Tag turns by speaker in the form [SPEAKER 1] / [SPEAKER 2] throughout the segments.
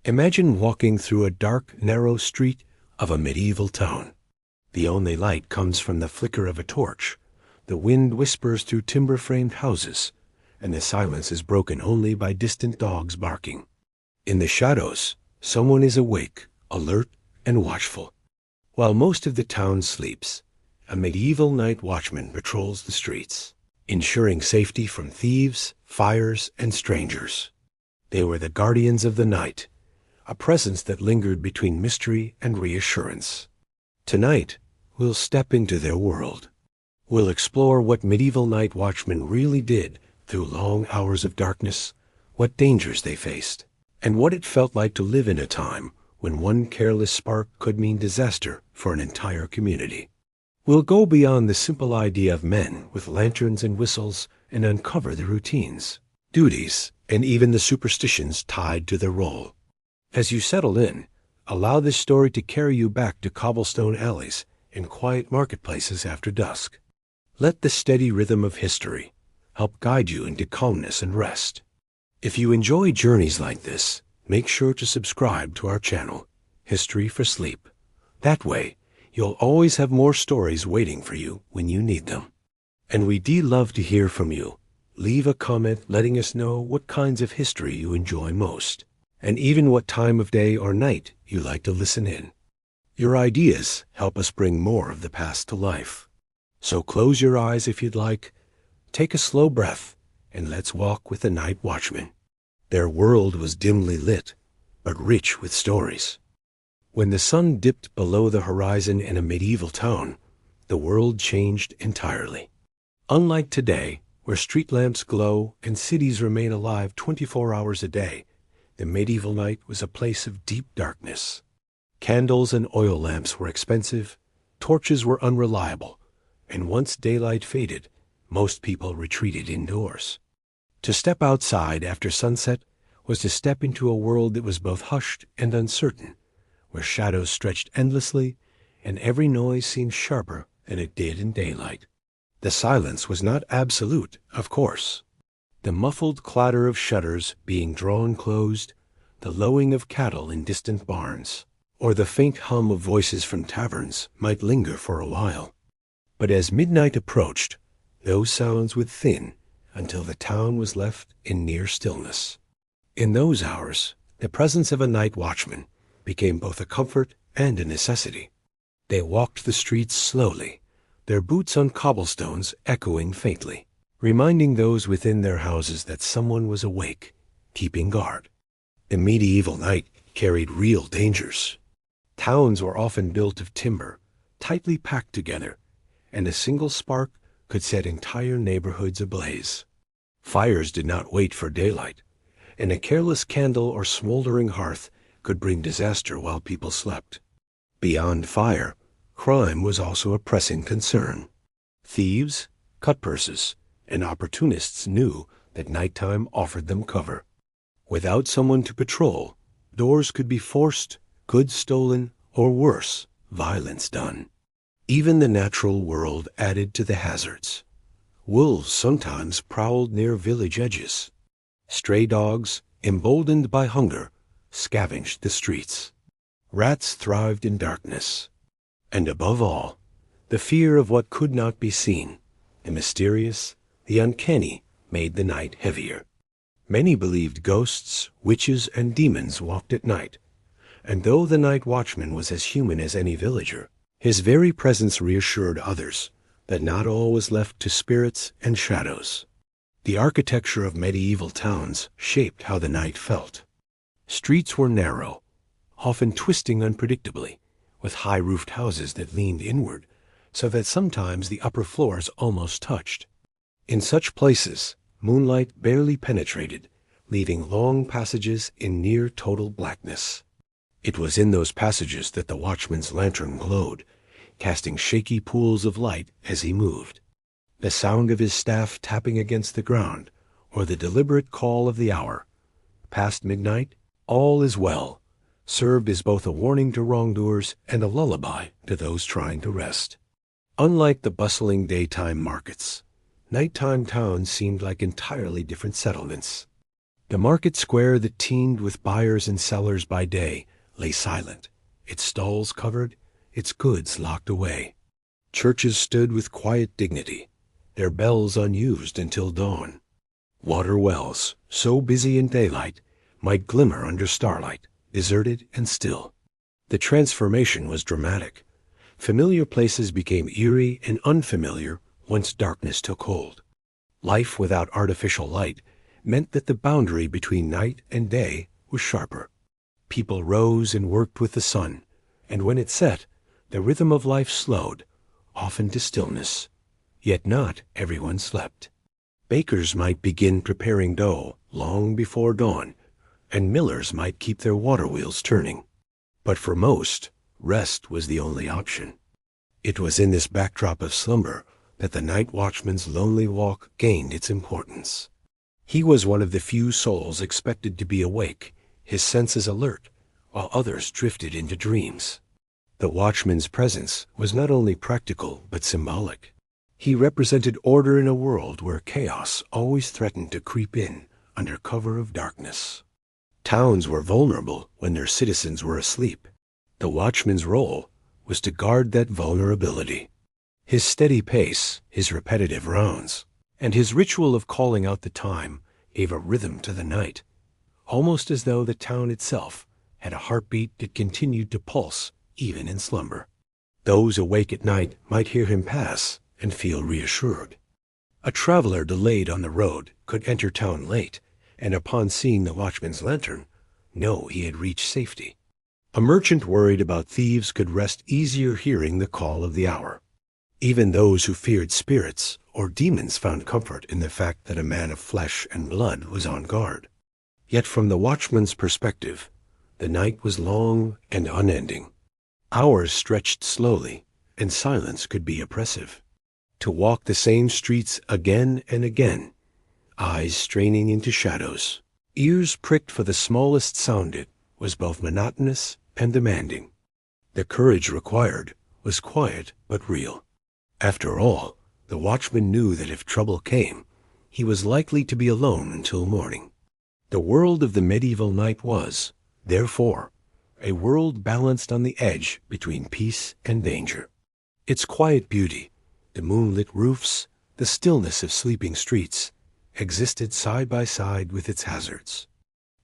[SPEAKER 1] Imagine walking through a dark, narrow street of a medieval town. The only light comes from the flicker of a torch. The wind whispers through timber-framed houses, and the silence is broken only by distant dogs barking. In the shadows, someone is awake, alert, and watchful. While most of the town sleeps, a medieval night watchman patrols the streets, ensuring safety from thieves, fires, and strangers. They were the guardians of the night, a presence that lingered between mystery and reassurance. Tonight, we'll step into their world. We'll explore what medieval night watchmen really did through long hours of darkness, what dangers they faced, and what it felt like to live in a time when one careless spark could mean disaster for an entire community. We'll go beyond the simple idea of men with lanterns and whistles and uncover the routines, duties, and even the superstitions tied to their role. As you settle in, allow this story to carry you back to cobblestone alleys and quiet marketplaces after dusk. Let the steady rhythm of history help guide you into calmness and rest. If you enjoy journeys like this, make sure to subscribe to our channel, History for Sleep. That way, you'll always have more stories waiting for you when you need them. And we'd love to hear from you. Leave a comment letting us know what kinds of history you enjoy most, and even what time of day or night you like to listen in. Your ideas help us bring more of the past to life. So close your eyes if you'd like, take a slow breath, and let's walk with the night watchman. Their world was dimly lit, but rich with stories. When the sun dipped below the horizon in a medieval town, the world changed entirely. Unlike today, where street lamps glow and cities remain alive 24 hours a day, the medieval night was a place of deep darkness. Candles and oil lamps were expensive, torches were unreliable, and once daylight faded, most people retreated indoors. To step outside after sunset was to step into a world that was both hushed and uncertain, where shadows stretched endlessly and every noise seemed sharper than it did in daylight. The silence was not absolute, of course. The muffled clatter of shutters being drawn closed, the lowing of cattle in distant barns, or the faint hum of voices from taverns might linger for a while. But as midnight approached, those sounds would thin until the town was left in near stillness. In those hours, the presence of a night watchman became both a comfort and a necessity. They walked the streets slowly, their boots on cobblestones echoing faintly, reminding those within their houses that someone was awake, keeping guard. The medieval night carried real dangers. Towns were often built of timber, tightly packed together, and a single spark could set entire neighborhoods ablaze. Fires did not wait for daylight, and a careless candle or smoldering hearth could bring disaster while people slept. Beyond fire, crime was also a pressing concern. Thieves, cutpurses, and opportunists knew that nighttime offered them cover. Without someone to patrol, doors could be forced, goods stolen, or worse, violence done. Even the natural world added to the hazards. Wolves sometimes prowled near village edges. Stray dogs, emboldened by hunger, scavenged the streets. Rats thrived in darkness. And above all, the fear of what could not be seen, the mysterious, the uncanny, made the night heavier. Many believed ghosts, witches, and demons walked at night, and though the night watchman was as human as any villager, his very presence reassured others that not all was left to spirits and shadows. The architecture of medieval towns shaped how the night felt. Streets were narrow, often twisting unpredictably, with high-roofed houses that leaned inward, so that sometimes the upper floors almost touched. In such places, moonlight barely penetrated, leaving long passages in near total blackness. It was in those passages that the watchman's lantern glowed, casting shaky pools of light as he moved. The sound of his staff tapping against the ground, or the deliberate call of the hour, past midnight, all is well, served as both a warning to wrongdoers and a lullaby to those trying to rest. Unlike the bustling daytime markets, nighttime towns seemed like entirely different settlements. The market square that teemed with buyers and sellers by day lay silent, its stalls covered, its goods locked away. Churches stood with quiet dignity, their bells unused until dawn. Water wells, so busy in daylight, might glimmer under starlight, deserted and still. The transformation was dramatic. Familiar places became eerie and unfamiliar once darkness took hold. Life without artificial light meant that the boundary between night and day was sharper. People rose and worked with the sun, and when it set, the rhythm of life slowed, often to stillness. Yet not everyone slept. Bakers might begin preparing dough long before dawn, and millers might keep their water wheels turning. But for most, rest was the only option. It was in this backdrop of slumber that the night watchman's lonely walk gained its importance. He was one of the few souls expected to be awake, his senses alert, while others drifted into dreams. The watchman's presence was not only practical but symbolic. He represented order in a world where chaos always threatened to creep in under cover of darkness. Towns were vulnerable when their citizens were asleep. The watchman's role was to guard that vulnerability. His steady pace, his repetitive rounds, and his ritual of calling out the time gave a rhythm to the night, almost as though the town itself had a heartbeat that continued to pulse even in slumber. Those awake at night might hear him pass and feel reassured. A traveler delayed on the road could enter town late, and upon seeing the watchman's lantern, know he had reached safety. A merchant worried about thieves could rest easier hearing the call of the hour. Even those who feared spirits or demons found comfort in the fact that a man of flesh and blood was on guard. Yet from the watchman's perspective, the night was long and unending. Hours stretched slowly, and silence could be oppressive. To walk the same streets again and again, eyes straining into shadows, ears pricked for the smallest sound, was both monotonous and demanding. The courage required was quiet but real. After all, the watchman knew that if trouble came, he was likely to be alone until morning. The world of the medieval night was, therefore, a world balanced on the edge between peace and danger. Its quiet beauty, the moonlit roofs, the stillness of sleeping streets, existed side by side with its hazards.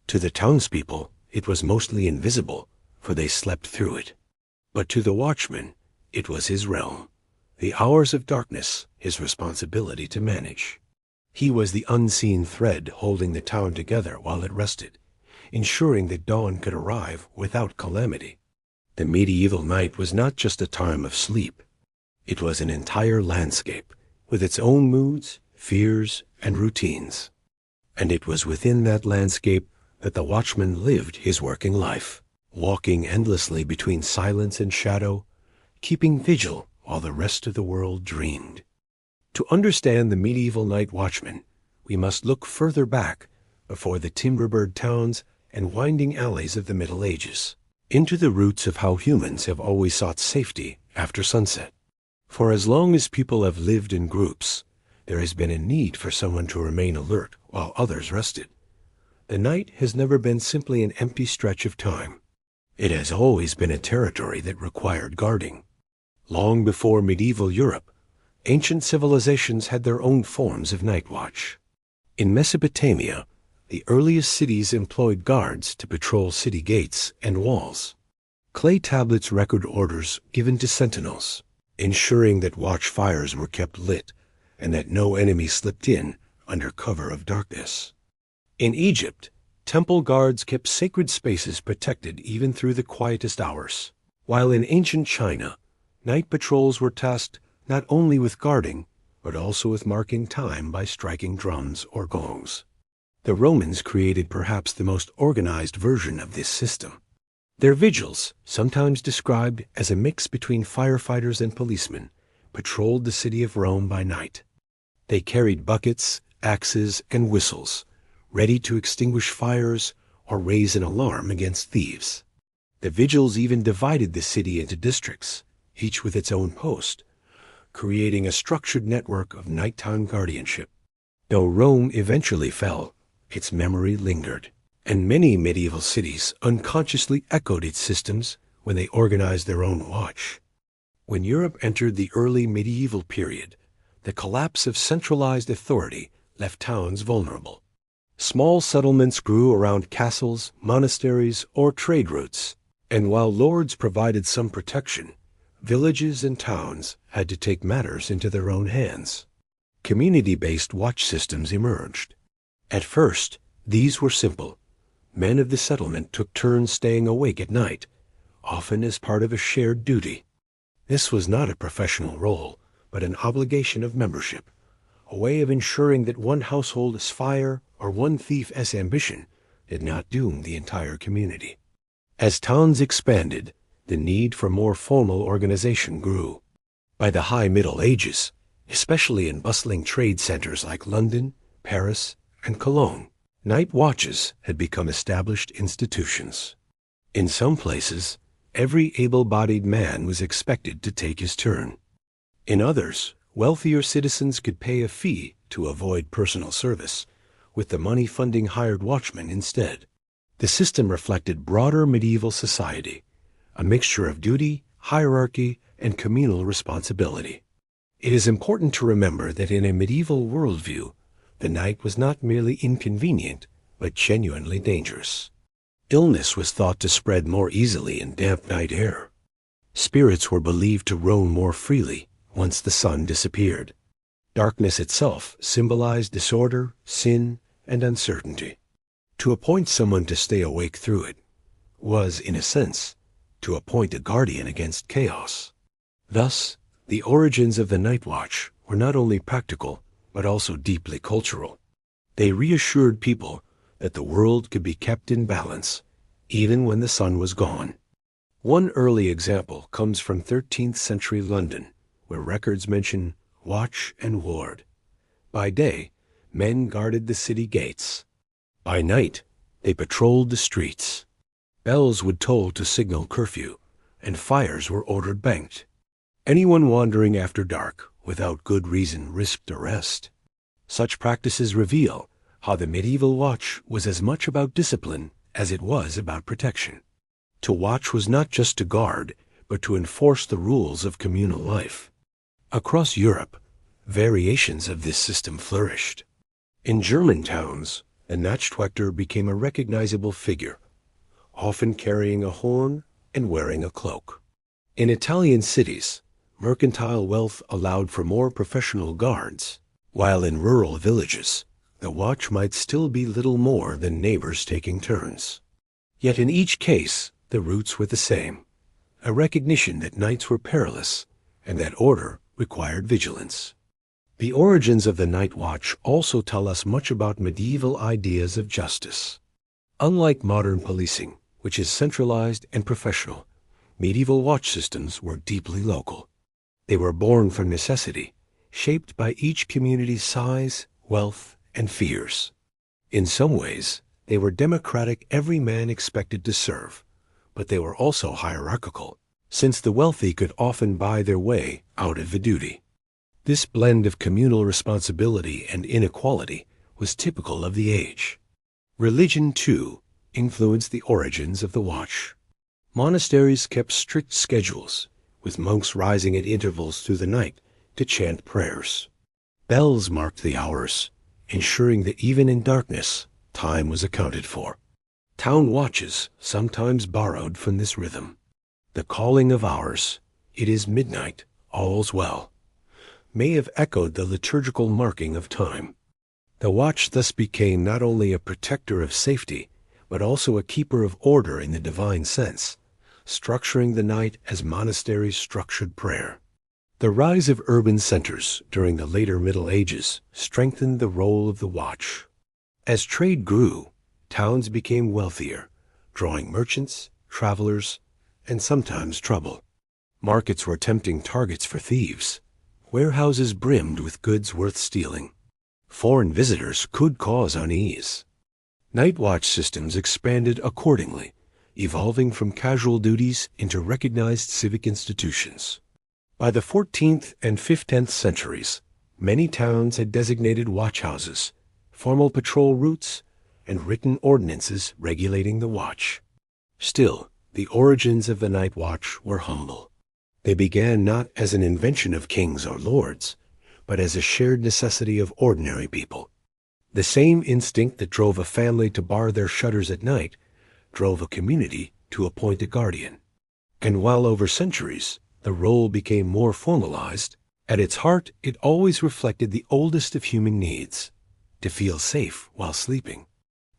[SPEAKER 1] To the townspeople, it was mostly invisible, for they slept through it. But to the watchman, it was his realm, the hours of darkness his responsibility to manage. He was the unseen thread holding the town together while it rested, ensuring that dawn could arrive without calamity. The medieval night was not just a time of sleep. It was an entire landscape, with its own moods, fears, and routines. And it was within that landscape that the watchman lived his working life, walking endlessly between silence and shadow, keeping vigil while the rest of the world dreamed. To understand the medieval night watchman, we must look further back, before the timber-bird towns and winding alleys of the Middle Ages, into the roots of how humans have always sought safety after sunset. For as long as people have lived in groups, there has been a need for someone to remain alert while others rested. The night has never been simply an empty stretch of time. It has always been a territory that required guarding. Long before medieval Europe, ancient civilizations had their own forms of night watch. In Mesopotamia, the earliest cities employed guards to patrol city gates and walls. Clay tablets record orders given to sentinels, ensuring that watchfires were kept lit and that no enemy slipped in under cover of darkness. In Egypt, temple guards kept sacred spaces protected even through the quietest hours, while in ancient China, night patrols were tasked not only with guarding, but also with marking time by striking drums or gongs. The Romans created perhaps the most organized version of this system. Their vigils, sometimes described as a mix between firefighters and policemen, patrolled the city of Rome by night. They carried buckets, axes, and whistles, ready to extinguish fires or raise an alarm against thieves. The vigils even divided the city into districts, each with its own post, creating a structured network of nighttime guardianship. Though Rome eventually fell, its memory lingered, and many medieval cities unconsciously echoed its systems when they organized their own watch. When Europe entered the early medieval period, the collapse of centralized authority left towns vulnerable. Small settlements grew around castles, monasteries, or trade routes, and while lords provided some protection, villages and towns had to take matters into their own hands. Community-based watch systems emerged. At first, these were simple. Men of the settlement took turns staying awake at night, often as part of a shared duty. This was not a professional role, but an obligation of membership, a way of ensuring that one household's fire or one thief's ambition did not doom the entire community. As towns expanded, the need for more formal organization grew. By the High Middle Ages, especially in bustling trade centers like London, Paris, and Cologne, night watches had become established institutions. In some places, every able-bodied man was expected to take his turn. In others, wealthier citizens could pay a fee to avoid personal service, with the money funding hired watchmen instead. The system reflected broader medieval society, a mixture of duty, hierarchy, and communal responsibility. It is important to remember that in a medieval worldview, the night was not merely inconvenient, but genuinely dangerous. Illness was thought to spread more easily in damp night air. Spirits were believed to roam more freely once the sun disappeared. Darkness itself symbolized disorder, sin, and uncertainty. To appoint someone to stay awake through it was, in a sense, to appoint a guardian against chaos. Thus, the origins of the night watch were not only practical, but also deeply cultural. They reassured people that the world could be kept in balance, even when the sun was gone. One early example comes from 13th century London, where records mention watch and ward. By day, men guarded the city gates. By night, they patrolled the streets. Bells would toll to signal curfew, and fires were ordered banked. Anyone wandering after dark without good reason risked arrest. Such practices reveal how the medieval watch was as much about discipline as it was about protection. To watch was not just to guard, but to enforce the rules of communal life. Across Europe, variations of this system flourished. In German towns, a Nachtwächter became a recognizable figure, often carrying a horn and wearing a cloak. In Italian cities, mercantile wealth allowed for more professional guards, while in rural villages, the watch might still be little more than neighbors taking turns. Yet in each case, the roots were the same, a recognition that nights were perilous and that order required vigilance. The origins of the night watch also tell us much about medieval ideas of justice. Unlike modern policing, which is centralized and professional, medieval watch systems were deeply local. They were born from necessity, shaped by each community's size, wealth, and fears. In some ways, they were democratic, every man expected to serve, but they were also hierarchical, since the wealthy could often buy their way out of the duty. This blend of communal responsibility and inequality was typical of the age. Religion, too, influenced the origins of the watch. Monasteries kept strict schedules, with monks rising at intervals through the night to chant prayers. Bells marked the hours, ensuring that even in darkness, time was accounted for. Town watches sometimes borrowed from this rhythm. The calling of hours, "It is midnight, all's well," may have echoed the liturgical marking of time. The watch thus became not only a protector of safety, but also a keeper of order in the divine sense, structuring the night as monasteries structured prayer. The rise of urban centers during the later Middle Ages strengthened the role of the watch. As trade grew, towns became wealthier, drawing merchants, travelers, and sometimes trouble. Markets were tempting targets for thieves. Warehouses brimmed with goods worth stealing. Foreign visitors could cause unease. Night watch systems expanded accordingly, evolving from casual duties into recognized civic institutions. By the 14th and 15th centuries, many towns had designated watch houses, formal patrol routes, and written ordinances regulating the watch. Still, the origins of the night watch were humble. They began not as an invention of kings or lords, but as a shared necessity of ordinary people. The same instinct that drove a family to bar their shutters at night drove a community to appoint a guardian. And while over centuries the role became more formalized, at its heart it always reflected the oldest of human needs: to feel safe while sleeping.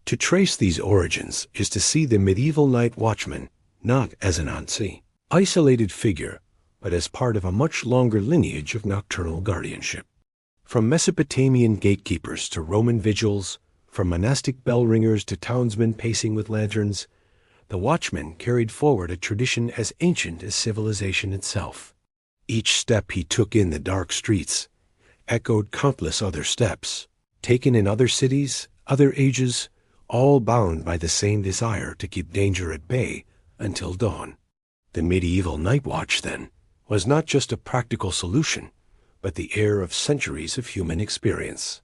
[SPEAKER 1] To trace these origins is to see the medieval night watchman not as an unseen, isolated figure, but as part of a much longer lineage of nocturnal guardianship. From Mesopotamian gatekeepers to Roman vigils, from monastic bell ringers to townsmen pacing with lanterns, the watchman carried forward a tradition as ancient as civilization itself. Each step he took in the dark streets echoed countless other steps, taken in other cities, other ages, all bound by the same desire to keep danger at bay until dawn. The medieval night watch, then, was not just a practical solution, but the heir of centuries of human experience.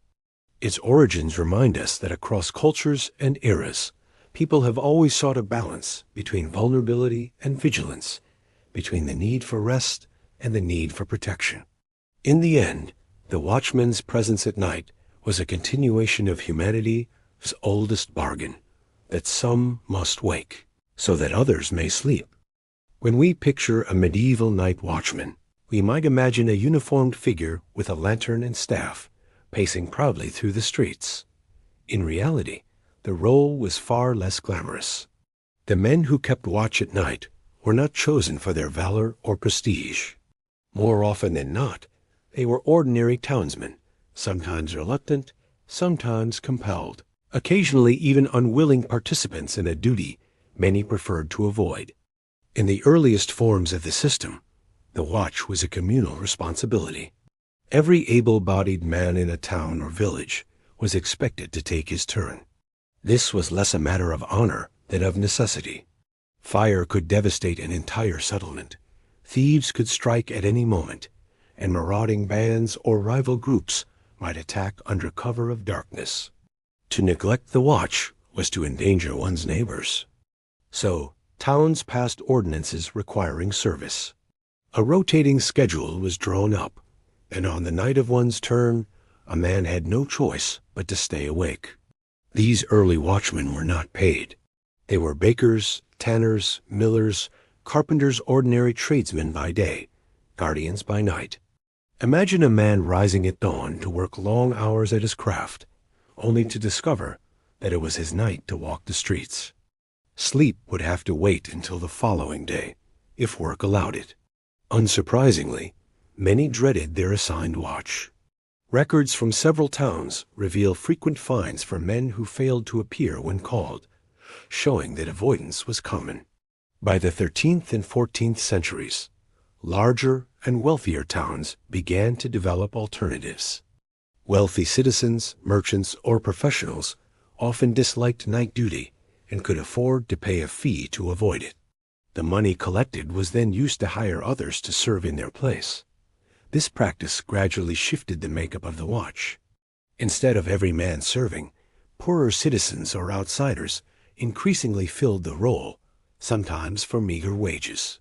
[SPEAKER 1] Its origins remind us that across cultures and eras, people have always sought a balance between vulnerability and vigilance, between the need for rest and the need for protection. In the end, the watchman's presence at night was a continuation of humanity's oldest bargain, that some must wake, so that others may sleep. When we picture a medieval night watchman, we might imagine a uniformed figure with a lantern and staff, pacing proudly through the streets. In reality, the role was far less glamorous. The men who kept watch at night were not chosen for their valor or prestige. More often than not, they were ordinary townsmen, sometimes reluctant, sometimes compelled, occasionally even unwilling participants in a duty many preferred to avoid. In the earliest forms of the system, the watch was a communal responsibility. Every able-bodied man in a town or village was expected to take his turn. This was less a matter of honor than of necessity. Fire could devastate an entire settlement. Thieves could strike at any moment, and marauding bands or rival groups might attack under cover of darkness. To neglect the watch was to endanger one's neighbors. So, towns passed ordinances requiring service. A rotating schedule was drawn up, and on the night of one's turn, a man had no choice but to stay awake. These early watchmen were not paid. They were bakers, tanners, millers, carpenters, ordinary tradesmen by day, guardians by night. Imagine a man rising at dawn to work long hours at his craft, only to discover that it was his night to walk the streets. Sleep would have to wait until the following day, if work allowed it. Unsurprisingly, many dreaded their assigned watch. Records from several towns reveal frequent fines for men who failed to appear when called, showing that avoidance was common. By the 13th and 14th centuries, larger and wealthier towns began to develop alternatives. Wealthy citizens, merchants, or professionals often disliked night duty and could afford to pay a fee to avoid it. The money collected was then used to hire others to serve in their place. This practice gradually shifted the makeup of the watch. Instead of every man serving, poorer citizens or outsiders increasingly filled the role, sometimes for meager wages.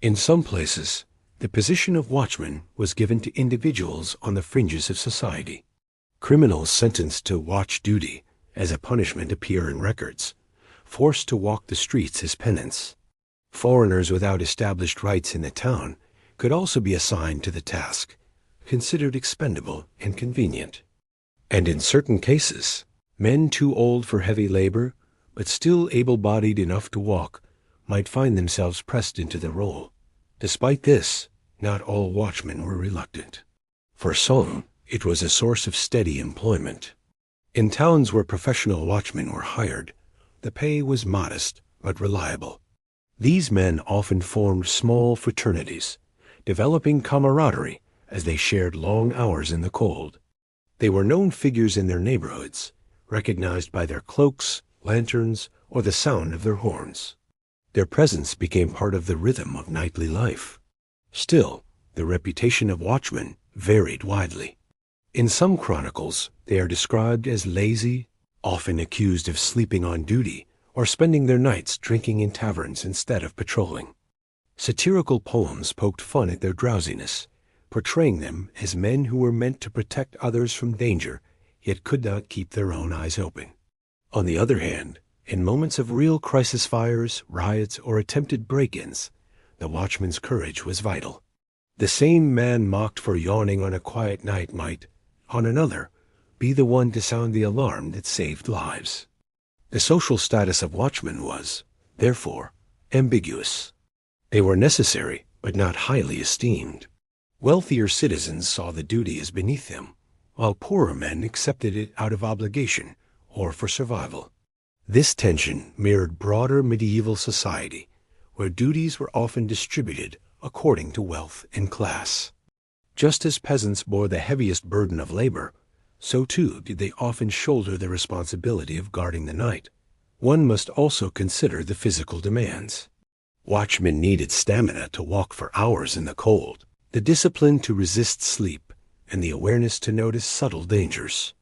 [SPEAKER 1] In some places, the position of watchman was given to individuals on the fringes of society. Criminals sentenced to watch duty as a punishment appear in records, forced to walk the streets as penance. Foreigners without established rights in the town could also be assigned to the task, considered expendable and convenient. And in certain cases, men too old for heavy labor, but still able-bodied enough to walk, might find themselves pressed into the role. Despite this, not all watchmen were reluctant. For some, it was a source of steady employment. In towns where professional watchmen were hired, the pay was modest but reliable. These men often formed small fraternities, developing camaraderie as they shared long hours in the cold. They were known figures in their neighborhoods, recognized by their cloaks, lanterns, or the sound of their horns. Their presence became part of the rhythm of nightly life. Still, the reputation of watchmen varied widely. In some chronicles, they are described as lazy, often accused of sleeping on duty or spending their nights drinking in taverns instead of patrolling. Satirical poems poked fun at their drowsiness, portraying them as men who were meant to protect others from danger, yet could not keep their own eyes open. On the other hand, in moments of real crisis fires, riots, or attempted break-ins, the watchman's courage was vital. The same man mocked for yawning on a quiet night might, on another, be the one to sound the alarm that saved lives. The social status of watchmen was, therefore, ambiguous. They were necessary, but not highly esteemed. Wealthier citizens saw the duty as beneath them, while poorer men accepted it out of obligation or for survival. This tension mirrored broader medieval society, where duties were often distributed according to wealth and class. Just as peasants bore the heaviest burden of labor, so too did they often shoulder the responsibility of guarding the night. One must also consider the physical demands. Watchmen needed stamina to walk for hours in the cold, the discipline to resist sleep, and the awareness to notice subtle dangers.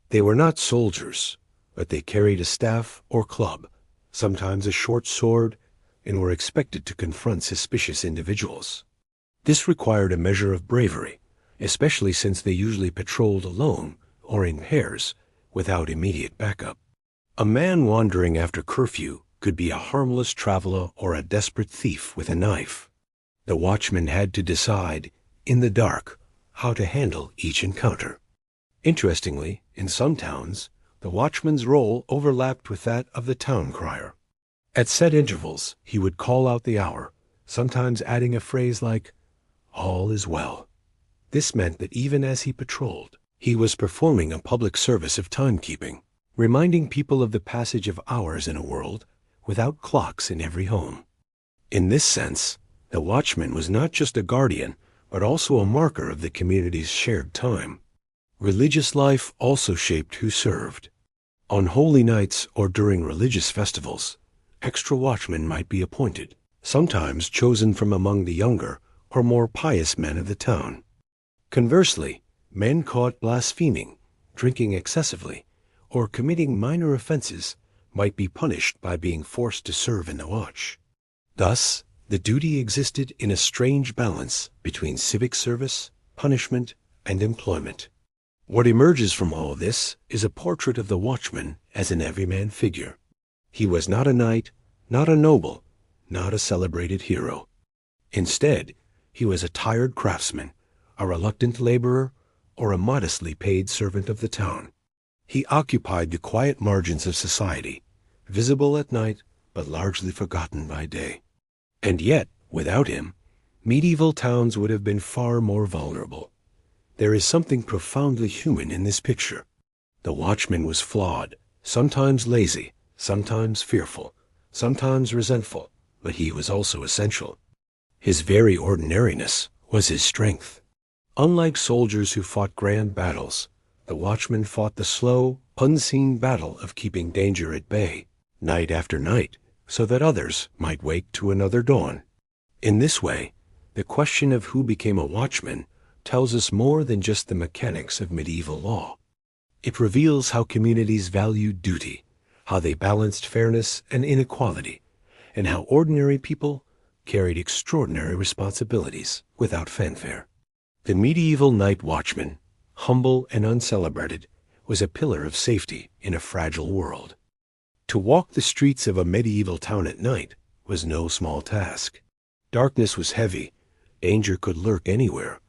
[SPEAKER 1] They were not soldiers, but they carried a staff or club, sometimes a short sword, and were expected to confront suspicious individuals. This required a measure of bravery, especially since they usually patrolled alone or in pairs without immediate backup. A man wandering after curfew could be a harmless traveler or a desperate thief with a knife. The watchman had to decide, in the dark, how to handle each encounter. Interestingly, in some towns, the watchman's role overlapped with that of the town crier. At set intervals, he would call out the hour, sometimes adding a phrase like, "All is well." This meant that even as he patrolled, he was performing a public service of timekeeping, reminding people of the passage of hours in a world without clocks in every home. In this sense, the watchman was not just a guardian, but also a marker of the community's shared time. Religious life also shaped who served. On holy nights or during religious festivals, extra watchmen might be appointed, sometimes chosen from among the younger or more pious men of the town. Conversely, men caught blaspheming, drinking excessively, or committing minor offenses might be punished by being forced to serve in the watch. Thus, the duty existed in a strange balance between civic service, punishment, and employment. What emerges from all this is a portrait of the watchman as an everyman figure. He was not a knight, not a noble, not a celebrated hero. Instead, he was a tired craftsman, a reluctant laborer, or a modestly paid servant of the town. He occupied the quiet margins of society, visible at night but largely forgotten by day. And yet, without him, medieval towns would have been far more vulnerable. There is something profoundly human in this picture. The watchman was flawed, sometimes lazy, sometimes fearful, sometimes resentful, but he was also essential. His very ordinariness was his strength. Unlike soldiers who fought grand battles, the watchman fought the slow, unseen battle of keeping danger at bay, night after night, so that others might wake to another dawn. In this way, the question of who became a watchman tells us more than just the mechanics of medieval law. It reveals how communities valued duty, how they balanced fairness and inequality, and how ordinary people carried extraordinary responsibilities without fanfare. The medieval night watchman, humble and uncelebrated, was a pillar of safety in a fragile world. To walk the streets of a medieval town at night was no small task. Darkness was heavy, danger could lurk anywhere,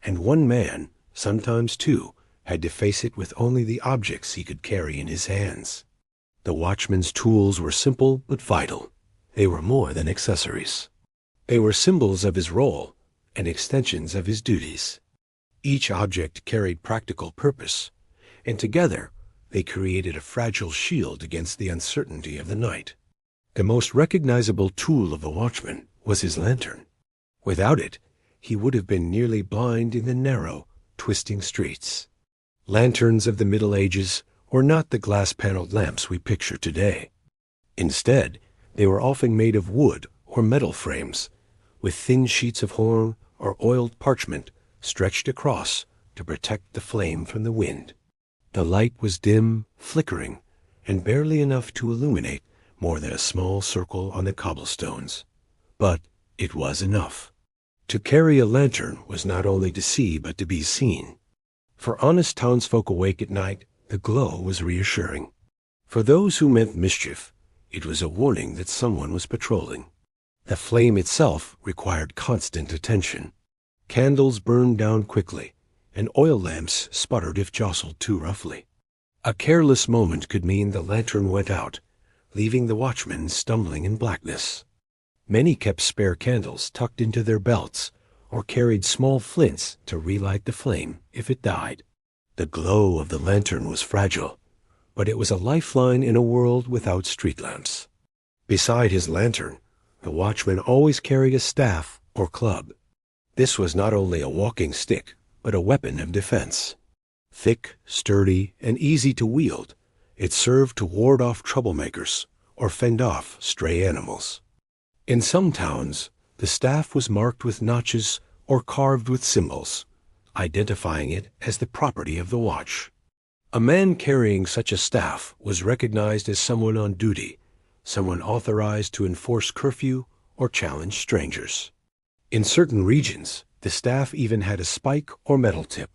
[SPEAKER 1] and one man, sometimes two, had to face it with only the objects he could carry in his hands. The watchman's tools were simple but vital. They were more than accessories. They were symbols of his role and extensions of his duties. Each object carried practical purpose, and together they created a fragile shield against the uncertainty of the night. The most recognizable tool of the watchman was his lantern. Without it, he would have been nearly blind in the narrow, twisting streets. Lanterns of the Middle Ages were not the glass-paneled lamps we picture today. Instead, they were often made of wood or metal frames, with thin sheets of horn or oiled parchment stretched across to protect the flame from the wind. The light was dim, flickering, and barely enough to illuminate more than a small circle on the cobblestones. But it was enough. To carry a lantern was not only to see but to be seen. For honest townsfolk awake at night, the glow was reassuring. For those who meant mischief, it was a warning that someone was patrolling. The flame itself required constant attention. Candles burned down quickly, and oil lamps sputtered if jostled too roughly. A careless moment could mean the lantern went out, leaving the watchmen stumbling in blackness. Many kept spare candles tucked into their belts, or carried small flints to relight the flame if it died. The glow of the lantern was fragile, but it was a lifeline in a world without street lamps. Beside his lantern, the watchman always carried a staff or club. This was not only a walking stick, but a weapon of defense. Thick, sturdy, and easy to wield, it served to ward off troublemakers or fend off stray animals. In some towns, the staff was marked with notches or carved with symbols, identifying it as the property of the watch. A man carrying such a staff was recognized as someone on duty, someone authorized to enforce curfew or challenge strangers. In certain regions, the staff even had a spike or metal tip,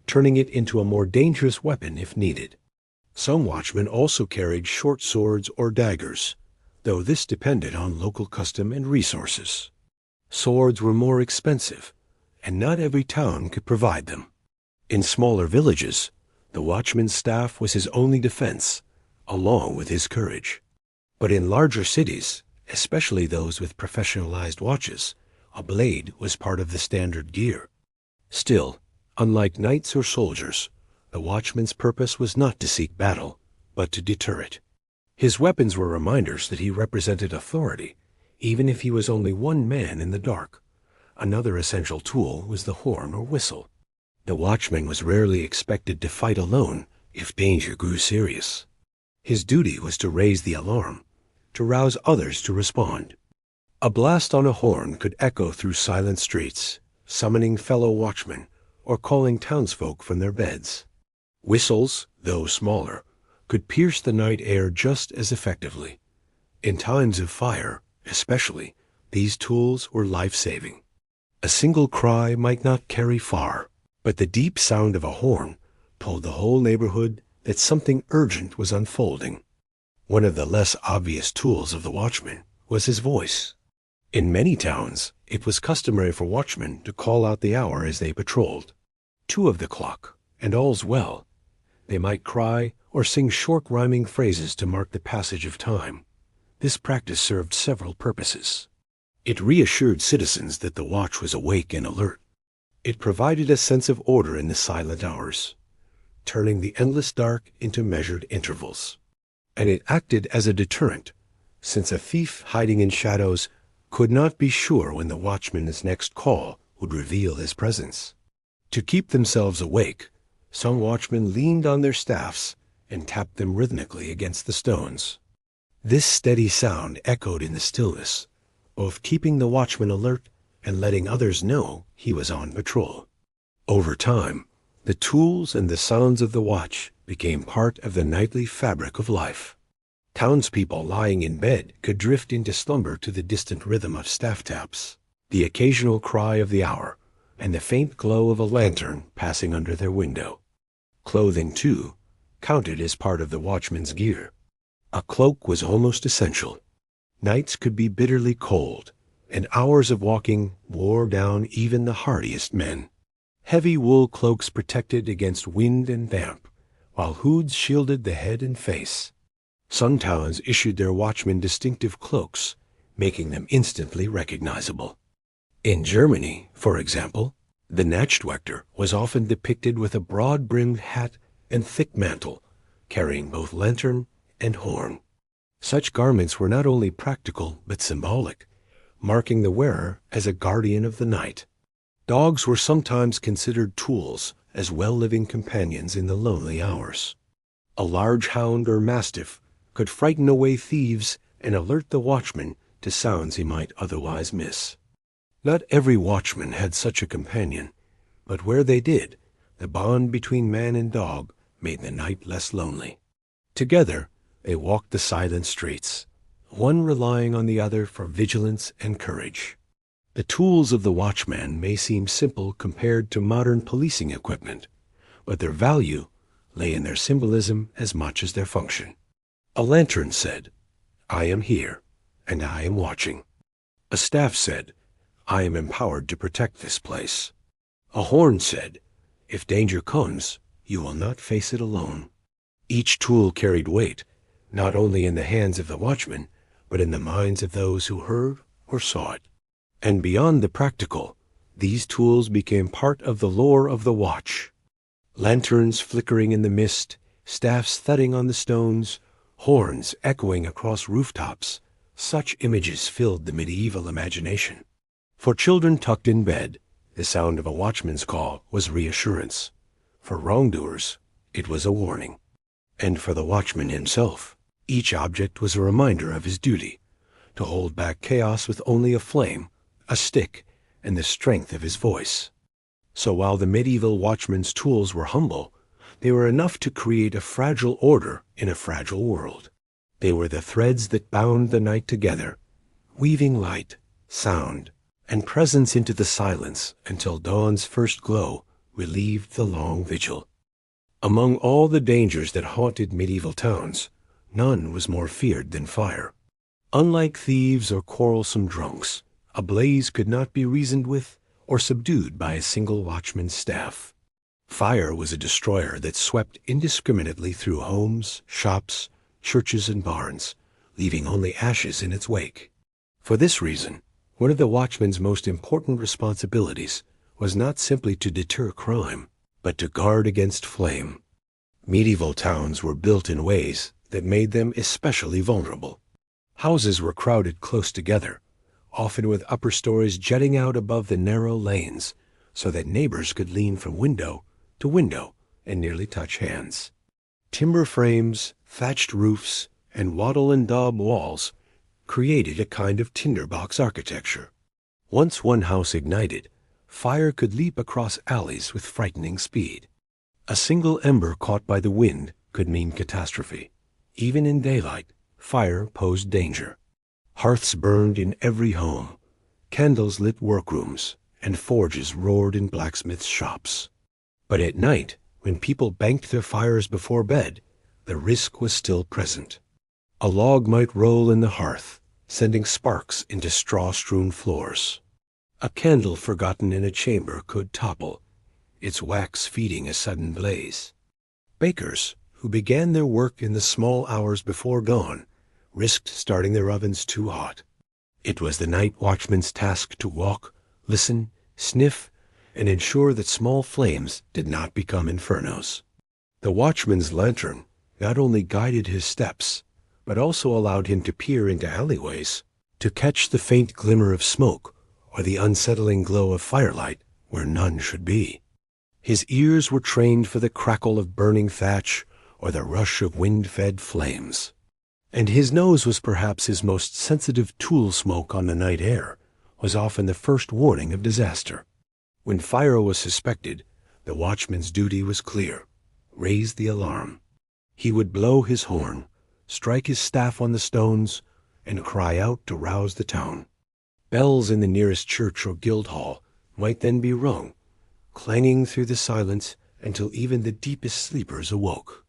[SPEAKER 1] turning it into a more dangerous weapon if needed. Some watchmen also carried short swords or daggers, though this depended on local custom and resources. Swords were more expensive, and not every town could provide them. In smaller villages, the watchman's staff was his only defense, along with his courage. But in larger cities, especially those with professionalized watches, a blade was part of the standard gear. Still, unlike knights or soldiers, the watchman's purpose was not to seek battle, but to deter it. His weapons were reminders that he represented authority, even if he was only one man in the dark. Another essential tool was the horn or whistle. The watchman was rarely expected to fight alone if danger grew serious. His duty was to raise the alarm, to rouse others to respond. A blast on a horn could echo through silent streets, summoning fellow watchmen or calling townsfolk from their beds. Whistles, though smaller, could pierce the night air just as effectively. In times of fire, especially, these tools were life-saving. A single cry might not carry far, but the deep sound of a horn told the whole neighborhood that something urgent was unfolding. One of the less obvious tools of the watchman was his voice. In many towns, it was customary for watchmen to call out the hour as they patrolled. 2 of the clock, and all's well. They might cry or sing short rhyming phrases to mark the passage of time. This practice served several purposes. It reassured citizens that the watch was awake and alert. It provided a sense of order in the silent hours, turning the endless dark into measured intervals. And it acted as a deterrent, since a thief hiding in shadows could not be sure when the watchman's next call would reveal his presence. To keep themselves awake, some watchmen leaned on their staffs and tapped them rhythmically against the stones. This steady sound echoed in the stillness, both keeping the watchman alert and letting others know he was on patrol. Over time, the tools and the sounds of the watch became part of the nightly fabric of life. Townspeople lying in bed could drift into slumber to the distant rhythm of staff taps, the occasional cry of the hour, and the faint glow of a lantern passing under their window. Clothing, too, counted as part of the watchman's gear. A cloak was almost essential. Nights could be bitterly cold, and hours of walking wore down even the hardiest men. Heavy wool cloaks protected against wind and damp, while hoods shielded the head and face. Some towns issued their watchmen distinctive cloaks, making them instantly recognizable. In Germany, for example, the Nachtwächter was often depicted with a broad-brimmed hat and thick mantle, carrying both lantern and horn. Such garments were not only practical but symbolic, marking the wearer as a guardian of the night. Dogs were sometimes considered tools as well-living companions in the lonely hours. A large hound or mastiff could frighten away thieves and alert the watchman to sounds he might otherwise miss. Not every watchman had such a companion, but where they did, the bond between man and dog made the night less lonely. Together, They walked the silent streets, one relying on the other for vigilance and courage. The tools of the watchman may seem simple compared to modern policing equipment, but their value lay in their symbolism as much as their function. A lantern said, "I am here, and I am watching." A staff said, "I am empowered to protect this place." A horn said, "If danger comes, you will not face it alone." Each tool carried weight, not only in the hands of the watchman, but in the minds of those who heard or saw it. And beyond the practical, these tools became part of the lore of the watch. Lanterns flickering in the mist, staffs thudding on the stones, horns echoing across rooftops, such images filled the medieval imagination. For children tucked in bed, the sound of a watchman's call was reassurance. For wrongdoers, it was a warning. And for the watchman himself, each object was a reminder of his duty, to hold back chaos with only a flame, a stick, and the strength of his voice. So while the medieval watchman's tools were humble, they were enough to create a fragile order in a fragile world. They were the threads that bound the night together, weaving light, sound, and presence into the silence until dawn's first glow relieved the long vigil. Among all the dangers that haunted medieval towns, none was more feared than fire. Unlike thieves or quarrelsome drunks, a blaze could not be reasoned with or subdued by a single watchman's staff. Fire was a destroyer that swept indiscriminately through homes, shops, churches, and barns, leaving only ashes in its wake. For this reason, one of the watchman's most important responsibilities was not simply to deter crime, but to guard against flame. Medieval towns were built in ways that made them especially vulnerable. Houses were crowded close together, often with upper stories jutting out above the narrow lanes, so that neighbors could lean from window to window and nearly touch hands. Timber frames, thatched roofs, and wattle and daub walls created a kind of tinderbox architecture. Once one house ignited, fire could leap across alleys with frightening speed. A single ember caught by the wind could mean catastrophe. Even in daylight, fire posed danger. Hearths burned in every home, candles lit workrooms, and forges roared in blacksmiths' shops. But at night, when people banked their fires before bed, the risk was still present. A log might roll in the hearth, sending sparks into straw-strewn floors. A candle forgotten in a chamber could topple, its wax feeding a sudden blaze. Bakers, who began their work in the small hours before dawn, risked starting their ovens too hot. It was the night watchman's task to walk, listen, sniff, and ensure that small flames did not become infernos. The watchman's lantern not only guided his steps, but also allowed him to peer into alleyways, to catch the faint glimmer of smoke or the unsettling glow of firelight where none should be. His ears were trained for the crackle of burning thatch or the rush of wind-fed flames. And his nose was perhaps his most sensitive tool. Smoke on the night air was often the first warning of disaster. When fire was suspected, the watchman's duty was clear: raise the alarm. He would blow his horn, strike his staff on the stones, and cry out to rouse the town. Bells in the nearest church or guild hall might then be rung, clanging through the silence until even the deepest sleepers awoke.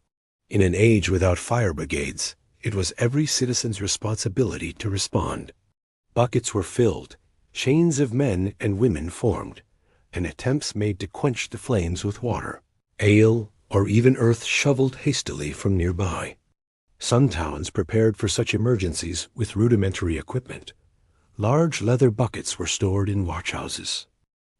[SPEAKER 1] In an age without fire brigades, it was every citizen's responsibility to respond. Buckets were filled, chains of men and women formed, and attempts made to quench the flames with water, ale, or even earth shoveled hastily from nearby. Some towns prepared for such emergencies with rudimentary equipment. Large leather buckets were stored in watchhouses.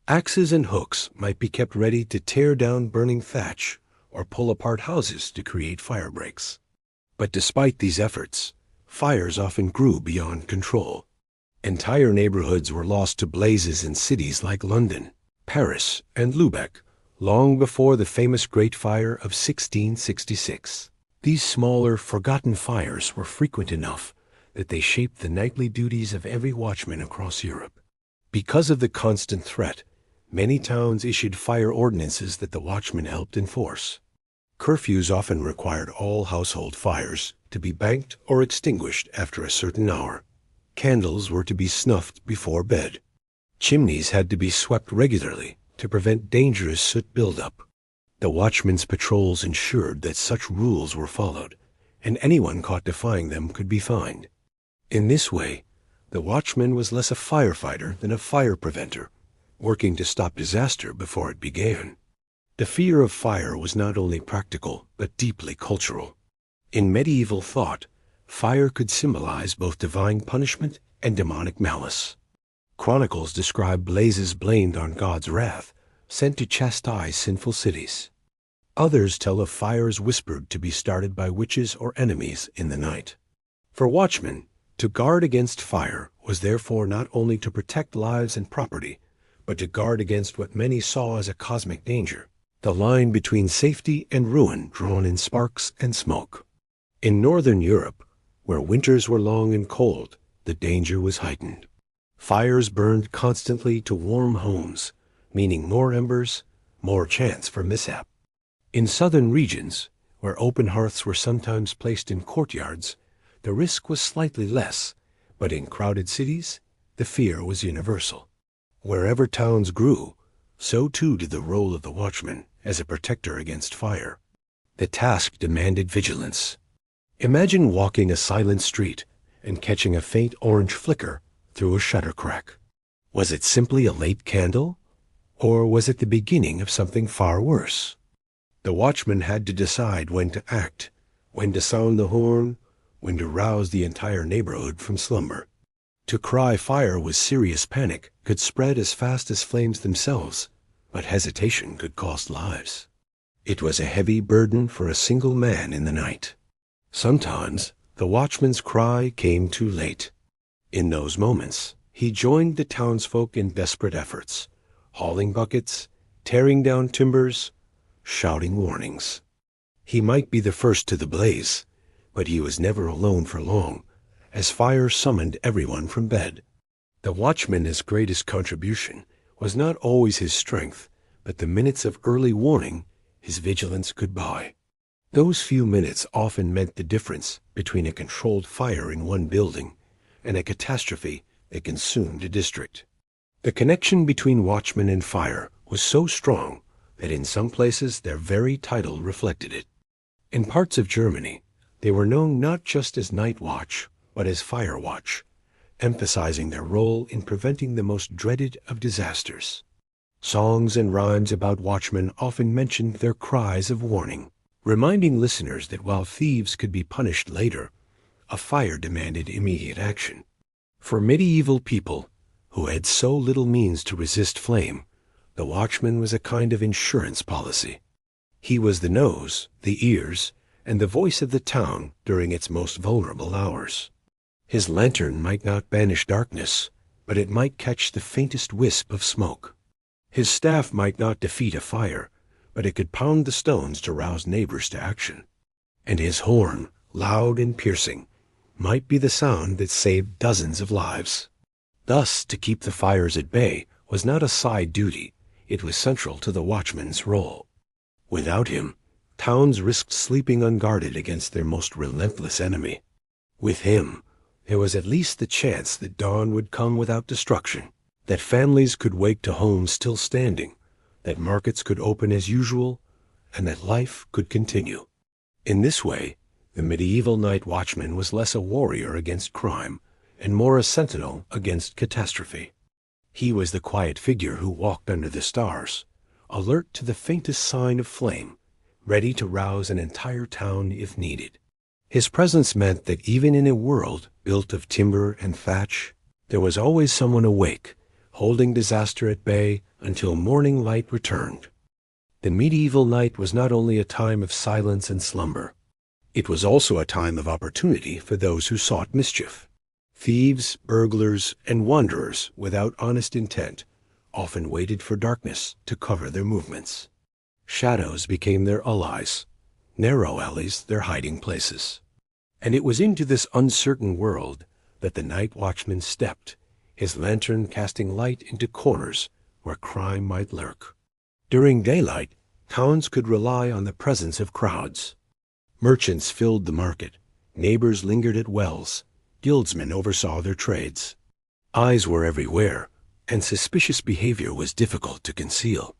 [SPEAKER 1] Axes and hooks might be kept ready to tear down burning thatch or pull apart houses to create fire breaks. But despite these efforts, fires often grew beyond control. Entire neighborhoods were lost to blazes in cities like London, Paris, and Lubeck long before the famous Great Fire of 1666. These smaller, forgotten fires were frequent enough that they shaped the nightly duties of every watchman across Europe. Because of the constant threat, many towns issued fire ordinances that the watchmen helped enforce. Curfews often required all household fires to be banked or extinguished after a certain hour. Candles were to be snuffed before bed. Chimneys had to be swept regularly to prevent dangerous soot buildup. The watchmen's patrols ensured that such rules were followed, and anyone caught defying them could be fined. In this way, the watchman was less a firefighter than a fire preventer, working to stop disaster before it began. The fear of fire was not only practical, but deeply cultural. In medieval thought, fire could symbolize both divine punishment and demonic malice. Chronicles describe blazes blamed on God's wrath, sent to chastise sinful cities. Others tell of fires whispered to be started by witches or enemies in the night. For watchmen, to guard against fire was therefore not only to protect lives and property, but to guard against what many saw as a cosmic danger, the line between safety and ruin drawn in sparks and smoke. In northern Europe, where winters were long and cold, the danger was heightened. Fires burned constantly to warm homes, meaning more embers, more chance for mishap. In southern regions, where open hearths were sometimes placed in courtyards, the risk was slightly less, but in crowded cities, the fear was universal. Wherever towns grew, so too did the role of the watchman as a protector against fire. The task demanded vigilance. Imagine walking a silent street and catching a faint orange flicker through a shutter crack. Was it simply a late candle, or was it the beginning of something far worse? The watchman had to decide when to act, when to sound the horn, when to rouse the entire neighborhood from slumber. To cry fire was serious panic, could spread as fast as flames themselves, but hesitation could cost lives. It was a heavy burden for a single man in the night. Sometimes the watchman's cry came too late. In those moments, he joined the townsfolk in desperate efforts, hauling buckets, tearing down timbers, shouting warnings. He might be the first to the blaze, but he was never alone for long, as fire summoned everyone from bed. The watchman's greatest contribution was not always his strength, but the minutes of early warning his vigilance could buy. Those few minutes often meant the difference between a controlled fire in one building and a catastrophe that consumed a district. The connection between watchmen and fire was so strong that in some places their very title reflected it. In parts of Germany, they were known not just as night watch, but as fire watch, emphasizing their role in preventing the most dreaded of disasters. Songs and rhymes about watchmen often mentioned their cries of warning, reminding listeners that while thieves could be punished later, a fire demanded immediate action. For medieval people, who had so little means to resist flame, the watchman was a kind of insurance policy. He was the nose, the ears, and the voice of the town during its most vulnerable hours. His lantern might not banish darkness, but it might catch the faintest wisp of smoke. His staff might not defeat a fire, but it could pound the stones to rouse neighbors to action. And his horn, loud and piercing, might be the sound that saved dozens of lives. Thus, to keep the fires at bay was not a side duty, it was central to the watchman's role. Without him, towns risked sleeping unguarded against their most relentless enemy. With him, there was at least the chance that dawn would come without destruction, that families could wake to homes still standing, that markets could open as usual, and that life could continue. In this way, the medieval night watchman was less a warrior against crime and more a sentinel against catastrophe. He was the quiet figure who walked under the stars, alert to the faintest sign of flame, ready to rouse an entire town if needed. His presence meant that even in a world built of timber and thatch, there was always someone awake, holding disaster at bay until morning light returned. The medieval night was not only a time of silence and slumber. It was also a time of opportunity for those who sought mischief. Thieves, burglars, and wanderers without honest intent often waited for darkness to cover their movements. Shadows became their allies, narrow alleys their hiding places. And it was into this uncertain world that the night watchman stepped, his lantern casting light into corners where crime might lurk. During daylight, towns could rely on the presence of crowds. Merchants filled the market, Neighbors lingered at wells. Guildsmen oversaw their trades. Eyes were everywhere, and suspicious behavior was difficult to conceal.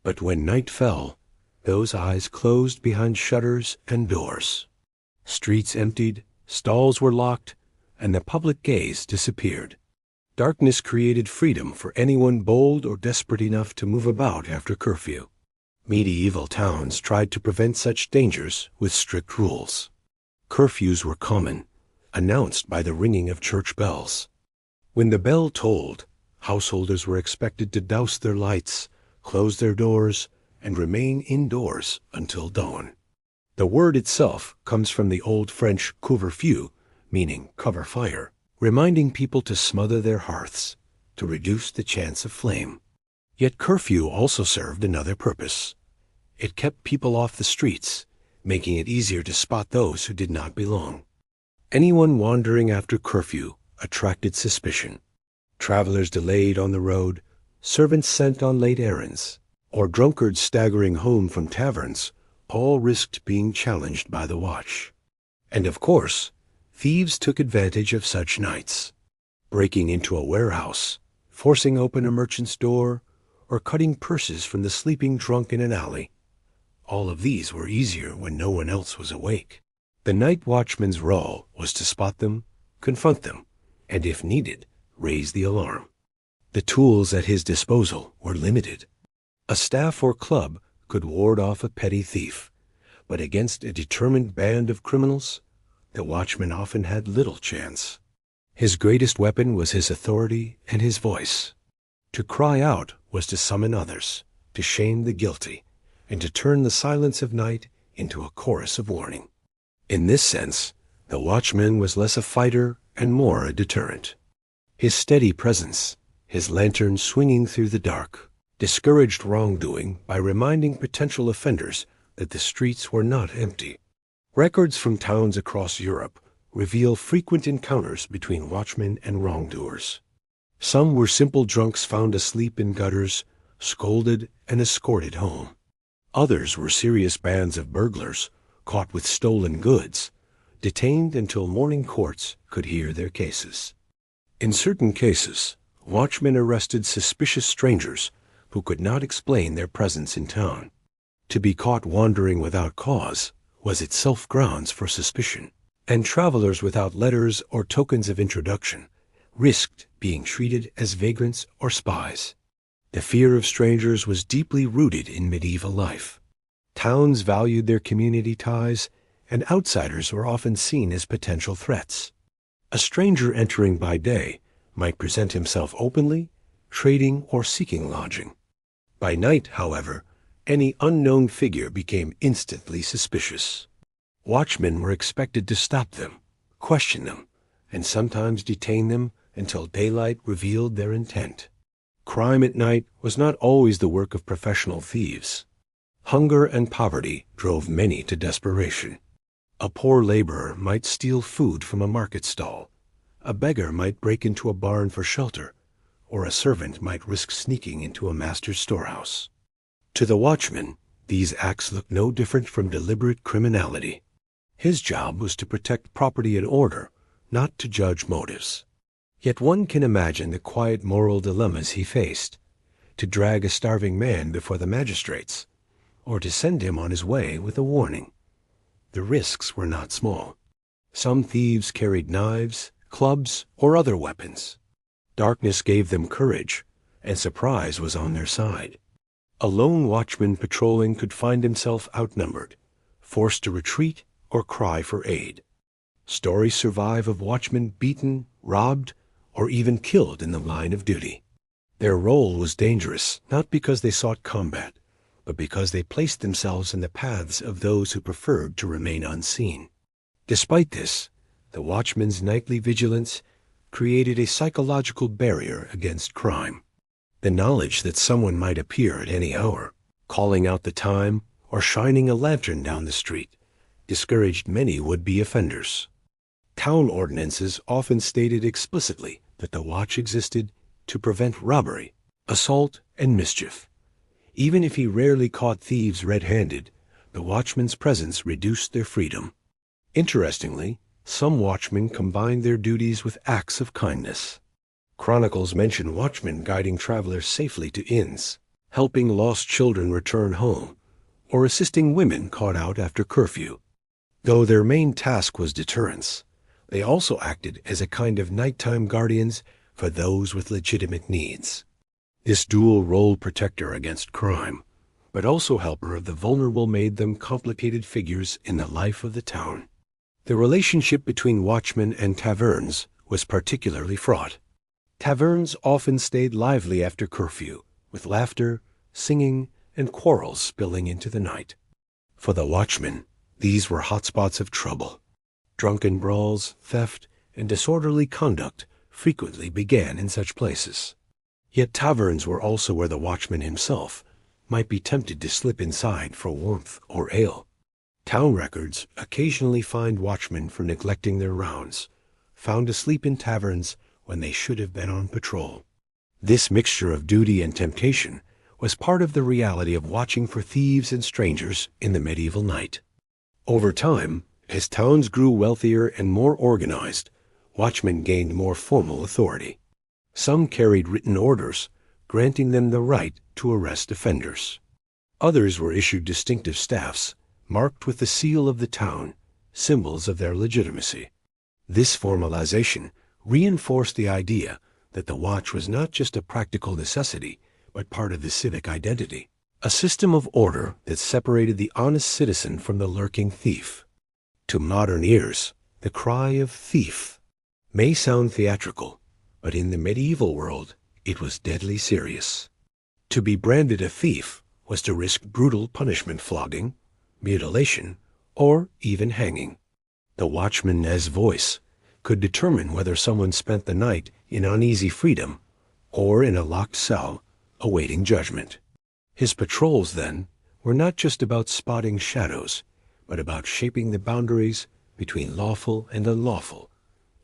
[SPEAKER 1] But when night fell, those eyes closed behind shutters and doors. Streets emptied, stalls were locked, and the public gaze disappeared. Darkness created freedom for anyone bold or desperate enough to move about after curfew. Medieval towns tried to prevent such dangers with strict rules. Curfews were common, announced by the ringing of church bells. When the bell tolled, householders were expected to douse their lights, close their doors, and remain indoors until dawn. The word itself comes from the Old French couvre-feu, meaning cover fire, reminding people to smother their hearths, to reduce the chance of flame. Yet curfew also served another purpose. It kept people off the streets, making it easier to spot those who did not belong. Anyone wandering after curfew attracted suspicion. Travelers delayed on the road, servants sent on late errands, or drunkards staggering home from taverns, all risked being challenged by the watch. And of course, thieves took advantage of such nights, breaking into a warehouse, forcing open a merchant's door, or cutting purses from the sleeping drunk in an alley. All of these were easier when no one else was awake. The night watchman's role was to spot them, confront them, and if needed, raise the alarm. The tools at his disposal were limited. A staff or club could ward off a petty thief, but against a determined band of criminals, the watchman often had little chance. His greatest weapon was his authority and his voice. To cry out was to summon others, to shame the guilty, and to turn the silence of night into a chorus of warning. In this sense, the watchman was less a fighter and more a deterrent. His steady presence, his lantern swinging through the dark, discouraged wrongdoing by reminding potential offenders that the streets were not empty. Records from towns across Europe reveal frequent encounters between watchmen and wrongdoers. Some were simple drunks found asleep in gutters, scolded and escorted home. Others were serious bands of burglars, caught with stolen goods, detained until morning courts could hear their cases. In certain cases, watchmen arrested suspicious strangers who could not explain their presence in town. To be caught wandering without cause was itself grounds for suspicion, and travelers without letters or tokens of introduction risked being treated as vagrants or spies. The fear of strangers was deeply rooted in medieval life. Towns valued their community ties, and outsiders were often seen as potential threats. A stranger entering by day might present himself openly, trading or seeking lodging. By night, however, any unknown figure became instantly suspicious. Watchmen were expected to stop them, question them, and sometimes detain them until daylight revealed their intent. Crime at night was not always the work of professional thieves. Hunger and poverty drove many to desperation. A poor laborer might steal food from a market stall, a beggar might break into a barn for shelter, or a servant might risk sneaking into a master's storehouse. To the watchman, these acts looked no different from deliberate criminality. His job was to protect property and order, not to judge motives. Yet one can imagine the quiet moral dilemmas he faced: to drag a starving man before the magistrates, or to send him on his way with a warning. The risks were not small. Some thieves carried knives, clubs, or other weapons. Darkness gave them courage, and surprise was on their side. A lone watchman patrolling could find himself outnumbered, forced to retreat or cry for aid. Stories survive of watchmen beaten, robbed, or even killed in the line of duty. Their role was dangerous, not because they sought combat, but because they placed themselves in the paths of those who preferred to remain unseen. Despite this, the watchman's nightly vigilance created a psychological barrier against crime. The knowledge that someone might appear at any hour, calling out the time or shining a lantern down the street, discouraged many would-be offenders. Town ordinances often stated explicitly that the watch existed to prevent robbery, assault, and mischief. Even if he rarely caught thieves red-handed, the watchman's presence reduced their freedom. Interestingly, Some watchmen combined their duties with acts of kindness. Chronicles mention watchmen guiding travelers safely to inns, helping lost children return home, or assisting women caught out after curfew. Though their main task was deterrence, they also acted as a kind of nighttime guardians for those with legitimate needs. This dual role protector against crime, but also helper of the vulnerable, made them complicated figures in the life of the town. The relationship between watchmen and taverns was particularly fraught. Taverns often stayed lively after curfew, with laughter, singing, and quarrels spilling into the night. For the watchmen, these were hotspots of trouble. Drunken brawls, theft, and disorderly conduct frequently began in such places. Yet taverns were also where the watchman himself might be tempted to slip inside for warmth or ale. Town records occasionally find watchmen for neglecting their rounds, found asleep in taverns when they should have been on patrol. This mixture of duty and temptation was part of the reality of watching for thieves and strangers in the medieval night. Over time, as towns grew wealthier and more organized, watchmen gained more formal authority. Some carried written orders, granting them the right to arrest offenders. Others were issued distinctive staffs, marked with the seal of the town, symbols of their legitimacy. This formalization reinforced the idea that the watch was not just a practical necessity, but part of the civic identity, a system of order that separated the honest citizen from the lurking thief. To modern ears, the cry of thief may sound theatrical, but in the medieval world, it was deadly serious. To be branded a thief was to risk brutal punishment, flogging, mutilation, or even hanging. The watchman's voice could determine whether someone spent the night in uneasy freedom or in a locked cell awaiting judgment. His patrols, then, were not just about spotting shadows, but about shaping the boundaries between lawful and unlawful,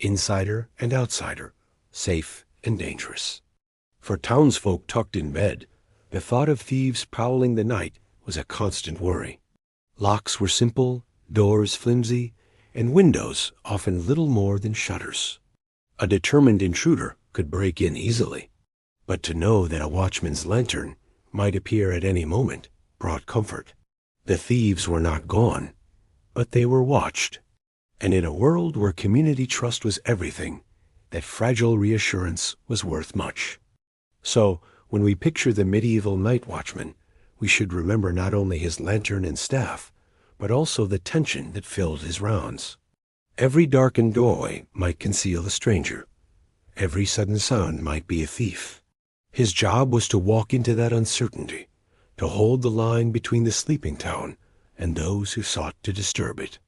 [SPEAKER 1] insider and outsider, safe and dangerous. For townsfolk tucked in bed, the thought of thieves prowling the night was a constant worry. Locks were simple, doors flimsy, and windows often little more than shutters. A determined intruder could break in easily, but to know that a watchman's lantern might appear at any moment brought comfort. The thieves were not gone, but they were watched. And in a world where community trust was everything, that fragile reassurance was worth much. So, when we picture the medieval night watchman, we should remember not only his lantern and staff, but also the tension that filled his rounds. Every darkened doorway might conceal a stranger. Every sudden sound might be a thief. His job was to walk into that uncertainty, to hold the line between the sleeping town and those who sought to disturb it.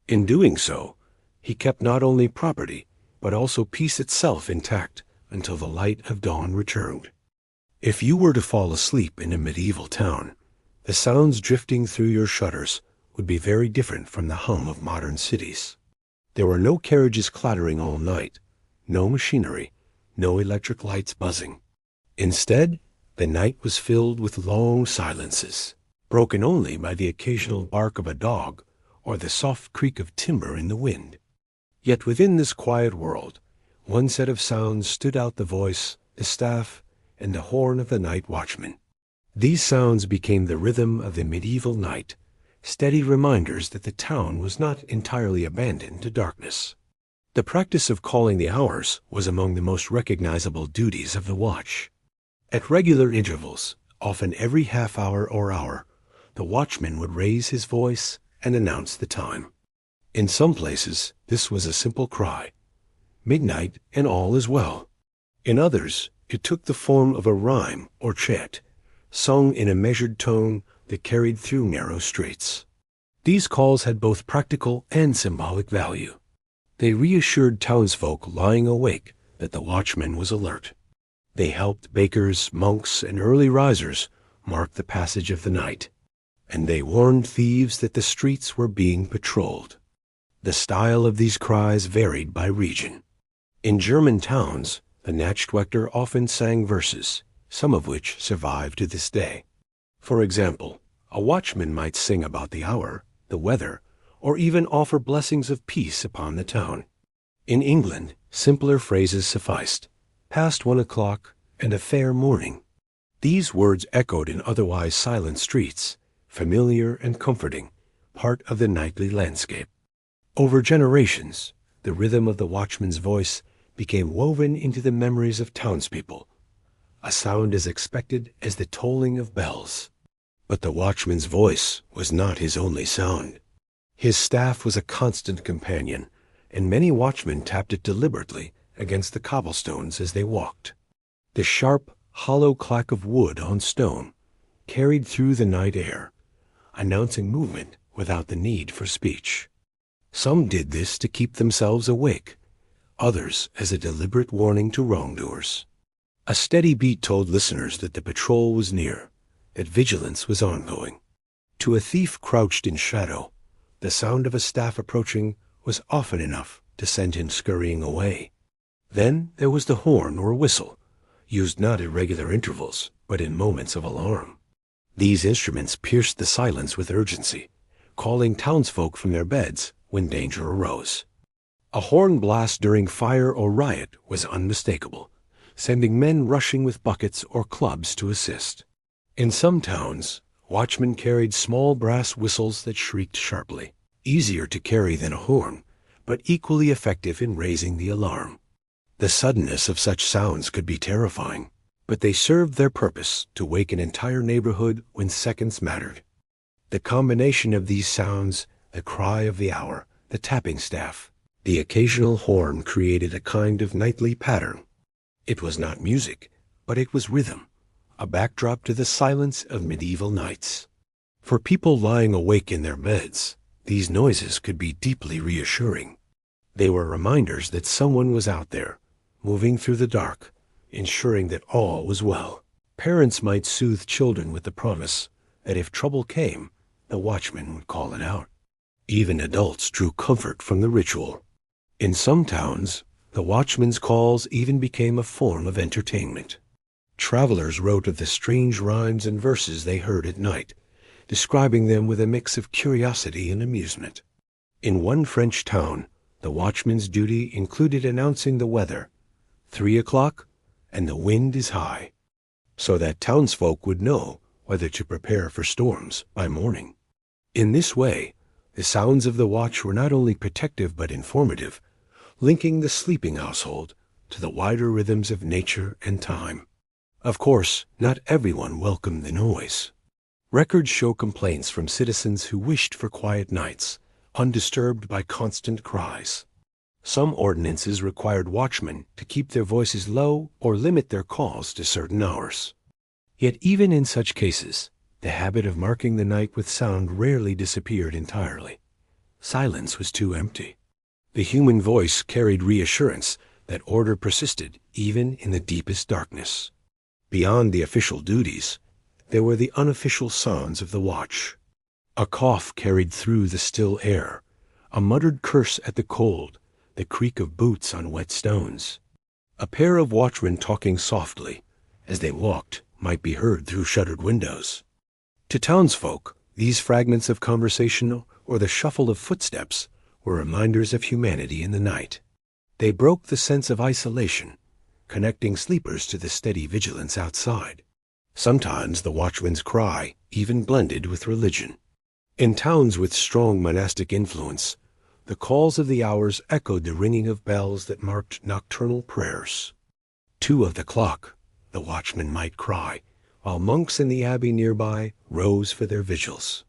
[SPEAKER 1] In doing so, he kept not only property, but also peace itself intact until the light of dawn returned. If you were to fall asleep in a medieval town, the sounds drifting through your shutters would be very different from the hum of modern cities. There were no carriages clattering all night, no machinery, no electric lights buzzing. Instead, the night was filled with long silences, broken only by the occasional bark of a dog or the soft creak of timber in the wind. Yet within this quiet world, one set of sounds stood out: the voice, the staff, and the horn of the night watchman. These sounds became the rhythm of the medieval night, steady reminders that the town was not entirely abandoned to darkness. The practice of calling the hours was among the most recognizable duties of the watch. At regular intervals, often every half hour or hour, the watchman would raise his voice and announce the time. In some places, this was a simple cry, "Midnight and all is well." In others, it took the form of a rhyme or chant, sung in a measured tone that carried through narrow streets. These calls had both practical and symbolic value. They reassured townsfolk lying awake that the watchman was alert. They helped bakers, monks, and early risers mark the passage of the night. And they warned thieves that the streets were being patrolled. The style of these cries varied by region. In German towns, the Nachtwachter often sang verses, some of which survive to this day. For example, a watchman might sing about the hour, the weather, or even offer blessings of peace upon the town. In England, simpler phrases sufficed: "Past 1 o'clock" and "a fair morning." These words echoed in otherwise silent streets, familiar and comforting, part of the nightly landscape. Over generations, the rhythm of the watchman's voice became woven into the memories of townspeople, a sound as expected as the tolling of bells. But the watchman's voice was not his only sound. His staff was a constant companion, and many watchmen tapped it deliberately against the cobblestones as they walked. The sharp, hollow clack of wood on stone carried through the night air, announcing movement without the need for speech. Some did this to keep themselves awake, others as a deliberate warning to wrongdoers. A steady beat told listeners that the patrol was near, that vigilance was ongoing. To a thief crouched in shadow, the sound of a staff approaching was often enough to send him scurrying away. Then there was the horn or whistle, used not at regular intervals, but in moments of alarm. These instruments pierced the silence with urgency, calling townsfolk from their beds when danger arose. A horn blast during fire or riot was unmistakable, sending men rushing with buckets or clubs to assist. In some towns, watchmen carried small brass whistles that shrieked sharply, easier to carry than a horn, but equally effective in raising the alarm. The suddenness of such sounds could be terrifying, but they served their purpose to wake an entire neighborhood when seconds mattered. The combination of these sounds, the cry of the hour, the tapping staff, the occasional horn, created a kind of nightly pattern. It was not music, but it was rhythm, a backdrop to the silence of medieval nights. For people lying awake in their beds, these noises could be deeply reassuring. They were reminders that someone was out there, moving through the dark, ensuring that all was well. Parents might soothe children with the promise that if trouble came, the watchman would call it out. Even adults drew comfort from the ritual. In some towns, the watchman's calls even became a form of entertainment. Travelers wrote of the strange rhymes and verses they heard at night, describing them with a mix of curiosity and amusement. In one French town, the watchman's duty included announcing the weather, 3 o'clock, and the wind is high, so that townsfolk would know whether to prepare for storms by morning. In this way, the sounds of the watch were not only protective but informative, linking the sleeping household to the wider rhythms of nature and time. Of course, not everyone welcomed the noise. Records show complaints from citizens who wished for quiet nights, undisturbed by constant cries. Some ordinances required watchmen to keep their voices low or limit their calls to certain hours. Yet even in such cases, the habit of marking the night with sound rarely disappeared entirely. Silence was too empty. The human voice carried reassurance that order persisted even in the deepest darkness. Beyond the official duties, there were the unofficial sounds of the watch. A cough carried through the still air, a muttered curse at the cold, the creak of boots on wet stones. A pair of watchmen talking softly as they walked might be heard through shuttered windows. To townsfolk, these fragments of conversation or the shuffle of footsteps were reminders of humanity in the night. They broke the sense of isolation, connecting sleepers to the steady vigilance outside. Sometimes the watchman's cry even blended with religion. In towns with strong monastic influence, the calls of the hours echoed the ringing of bells that marked nocturnal prayers. 2 of the clock, the watchman might cry, while monks in the abbey nearby rose for their vigils.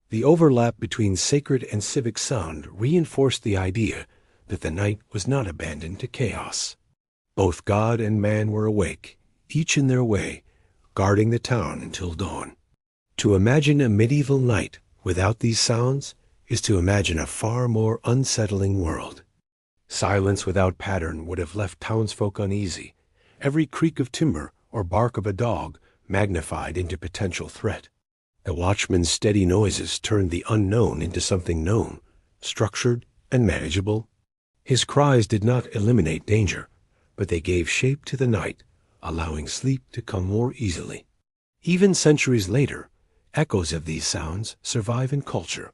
[SPEAKER 1] The overlap between sacred and civic sound reinforced the idea that the night was not abandoned to chaos. Both God and man were awake, each in their way, guarding the town until dawn. To imagine a medieval night without these sounds is to imagine a far more unsettling world. Silence without pattern would have left townsfolk uneasy, every creak of timber or bark of a dog magnified into potential threat. The watchman's steady noises turned the unknown into something known, structured and manageable. His cries did not eliminate danger, but they gave shape to the night, allowing sleep to come more easily. Even centuries later, echoes of these sounds survive in culture.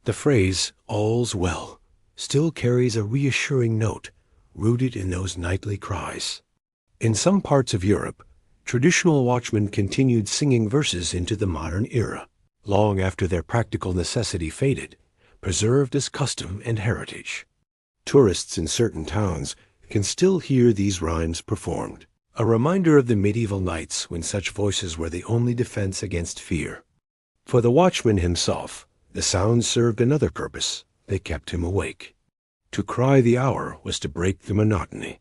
[SPEAKER 1] The phrase, "all's well," still carries a reassuring note, rooted in those nightly cries. In some parts of Europe, traditional watchmen continued singing verses into the modern era, long after their practical necessity faded, preserved as custom and heritage. Tourists in certain towns can still hear these rhymes performed, a reminder of the medieval nights when such voices were the only defense against fear. For the watchman himself, the sounds served another purpose. They kept him awake. To cry the hour was to break the monotony,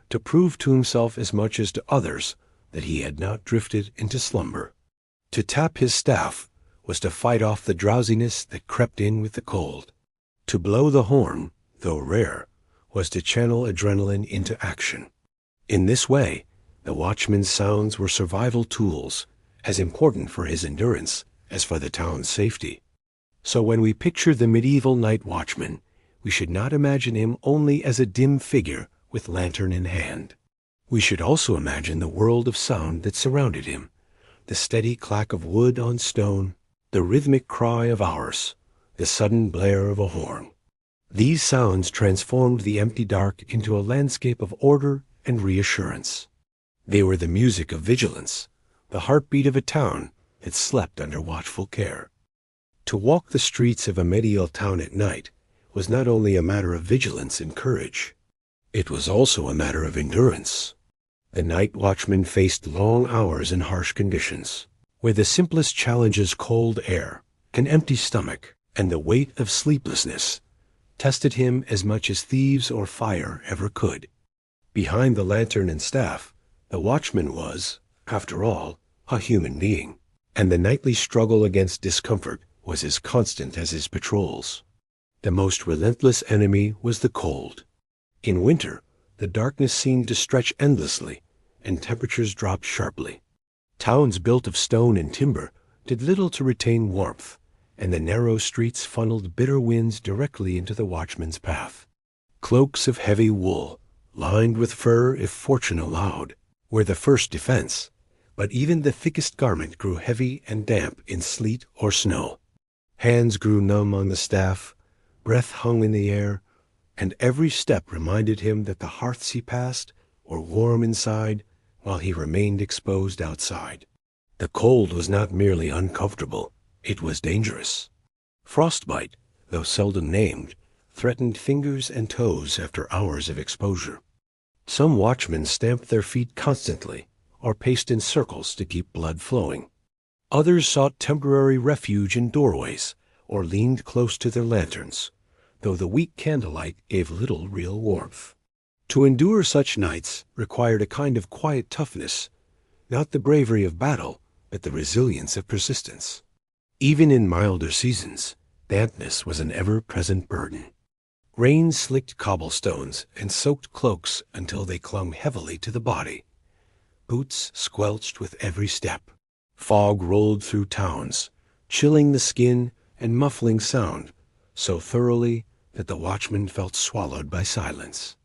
[SPEAKER 1] to prove to himself as much as to others that he had not drifted into slumber. To tap his staff was to fight off the drowsiness that crept in with the cold. To blow the horn, though rare, was to channel adrenaline into action. In this way, the watchman's sounds were survival tools, as important for his endurance as for the town's safety. So when we picture the medieval night watchman, we should not imagine him only as a dim figure with lantern in hand. We should also imagine the world of sound that surrounded him, the steady clack of wood on stone, the rhythmic cry of hours, the sudden blare of a horn. These sounds transformed the empty dark into a landscape of order and reassurance. They were the music of vigilance, the heartbeat of a town that slept under watchful care. To walk the streets of a medieval town at night was not only a matter of vigilance and courage, it was also a matter of endurance. The night watchman faced long hours in harsh conditions, where the simplest challenges, cold air, an empty stomach, and the weight of sleeplessness, tested him as much as thieves or fire ever could. Behind the lantern and staff, the watchman was, after all, a human being, and the nightly struggle against discomfort was as constant as his patrols. The most relentless enemy was the cold. In winter, the darkness seemed to stretch endlessly, and temperatures dropped sharply. Towns built of stone and timber did little to retain warmth, and the narrow streets funneled bitter winds directly into the watchman's path. Cloaks of heavy wool, lined with fur if fortune allowed, were the first defense, but even the thickest garment grew heavy and damp in sleet or snow. Hands grew numb on the staff, breath hung in the air, and every step reminded him that the hearths he passed were warm inside while he remained exposed outside. The cold was not merely uncomfortable, it was dangerous. Frostbite, though seldom named, threatened fingers and toes after hours of exposure. Some watchmen stamped their feet constantly or paced in circles to keep blood flowing. Others sought temporary refuge in doorways or leaned close to their lanterns, though the weak candlelight gave little real warmth. To endure such nights required a kind of quiet toughness, not the bravery of battle, but the resilience of persistence. Even in milder seasons, dampness was an ever-present burden. Rain slicked cobblestones and soaked cloaks until they clung heavily to the body. Boots squelched with every step. Fog rolled through towns, chilling the skin and muffling sound so thoroughly that the watchman felt swallowed by silence.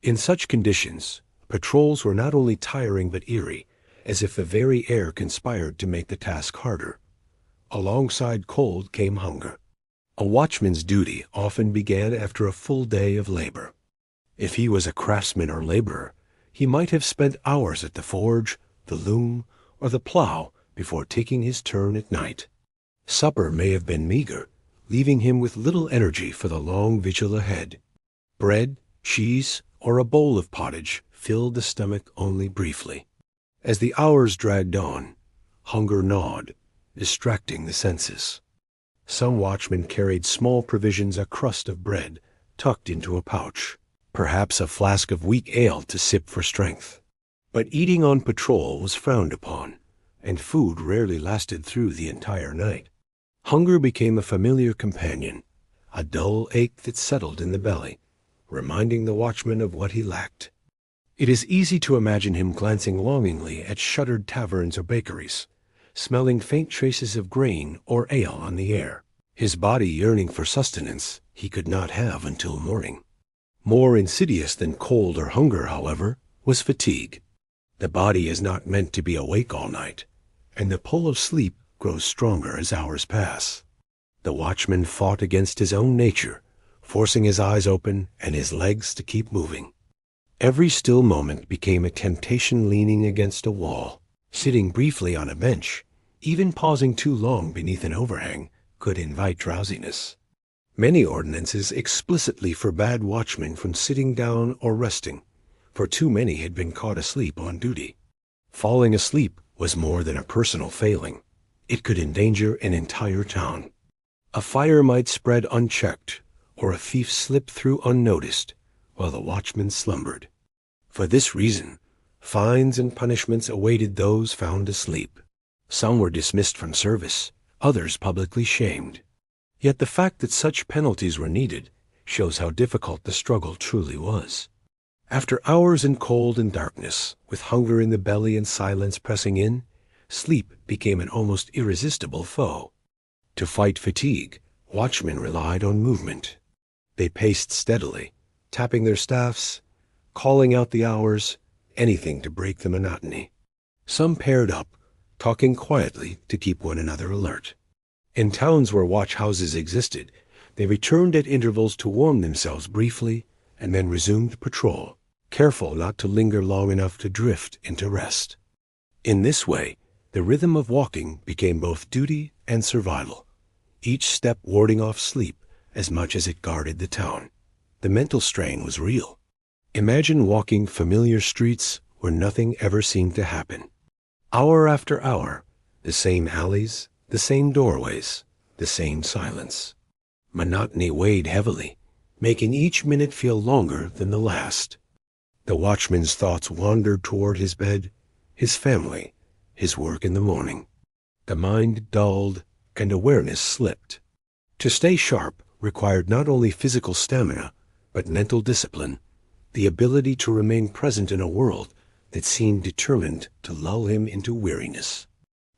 [SPEAKER 1] In such conditions, patrols were not only tiring but eerie, as if the very air conspired to make the task harder. Alongside cold came hunger. A watchman's duty often began after a full day of labor. If he was a craftsman or laborer, he might have spent hours at the forge, the loom, or the plow before taking his turn at night. Supper may have been meager, leaving him with little energy for the long vigil ahead. Bread, cheese, or a bowl of pottage filled the stomach only briefly. As the hours dragged on, hunger gnawed, distracting the senses. Some watchmen carried small provisions, a crust of bread tucked into a pouch, perhaps a flask of weak ale to sip for strength. But eating on patrol was frowned upon, and food rarely lasted through the entire night. Hunger became a familiar companion, a dull ache that settled in the belly, reminding the watchman of what he lacked. It is easy to imagine him glancing longingly at shuttered taverns or bakeries, smelling faint traces of grain or ale on the air, his body yearning for sustenance he could not have until morning. More insidious than cold or hunger, however, was fatigue. The body is not meant to be awake all night, and the pull of sleep grows stronger as hours pass. The watchman fought against his own nature, forcing his eyes open and his legs to keep moving. Every still moment became a temptation. Leaning against a wall, sitting briefly on a bench, even pausing too long beneath an overhang, could invite drowsiness. Many ordinances explicitly forbade watchmen from sitting down or resting, for too many had been caught asleep on duty. Falling asleep was more than a personal failing. It could endanger an entire town. A fire might spread unchecked, or a thief slip through unnoticed, while the watchman slumbered. For this reason, fines and punishments awaited those found asleep. Some were dismissed from service, others publicly shamed. Yet the fact that such penalties were needed shows how difficult the struggle truly was. After hours in cold and darkness, with hunger in the belly and silence pressing in, sleep became an almost irresistible foe. To fight fatigue, watchmen relied on movement. They paced steadily, tapping their staffs, calling out the hours, anything to break the monotony. Some paired up, talking quietly to keep one another alert. In towns where watch houses existed, they returned at intervals to warm themselves briefly and then resumed patrol, careful not to linger long enough to drift into rest. In this way, the rhythm of walking became both duty and survival, each step warding off sleep as much as it guarded the town. The mental strain was real. Imagine walking familiar streets where nothing ever seemed to happen. Hour after hour, the same alleys, the same doorways, the same silence. Monotony weighed heavily, making each minute feel longer than the last. The watchman's thoughts wandered toward his bed, his family, his work in the morning. The mind dulled, and awareness slipped. To stay sharp required not only physical stamina, but mental discipline, the ability to remain present in a world that seemed determined to lull him into weariness.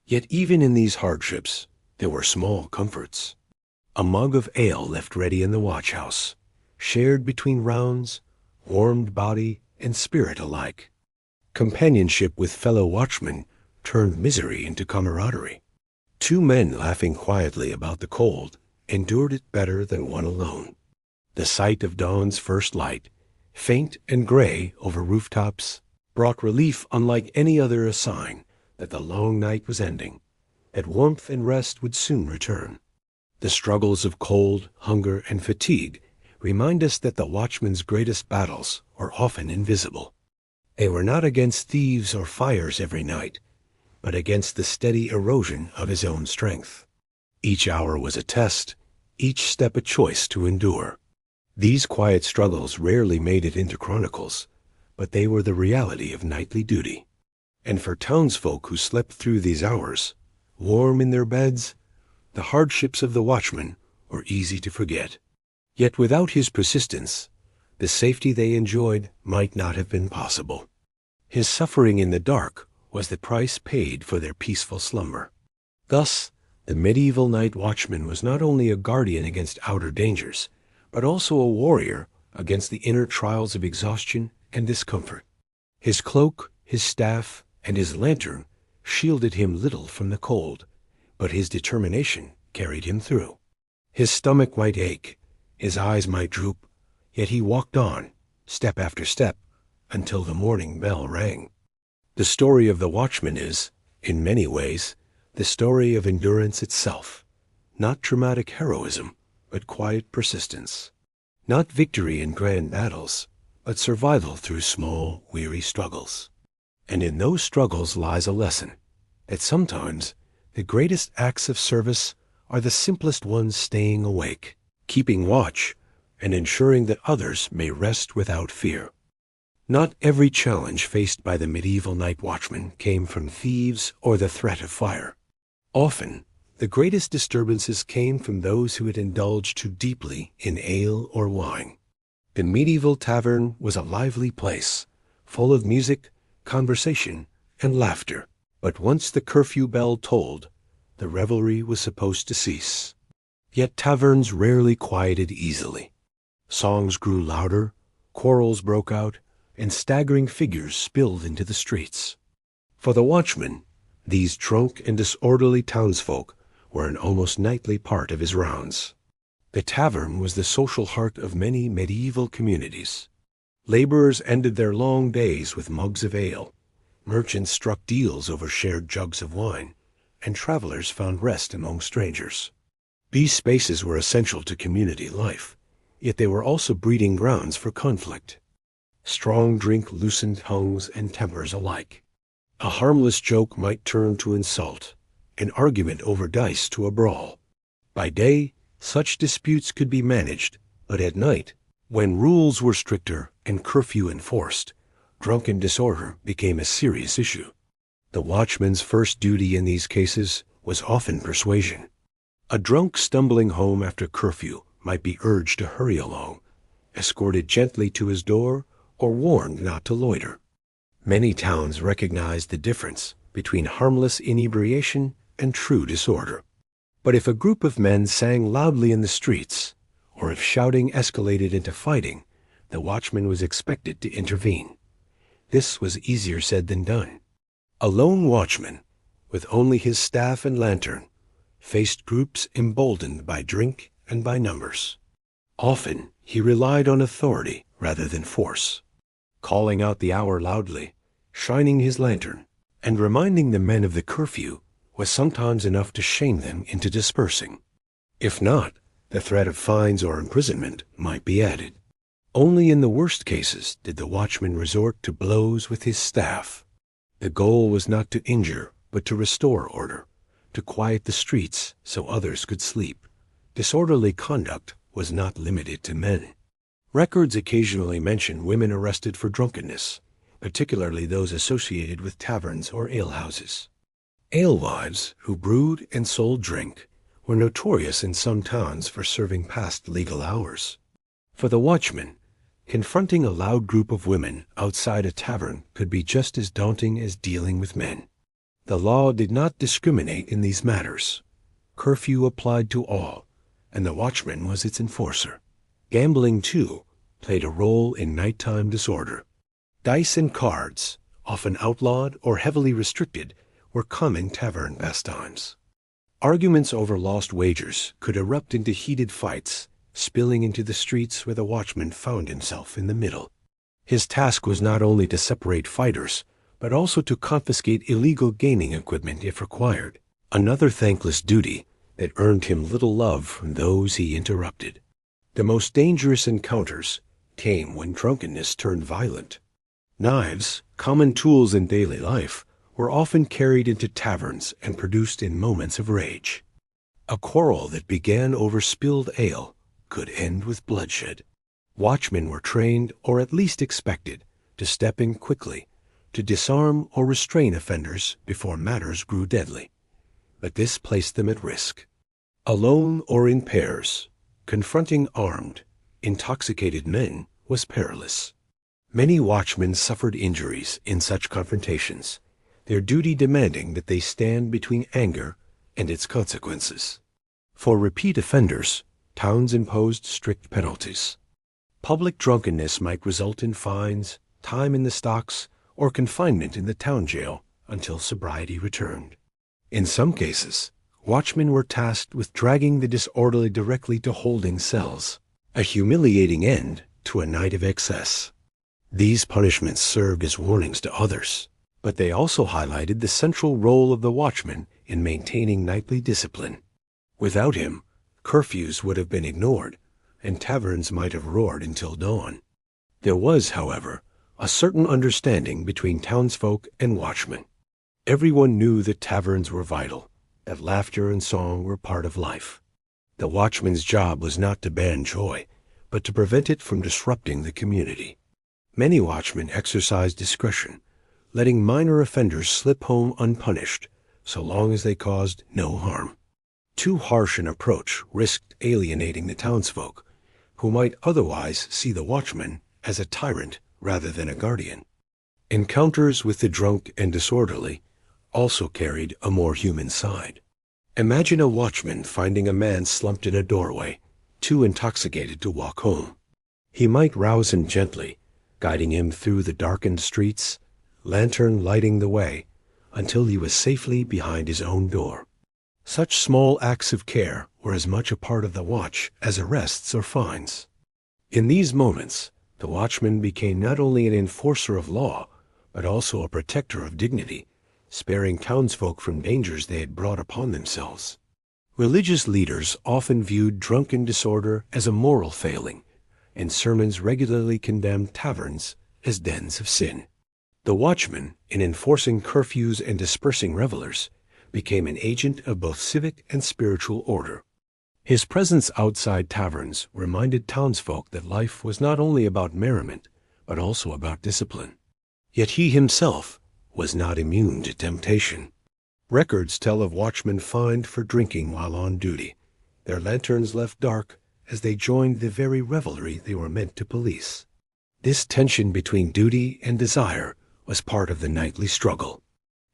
[SPEAKER 1] Yet even in these hardships, there were small comforts. A mug of ale left ready in the watch-house, shared between rounds, warmed body and spirit alike. Companionship with fellow watchmen turned misery into camaraderie. Two men laughing quietly about the cold endured it better than one alone. The sight of dawn's first light, faint and gray over rooftops, brought relief unlike any other, a sign that the long night was ending, that warmth and rest would soon return. The struggles of cold, hunger, and fatigue remind us that the watchman's greatest battles are often invisible. They were not against thieves or fires every night, but against the steady erosion of his own strength. Each hour was a test, each step a choice to endure. These quiet struggles rarely made it into chronicles, but they were the reality of nightly duty. And for townsfolk who slept through these hours, warm in their beds, the hardships of the watchman were easy to forget. Yet without his persistence, the safety they enjoyed might not have been possible. His suffering in the dark was the price paid for their peaceful slumber. Thus, the medieval night watchman was not only a guardian against outer dangers, but also a warrior against the inner trials of exhaustion and discomfort. His cloak, his staff, and his lantern shielded him little from the cold, but his determination carried him through. His stomach might ache, his eyes might droop, yet he walked on, step after step, until the morning bell rang. The story of the watchman is, in many ways, the story of endurance itself, not dramatic heroism, but quiet persistence. Not victory in grand battles, but survival through small, weary struggles. And in those struggles lies a lesson, that sometimes the greatest acts of service are the simplest ones: staying awake, keeping watch, and ensuring that others may rest without fear. Not every challenge faced by the medieval night watchman came from thieves or the threat of fire. Often, the greatest disturbances came from those who had indulged too deeply in ale or wine. The medieval tavern was a lively place, full of music, conversation, and laughter. But once the curfew bell tolled, the revelry was supposed to cease. Yet taverns rarely quieted easily. Songs grew louder, quarrels broke out, and staggering figures spilled into the streets. For the watchmen, these drunk and disorderly townsfolk were an almost nightly part of his rounds. The tavern was the social heart of many medieval communities. Laborers ended their long days with mugs of ale. Merchants struck deals over shared jugs of wine, and travelers found rest among strangers. These spaces were essential to community life, yet they were also breeding grounds for conflict. Strong drink loosened tongues and tempers alike. A harmless joke might turn to insult, an argument over dice to a brawl. By day, such disputes could be managed, but at night, when rules were stricter and curfew enforced, drunken disorder became a serious issue. The watchman's first duty in these cases was often persuasion. A drunk stumbling home after curfew might be urged to hurry along, escorted gently to his door, or warned not to loiter. Many towns recognized the difference between harmless inebriation and true disorder. But if a group of men sang loudly in the streets, or if shouting escalated into fighting, the watchman was expected to intervene. This was easier said than done. A lone watchman, with only his staff and lantern, faced groups emboldened by drink and by numbers. Often he relied on authority rather than force, calling out the hour loudly, shining his lantern, and reminding the men of the curfew was sometimes enough to shame them into dispersing. If not, the threat of fines or imprisonment might be added. Only in the worst cases did the watchman resort to blows with his staff. The goal was not to injure, but to restore order, to quiet the streets so others could sleep. Disorderly conduct was not limited to men. Records occasionally mention women arrested for drunkenness, particularly those associated with taverns or alehouses. Alewives, who brewed and sold drink, were notorious in some towns for serving past legal hours. For the watchman, confronting a loud group of women outside a tavern could be just as daunting as dealing with men. The law did not discriminate in these matters. Curfew applied to all, and the watchman was its enforcer. Gambling, too, played a role in nighttime disorder. Dice and cards, often outlawed or heavily restricted, were common tavern pastimes. Arguments over lost wagers could erupt into heated fights, spilling into the streets where the watchman found himself in the middle. His task was not only to separate fighters, but also to confiscate illegal gaming equipment if required, another thankless duty that earned him little love from those he interrupted. The most dangerous encounters came when drunkenness turned violent. Knives, common tools in daily life, were often carried into taverns and produced in moments of rage. A quarrel that began over spilled ale could end with bloodshed. Watchmen were trained, or at least expected, to step in quickly, to disarm or restrain offenders before matters grew deadly. But this placed them at risk. Alone or in pairs, confronting armed, intoxicated men was perilous. Many watchmen suffered injuries in such confrontations, their duty demanding that they stand between anger and its consequences. For repeat offenders, towns imposed strict penalties. Public drunkenness might result in fines, time in the stocks, or confinement in the town jail until sobriety returned. In some cases, watchmen were tasked with dragging the disorderly directly to holding cells, a humiliating end to a night of excess. These punishments served as warnings to others, but they also highlighted the central role of the watchman in maintaining nightly discipline. Without him, curfews would have been ignored, and taverns might have roared until dawn. There was, however, a certain understanding between townsfolk and watchmen. Everyone knew that taverns were vital, that laughter and song were part of life. The watchman's job was not to ban joy, but to prevent it from disrupting the community. Many watchmen exercised discretion, letting minor offenders slip home unpunished, so long as they caused no harm. Too harsh an approach risked alienating the townsfolk, who might otherwise see the watchman as a tyrant rather than a guardian. Encounters with the drunk and disorderly also carried a more human side. Imagine a watchman finding a man slumped in a doorway, too intoxicated to walk home. He might rouse him gently, guiding him through the darkened streets, lantern lighting the way, until he was safely behind his own door. Such small acts of care were as much a part of the watch as arrests or fines. In these moments, the watchman became not only an enforcer of law, but also a protector of dignity, sparing townsfolk from dangers they had brought upon themselves. Religious leaders often viewed drunken disorder as a moral failing, and sermons regularly condemned taverns as dens of sin. The watchman, in enforcing curfews and dispersing revelers, became an agent of both civic and spiritual order. His presence outside taverns reminded townsfolk that life was not only about merriment, but also about discipline. Yet he himself was not immune to temptation. Records tell of watchmen fined for drinking while on duty, their lanterns left dark as they joined the very revelry they were meant to police. This tension between duty and desire was part of the nightly struggle.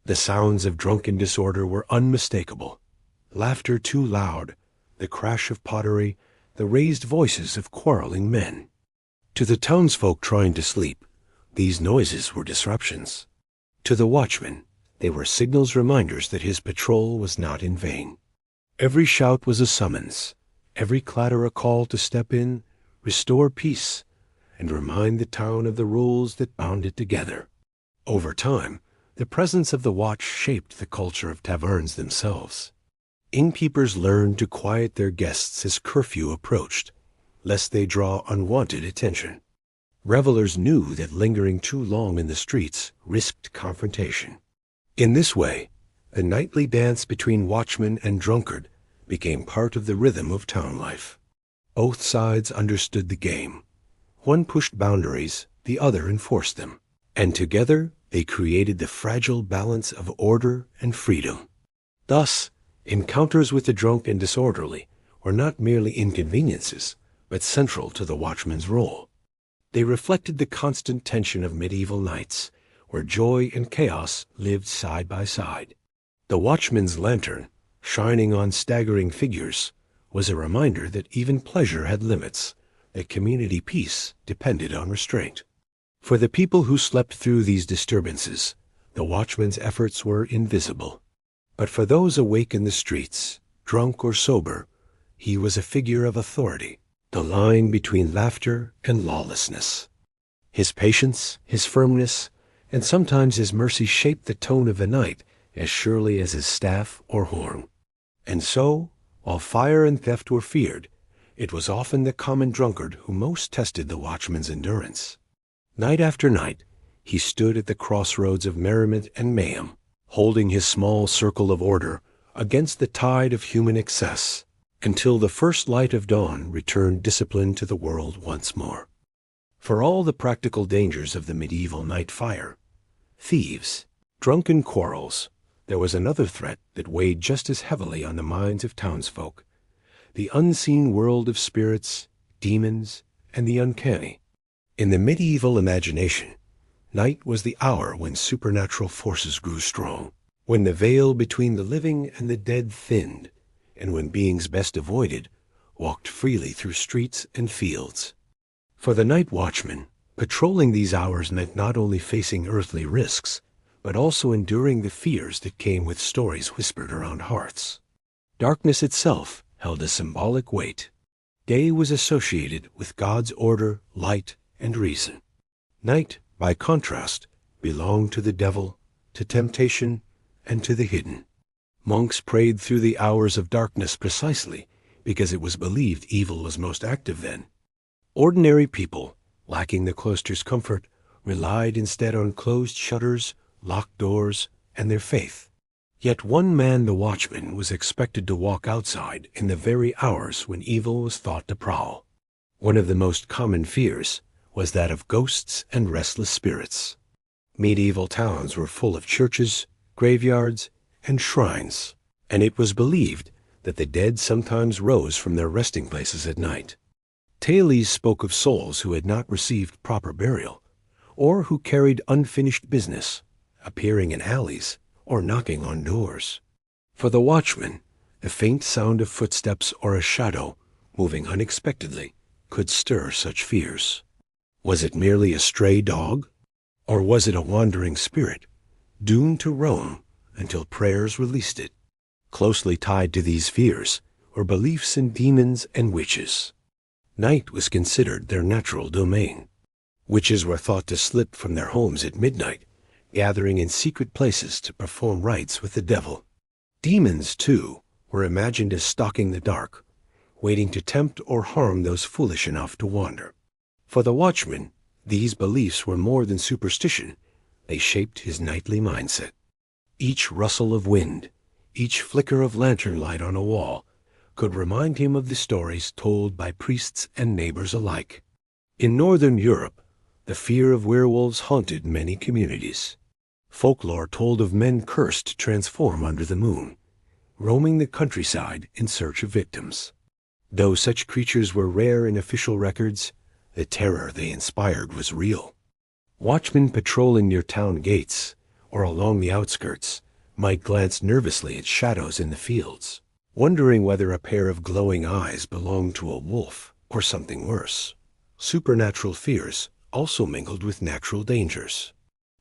[SPEAKER 1] The sounds of drunken disorder were unmistakable. Laughter too loud, the crash of pottery, the raised voices of quarreling men. To the townsfolk trying to sleep, these noises were disruptions. To the watchman, they were signals reminders that his patrol was not in vain. Every shout was a summons, every clatter a call to step in, restore peace, and remind the town of the rules that bound it together. Over time, the presence of the watch shaped the culture of taverns themselves. Innkeepers learned to quiet their guests as curfew approached, lest they draw unwanted attention. Revelers knew that lingering too long in the streets risked confrontation. In this way, a nightly dance between watchman and drunkard became part of the rhythm of town life. Both sides understood the game. One pushed boundaries, the other enforced them, and together they created the fragile balance of order and freedom. Thus, encounters with the drunk and disorderly were not merely inconveniences, but central to the watchman's role. They reflected the constant tension of medieval nights, where joy and chaos lived side by side. The watchman's lantern, shining on staggering figures, was a reminder that even pleasure had limits, that community peace depended on restraint. For the people who slept through these disturbances, the watchman's efforts were invisible. But for those awake in the streets, drunk or sober, he was a figure of authority, the line between laughter and lawlessness. His patience, his firmness, and sometimes his mercy shaped the tone of the night as surely as his staff or horn. And so, while fire and theft were feared, it was often the common drunkard who most tested the watchman's endurance. Night after night, he stood at the crossroads of merriment and mayhem, holding his small circle of order against the tide of human excess, until the first light of dawn returned discipline to the world once more. For all the practical dangers of the medieval night fire, thieves, drunken quarrels, there was another threat that weighed just as heavily on the minds of townsfolk: the unseen world of spirits, demons, and the uncanny. In the medieval imagination, night was the hour when supernatural forces grew strong, when the veil between the living and the dead thinned, and when beings best avoided walked freely through streets and fields. For the night watchman, patrolling these hours meant not only facing earthly risks, but also enduring the fears that came with stories whispered around hearths. Darkness itself held a symbolic weight. Day was associated with God's order, light, and reason. Night, by contrast, belonged to the devil, to temptation, and to the hidden. Monks prayed through the hours of darkness precisely because it was believed evil was most active then. Ordinary people, lacking the cloister's comfort, relied instead on closed shutters, locked doors, and their faith. Yet one man, the watchman, was expected to walk outside in the very hours when evil was thought to prowl. One of the most common fears was that of ghosts and restless spirits. Medieval towns were full of churches, graveyards, and shrines, and it was believed that the dead sometimes rose from their resting places at night. Tales spoke of souls who had not received proper burial, or who carried unfinished business, appearing in alleys or knocking on doors. For the watchman, the faint sound of footsteps or a shadow moving unexpectedly could stir such fears. Was it merely a stray dog? Or was it a wandering spirit, doomed to roam until prayers released it? Closely tied to these fears were beliefs in demons and witches. Night was considered their natural domain. Witches were thought to slip from their homes at midnight, gathering in secret places to perform rites with the devil. Demons, too, were imagined as stalking the dark, waiting to tempt or harm those foolish enough to wander. For the Watchman, these beliefs were more than superstition. They shaped his nightly mindset. Each rustle of wind, each flicker of lantern light on a wall, could remind him of the stories told by priests and neighbors alike. In Northern Europe, the fear of werewolves haunted many communities. Folklore told of men cursed to transform under the moon, roaming the countryside in search of victims. Though such creatures were rare in official records, the terror they inspired was real. Watchmen patrolling near town gates or along the outskirts might glance nervously at shadows in the fields, wondering whether a pair of glowing eyes belonged to a wolf or something worse. Supernatural fears also mingled with natural dangers.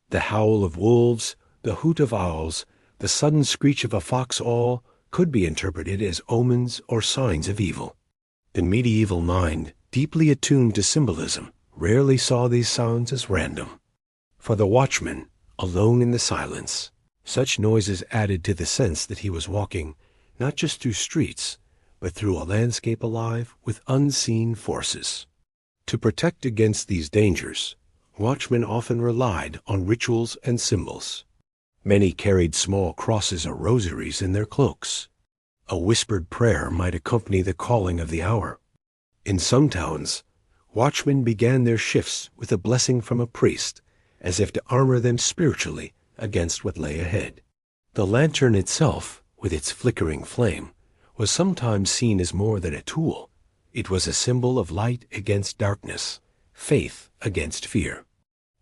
[SPEAKER 1] The howl of wolves, the hoot of owls, the sudden screech of a fox all could be interpreted as omens or signs of evil. The medieval mind, deeply attuned to symbolism, rarely saw these sounds as random. For the watchman, alone in the silence, such noises added to the sense that he was walking not just through streets, but through a landscape alive with unseen forces. To protect against these dangers, watchmen often relied on rituals and symbols. Many carried small crosses or rosaries in their cloaks. A whispered prayer might accompany the calling of the hour. In some towns, watchmen began their shifts with a blessing from a priest, as if to armor them spiritually against what lay ahead. The lantern itself, with its flickering flame, was sometimes seen as more than a tool. It was a symbol of light against darkness, faith against fear.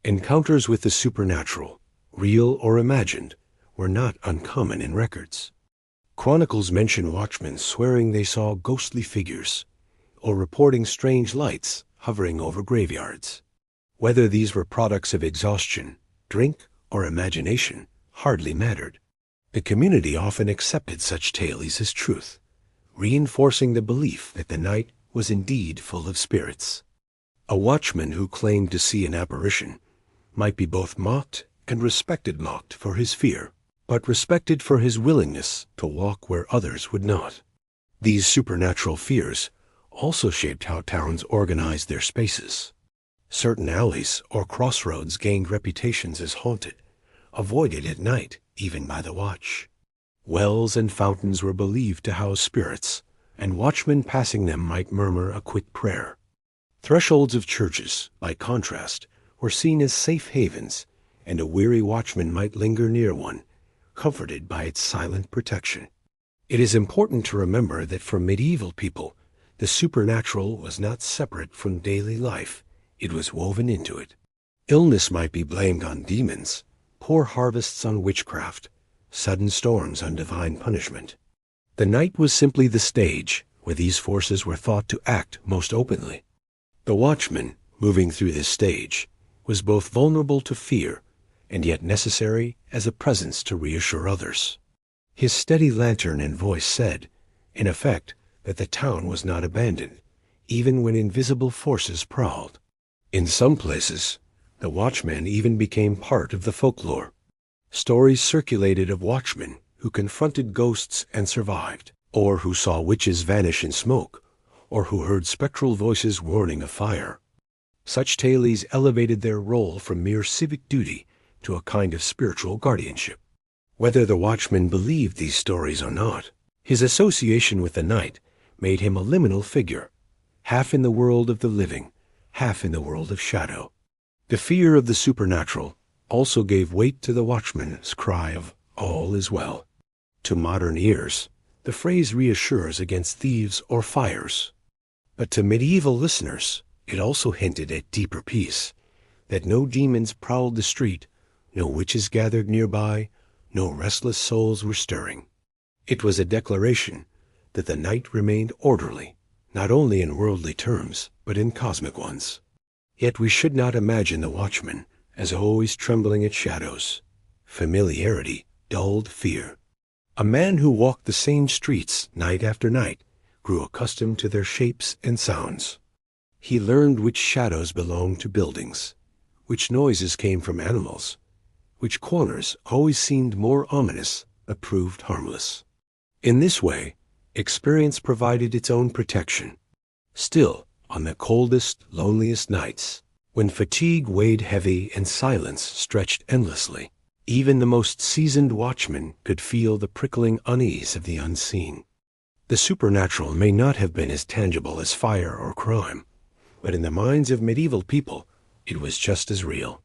[SPEAKER 1] Encounters with the supernatural, real or imagined, were not uncommon in records. Chronicles mention watchmen swearing they saw ghostly figures, or reporting strange lights hovering over graveyards. Whether these were products of exhaustion, drink, or imagination hardly mattered. The community often accepted such tales as truth, reinforcing the belief that the night was indeed full of spirits. A watchman who claimed to see an apparition might be both mocked and mocked for his fear, but respected for his willingness to walk where others would not. These supernatural fears also shaped how towns organized their spaces. Certain alleys or crossroads gained reputations as haunted, avoided at night even by the watch. Wells and fountains were believed to house spirits, and watchmen passing them might murmur a quick prayer. Thresholds of churches, by contrast, were seen as safe havens, and a weary watchman might linger near one, comforted by its silent protection. It is important to remember that for medieval people, the supernatural was not separate from daily life. It was woven into it. Illness might be blamed on demons, poor harvests on witchcraft, sudden storms on divine punishment. The night was simply the stage where these forces were thought to act most openly. The watchman, moving through this stage, was both vulnerable to fear and yet necessary as a presence to reassure others. His steady lantern and voice said, in effect, that the town was not abandoned, even when invisible forces prowled. In some places, the watchman even became part of the folklore. Stories circulated of watchmen who confronted ghosts and survived, or who saw witches vanish in smoke, or who heard spectral voices warning of fire. Such tales elevated their role from mere civic duty to a kind of spiritual guardianship. Whether the watchman believed these stories or not, his association with the night made him a liminal figure, half in the world of the living, half in the world of shadow. The fear of the supernatural also gave weight to the watchman's cry of "all is well." To modern ears, the phrase reassures against thieves or fires. But to medieval listeners, it also hinted at deeper peace, that no demons prowled the street, no witches gathered nearby, no restless souls were stirring. It was a declaration that the night remained orderly, not only in worldly terms, but in cosmic ones. Yet we should not imagine the watchman as always trembling at shadows. Familiarity dulled fear. A man who walked the same streets night after night grew accustomed to their shapes and sounds. He learned which shadows belonged to buildings, which noises came from animals, which corners always seemed more ominous but proved harmless. In this way, experience provided its own protection. Still, on the coldest, loneliest nights, when fatigue weighed heavy and silence stretched endlessly, even the most seasoned watchman could feel the prickling unease of the unseen. The supernatural may not have been as tangible as fire or crime, but in the minds of medieval people, it was just as real.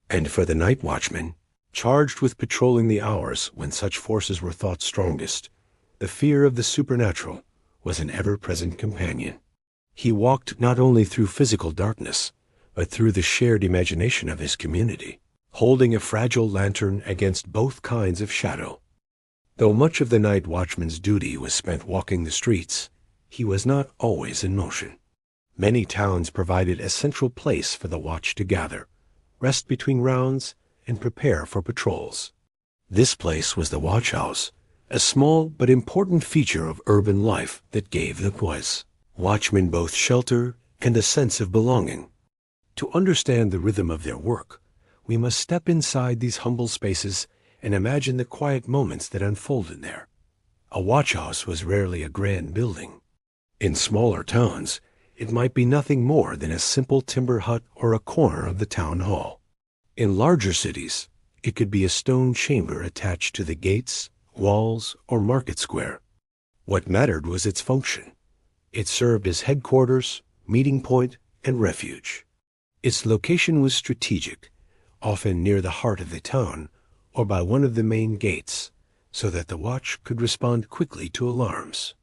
[SPEAKER 1] And for the night watchman, charged with patrolling the hours when such forces were thought strongest, the fear of the supernatural was an ever-present companion. He walked not only through physical darkness, but through the shared imagination of his community, holding a fragile lantern against both kinds of shadow. Though much of the night watchman's duty was spent walking the streets, he was not always in motion. Many towns provided a central place for the watch to gather, rest between rounds, and prepare for patrols. This place was the watch house, a small but important feature of urban life that gave the watchmen both shelter and a sense of belonging. To understand the rhythm of their work, we must step inside these humble spaces and imagine the quiet moments that unfolded there. A watch house was rarely a grand building. In smaller towns, it might be nothing more than a simple timber hut or a corner of the town hall. In larger cities, it could be a stone chamber attached to the gates, walls, or market square. What mattered was its function. It served as headquarters, meeting point, and refuge. Its location was strategic, often near the heart of the town or by one of the main gates, so that the watch could respond quickly to alarms.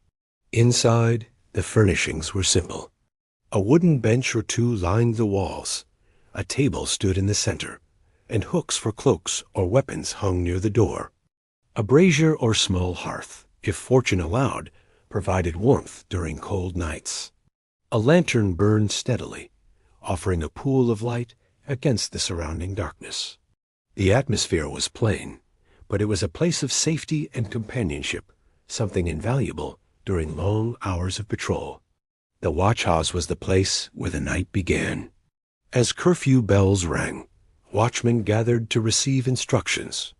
[SPEAKER 1] Inside, the furnishings were simple. A wooden bench or two lined the walls, a table stood in the center, and hooks for cloaks or weapons hung near the door. A brazier or small hearth, if fortune allowed, provided warmth during cold nights. A lantern burned steadily, offering a pool of light against the surrounding darkness. The atmosphere was plain, but it was a place of safety and companionship, something invaluable during long hours of patrol. The watch house was the place where the night began. As curfew bells rang, watchmen gathered to receive instructions.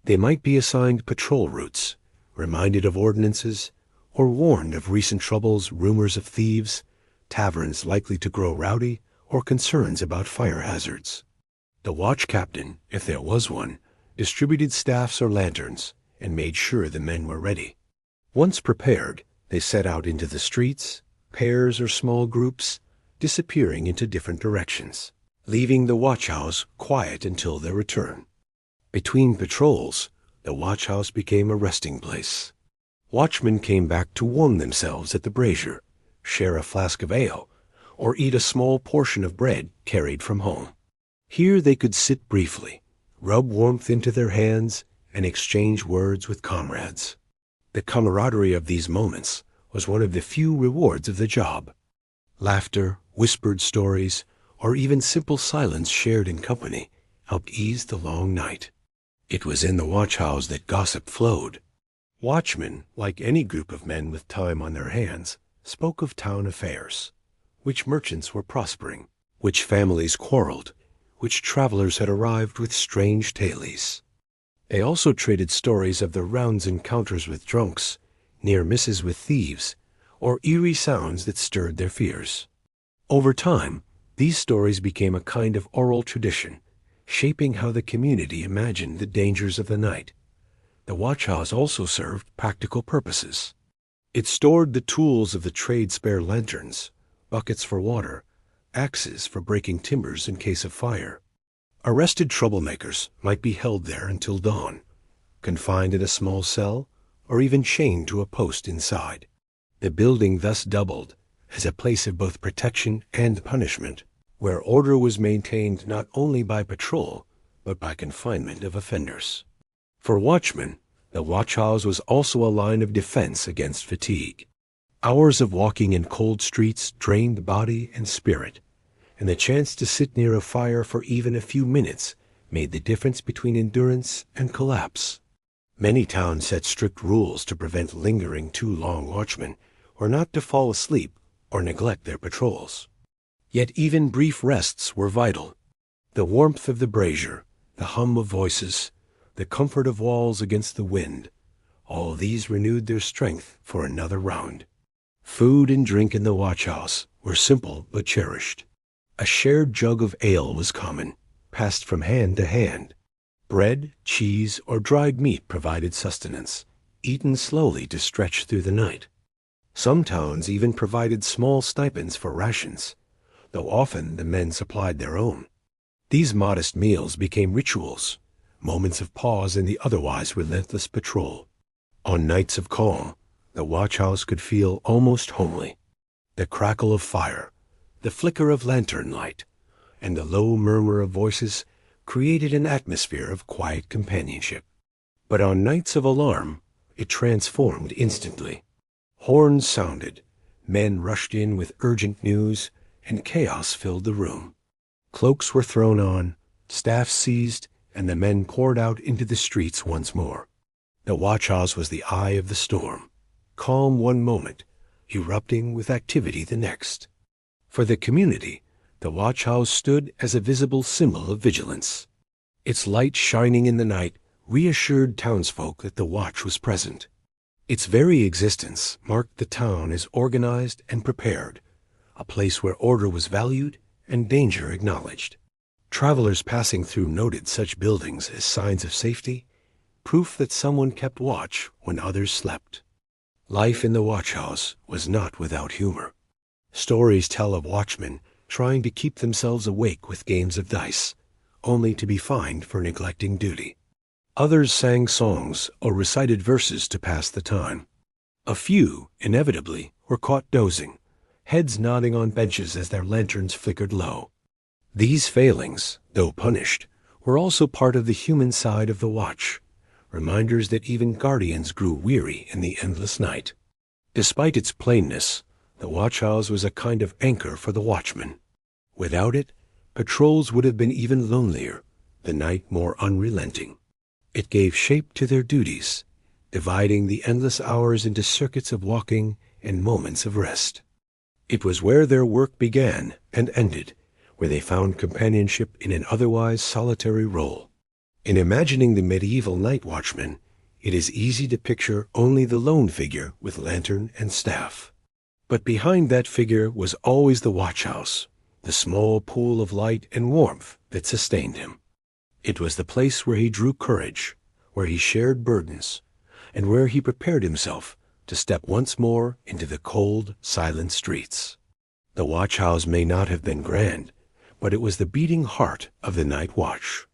[SPEAKER 1] They might be assigned patrol routes, reminded of ordinances, or warned of recent troubles, rumors of thieves, taverns likely to grow rowdy, or concerns about fire hazards. The watch captain, if there was one, distributed staffs or lanterns and made sure the men were ready. Once prepared, they set out into the streets, pairs or small groups, disappearing into different directions, leaving the watch house quiet until their return. Between patrols, the watch house became a resting place. Watchmen came back to warm themselves at the brazier, share a flask of ale, or eat a small portion of bread carried from home. Here they could sit briefly, rub warmth into their hands, and exchange words with comrades. The camaraderie of these moments was one of the few rewards of the job. Laughter, whispered stories, or even simple silence shared in company helped ease the long night. It was in the watch house that gossip flowed. Watchmen, like any group of men with time on their hands, spoke of town affairs, which merchants were prospering, which families quarreled, which travelers had arrived with strange tales. They also traded stories of the rounds encounters with drunks, near misses with thieves, or eerie sounds that stirred their fears. Over time, these stories became a kind of oral tradition, shaping how the community imagined the dangers of the night. The watch house also served practical purposes. It stored the tools of the trade spare lanterns, buckets for water, axes for breaking timbers in case of fire. Arrested troublemakers might be held there until dawn, confined in a small cell, or even chained to a post inside. The building thus doubled as a place of both protection and punishment, where order was maintained not only by patrol, but by confinement of offenders. For watchmen, the watch house was also a line of defense against fatigue. Hours of walking in cold streets drained body and spirit, and the chance to sit near a fire for even a few minutes made the difference between endurance and collapse. Many towns set strict rules to prevent lingering too long watchmen, or not to fall asleep or neglect their patrols. Yet even brief rests were vital. The warmth of the brazier, the hum of voices, the comfort of walls against the wind, all these renewed their strength for another round. Food and drink in the watchhouse were simple but cherished. A shared jug of ale was common, passed from hand to hand. Bread, cheese, or dried meat provided sustenance, eaten slowly to stretch through the night. Some towns even provided small stipends for rations, though often the men supplied their own. These modest meals became rituals, moments of pause in the otherwise relentless patrol. On nights of calm, the watchhouse could feel almost homely. The crackle of fire, the flicker of lantern light, and the low murmur of voices created an atmosphere of quiet companionship. But on nights of alarm, it transformed instantly. Horns sounded, men rushed in with urgent news, and chaos filled the room. Cloaks were thrown on, staffs seized, and the men poured out into the streets once more. The watchhouse was the eye of the storm, calm one moment, erupting with activity the next. For the community, the watchhouse stood as a visible symbol of vigilance. Its light shining in the night reassured townsfolk that the watch was present. Its very existence marked the town as organized and prepared, a place where order was valued and danger acknowledged. Travelers passing through noted such buildings as signs of safety, proof that someone kept watch when others slept. Life in the watchhouse was not without humor. Stories tell of watchmen trying to keep themselves awake with games of dice, only to be fined for neglecting duty. Others sang songs or recited verses to pass the time. A few, inevitably, were caught dozing, heads nodding on benches as their lanterns flickered low. These failings, though punished, were also part of the human side of the watch, reminders that even guardians grew weary in the endless night. Despite its plainness, the watchhouse was a kind of anchor for the watchmen. Without it, patrols would have been even lonelier, the night more unrelenting. It gave shape to their duties, dividing the endless hours into circuits of walking and moments of rest. It was where their work began and ended, where they found companionship in an otherwise solitary role. In imagining the medieval night watchman, it is easy to picture only the lone figure with lantern and staff. But behind that figure was always the watchhouse, the small pool of light and warmth that sustained him. It was the place where he drew courage, where he shared burdens, and where he prepared himself to step once more into the cold, silent streets. The watchhouse may not have been grand, but it was the beating heart of the night watch.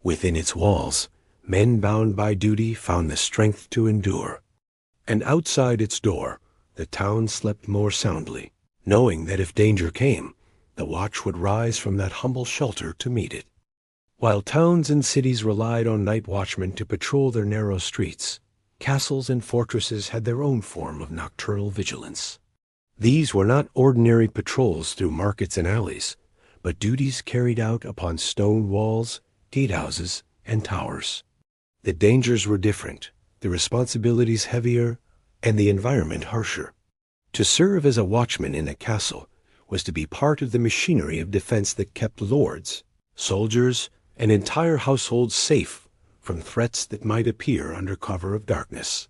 [SPEAKER 1] Within its walls, men bound by duty found the strength to endure. And outside its door, the town slept more soundly, knowing that if danger came, the watch would rise from that humble shelter to meet it. While towns and cities relied on night watchmen to patrol their narrow streets, castles and fortresses had their own form of nocturnal vigilance. These were not ordinary patrols through markets and alleys, but duties carried out upon stone walls, gatehouses, and towers. The dangers were different, the responsibilities heavier, and the environment harsher. To serve as a watchman in a castle was to be part of the machinery of defense that kept lords, soldiers, and entire households safe from threats that might appear under cover of darkness.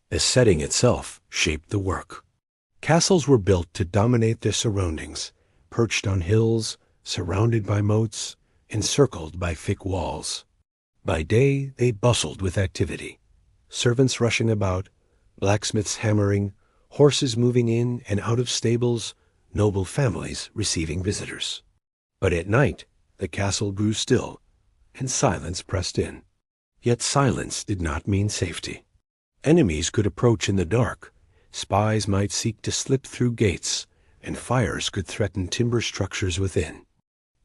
[SPEAKER 1] The setting itself shaped the work. Castles were built to dominate their surroundings, perched on hills, surrounded by moats, encircled by thick walls. By day they bustled with activity, servants rushing about, blacksmiths hammering, horses moving in and out of stables, noble families receiving visitors. But at night the castle grew still, and silence pressed in. Yet silence did not mean safety. Enemies could approach in the dark, spies might seek to slip through gates, and fires could threaten timber structures within.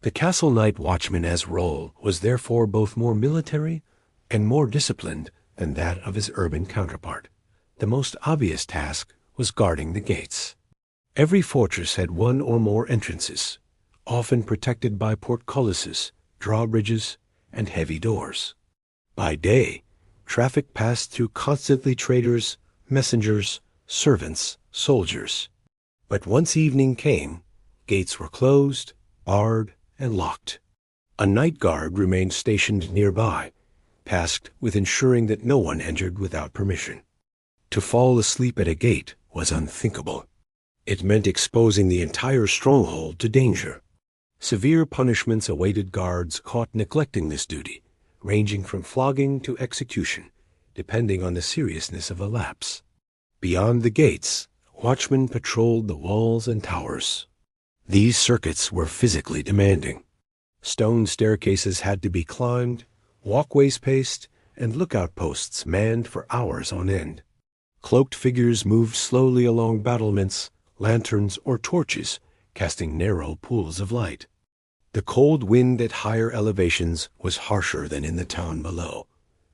[SPEAKER 1] The castle night watchman's role was therefore both more military and more disciplined than that of his urban counterpart. The most obvious task was guarding the gates. Every fortress had one or more entrances, often protected by portcullises, drawbridges, and heavy doors. By day, traffic passed through constantly traders, messengers, servants, soldiers. But once evening came, gates were closed, barred, and locked. A night guard remained stationed nearby, tasked with ensuring that no one entered without permission. To fall asleep at a gate was unthinkable. It meant exposing the entire stronghold to danger. Severe punishments awaited guards caught neglecting this duty, ranging from flogging to execution, depending on the seriousness of a lapse. Beyond the gates, watchmen patrolled the walls and towers. These circuits were physically demanding. Stone staircases had to be climbed, walkways paced, and lookout posts manned for hours on end. Cloaked figures moved slowly along battlements, lanterns, or torches, casting narrow pools of light. The cold wind at higher elevations was harsher than in the town below,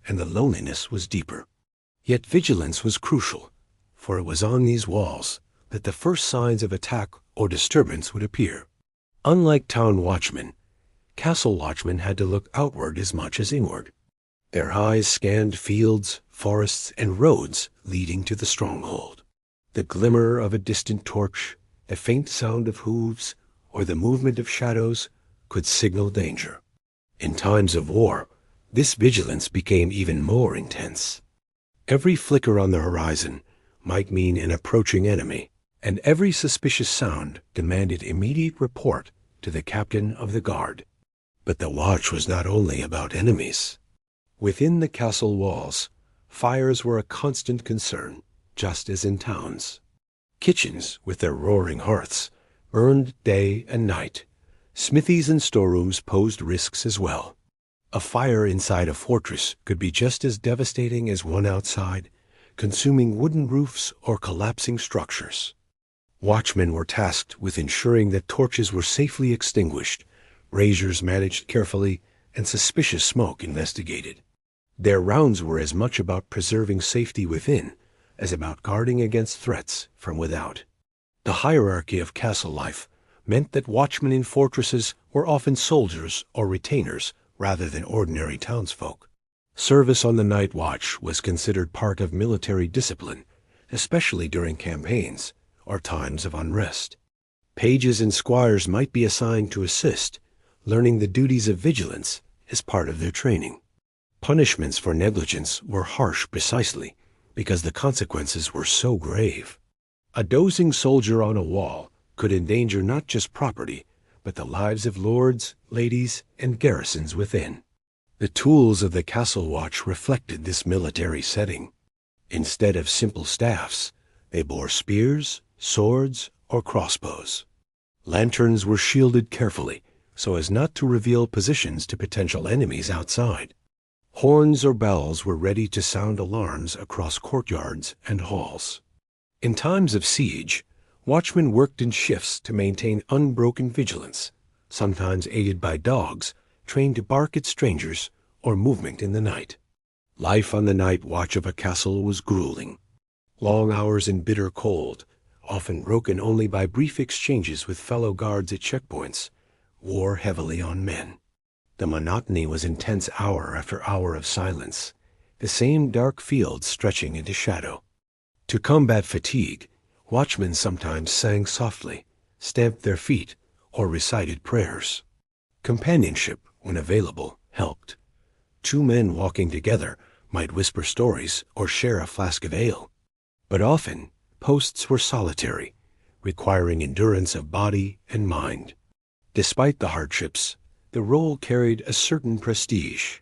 [SPEAKER 1] and the loneliness was deeper. Yet vigilance was crucial, for it was on these walls that the first signs of attack or disturbance would appear. Unlike town watchmen, castle watchmen had to look outward as much as inward. Their eyes scanned fields, forests, and roads leading to the stronghold. The glimmer of a distant torch, the faint sound of hooves, or the movement of shadows could signal danger. In times of war, this vigilance became even more intense. Every flicker on the horizon might mean an approaching enemy, and every suspicious sound demanded immediate report to the captain of the guard. But the watch was not only about enemies. Within the castle walls, fires were a constant concern, just as in towns. Kitchens, with their roaring hearths, burned day and night. Smithies and storerooms posed risks as well. A fire inside a fortress could be just as devastating as one outside, consuming wooden roofs or collapsing structures. Watchmen were tasked with ensuring that torches were safely extinguished, braziers managed carefully, and suspicious smoke investigated. Their rounds were as much about preserving safety within as about guarding against threats from without. The hierarchy of castle life meant that watchmen in fortresses were often soldiers or retainers rather than ordinary townsfolk. Service on the night watch was considered part of military discipline, especially during campaigns or times of unrest. Pages and squires might be assigned to assist, learning the duties of vigilance as part of their training. Punishments for negligence were harsh precisely because the consequences were so grave. A dozing soldier on a wall could endanger not just property, but the lives of lords, ladies, and garrisons within. The tools of the castle watch reflected this military setting. Instead of simple staffs, they bore spears, swords, or crossbows. Lanterns were shielded carefully so as not to reveal positions to potential enemies outside. Horns or bells were ready to sound alarms across courtyards and halls. In times of siege, watchmen worked in shifts to maintain unbroken vigilance, sometimes aided by dogs trained to bark at strangers or movement in the night. Life on the night watch of a castle was grueling. Long hours in bitter cold, often broken only by brief exchanges with fellow guards at checkpoints, wore heavily on men. The monotony was intense hour after hour of silence, the same dark fields stretching into shadow. To combat fatigue, watchmen sometimes sang softly, stamped their feet, or recited prayers. Companionship, when available, helped. Two men walking together might whisper stories or share a flask of ale. But often, posts were solitary, requiring endurance of body and mind. Despite the hardships, the role carried a certain prestige.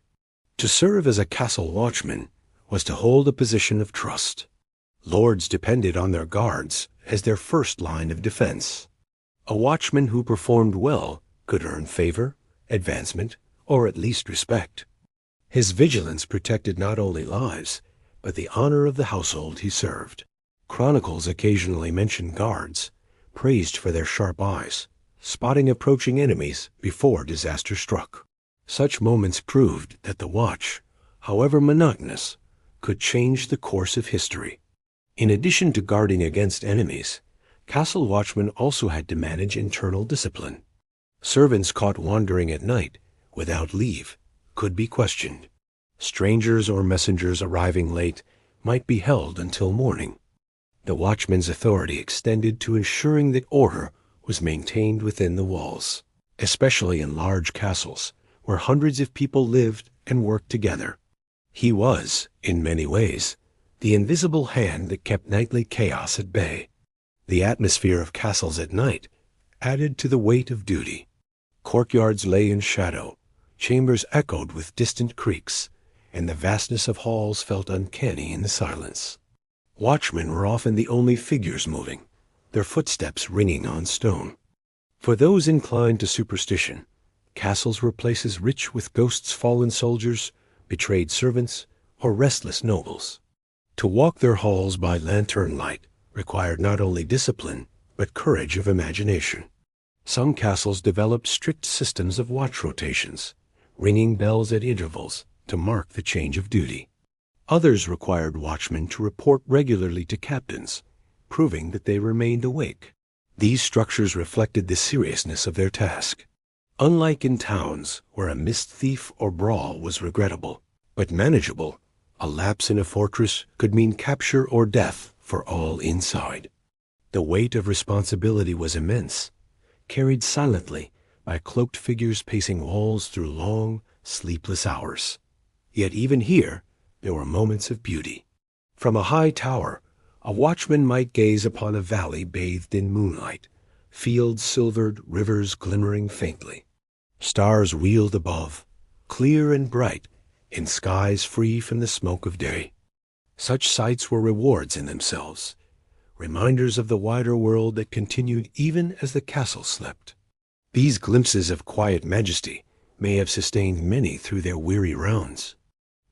[SPEAKER 1] To serve as a castle watchman was to hold a position of trust. Lords depended on their guards as their first line of defense. A watchman who performed well could earn favor, advancement, or at least respect. His vigilance protected not only lives, but the honor of the household he served. Chronicles occasionally mention guards, praised for their sharp eyes, spotting approaching enemies before disaster struck. Such moments proved that the watch, however monotonous, could change the course of history. In addition to guarding against enemies, castle watchmen also had to manage internal discipline. Servants caught wandering at night, without leave, could be questioned. Strangers or messengers arriving late might be held until morning. The watchman's authority extended to ensuring that order was maintained within the walls, especially in large castles where hundreds of people lived and worked together. He was, in many ways, the invisible hand that kept nightly chaos at bay. The atmosphere of castles at night added to the weight of duty. Courtyards lay in shadow, chambers echoed with distant creaks, and the vastness of halls felt uncanny in the silence. Watchmen were often the only figures moving, their footsteps ringing on stone. For those inclined to superstition, castles were places rich with ghosts, fallen soldiers, betrayed servants, or restless nobles. To walk their halls by lantern light required not only discipline, but courage of imagination. Some castles developed strict systems of watch rotations, ringing bells at intervals to mark the change of duty. Others required watchmen to report regularly to captains, proving that they remained awake. These structures reflected the seriousness of their task. Unlike in towns, where a missed thief or brawl was regrettable, but manageable, a lapse in a fortress could mean capture or death for all inside. The weight of responsibility was immense, carried silently by cloaked figures pacing walls through long, sleepless hours. Yet even here, there were moments of beauty. From a high tower, a watchman might gaze upon a valley bathed in moonlight, fields silvered, rivers glimmering faintly. Stars wheeled above, clear and bright, in skies free from the smoke of day. Such sights were rewards in themselves, reminders of the wider world that continued even as the castle slept. These glimpses of quiet majesty may have sustained many through their weary rounds.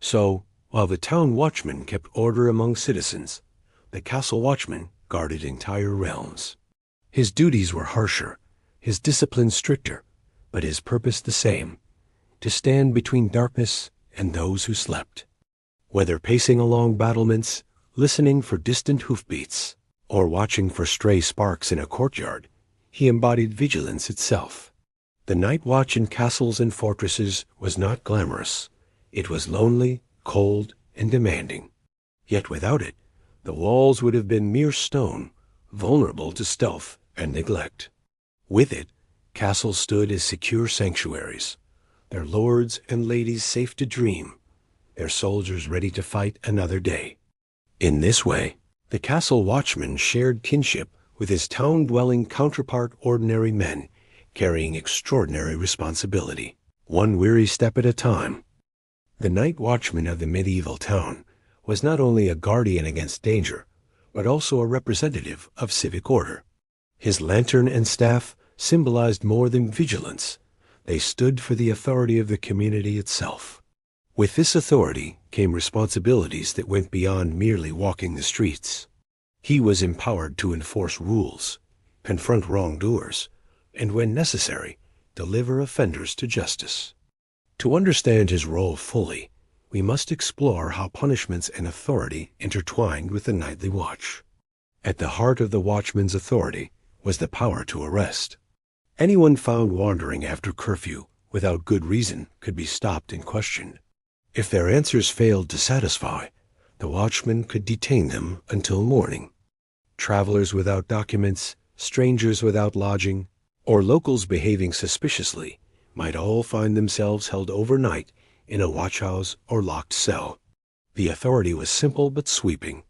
[SPEAKER 1] So, while the town watchman kept order among citizens, the castle watchman guarded entire realms. His duties were harsher, his discipline stricter, but his purpose the same: to stand between darkness and those who slept. Whether pacing along battlements, listening for distant hoofbeats, or watching for stray sparks in a courtyard, he embodied vigilance itself. The night watch in castles and fortresses was not glamorous. It was lonely, cold, and demanding. Yet without it, the walls would have been mere stone, vulnerable to stealth and neglect. With it, castles stood as secure sanctuaries, their lords and ladies safe to dream, their soldiers ready to fight another day. In this way, the castle watchman shared kinship with his town-dwelling counterpart, ordinary men carrying extraordinary responsibility, one weary step at a time. The night watchman of the medieval town was not only a guardian against danger, but also a representative of civic order. His lantern and staff symbolized more than vigilance. They stood for the authority of the community itself. With this authority came responsibilities that went beyond merely walking the streets. He was empowered to enforce rules, confront wrongdoers, and when necessary, deliver offenders to justice. To understand his role fully, we must explore how punishments and authority intertwined with the nightly watch. At the heart of the watchman's authority was the power to arrest. Anyone found wandering after curfew without good reason could be stopped and questioned. If their answers failed to satisfy, the watchman could detain them until morning. Travelers without documents, strangers without lodging, or locals behaving suspiciously might all find themselves held overnight in a watchhouse or locked cell. The authority was simple but sweeping.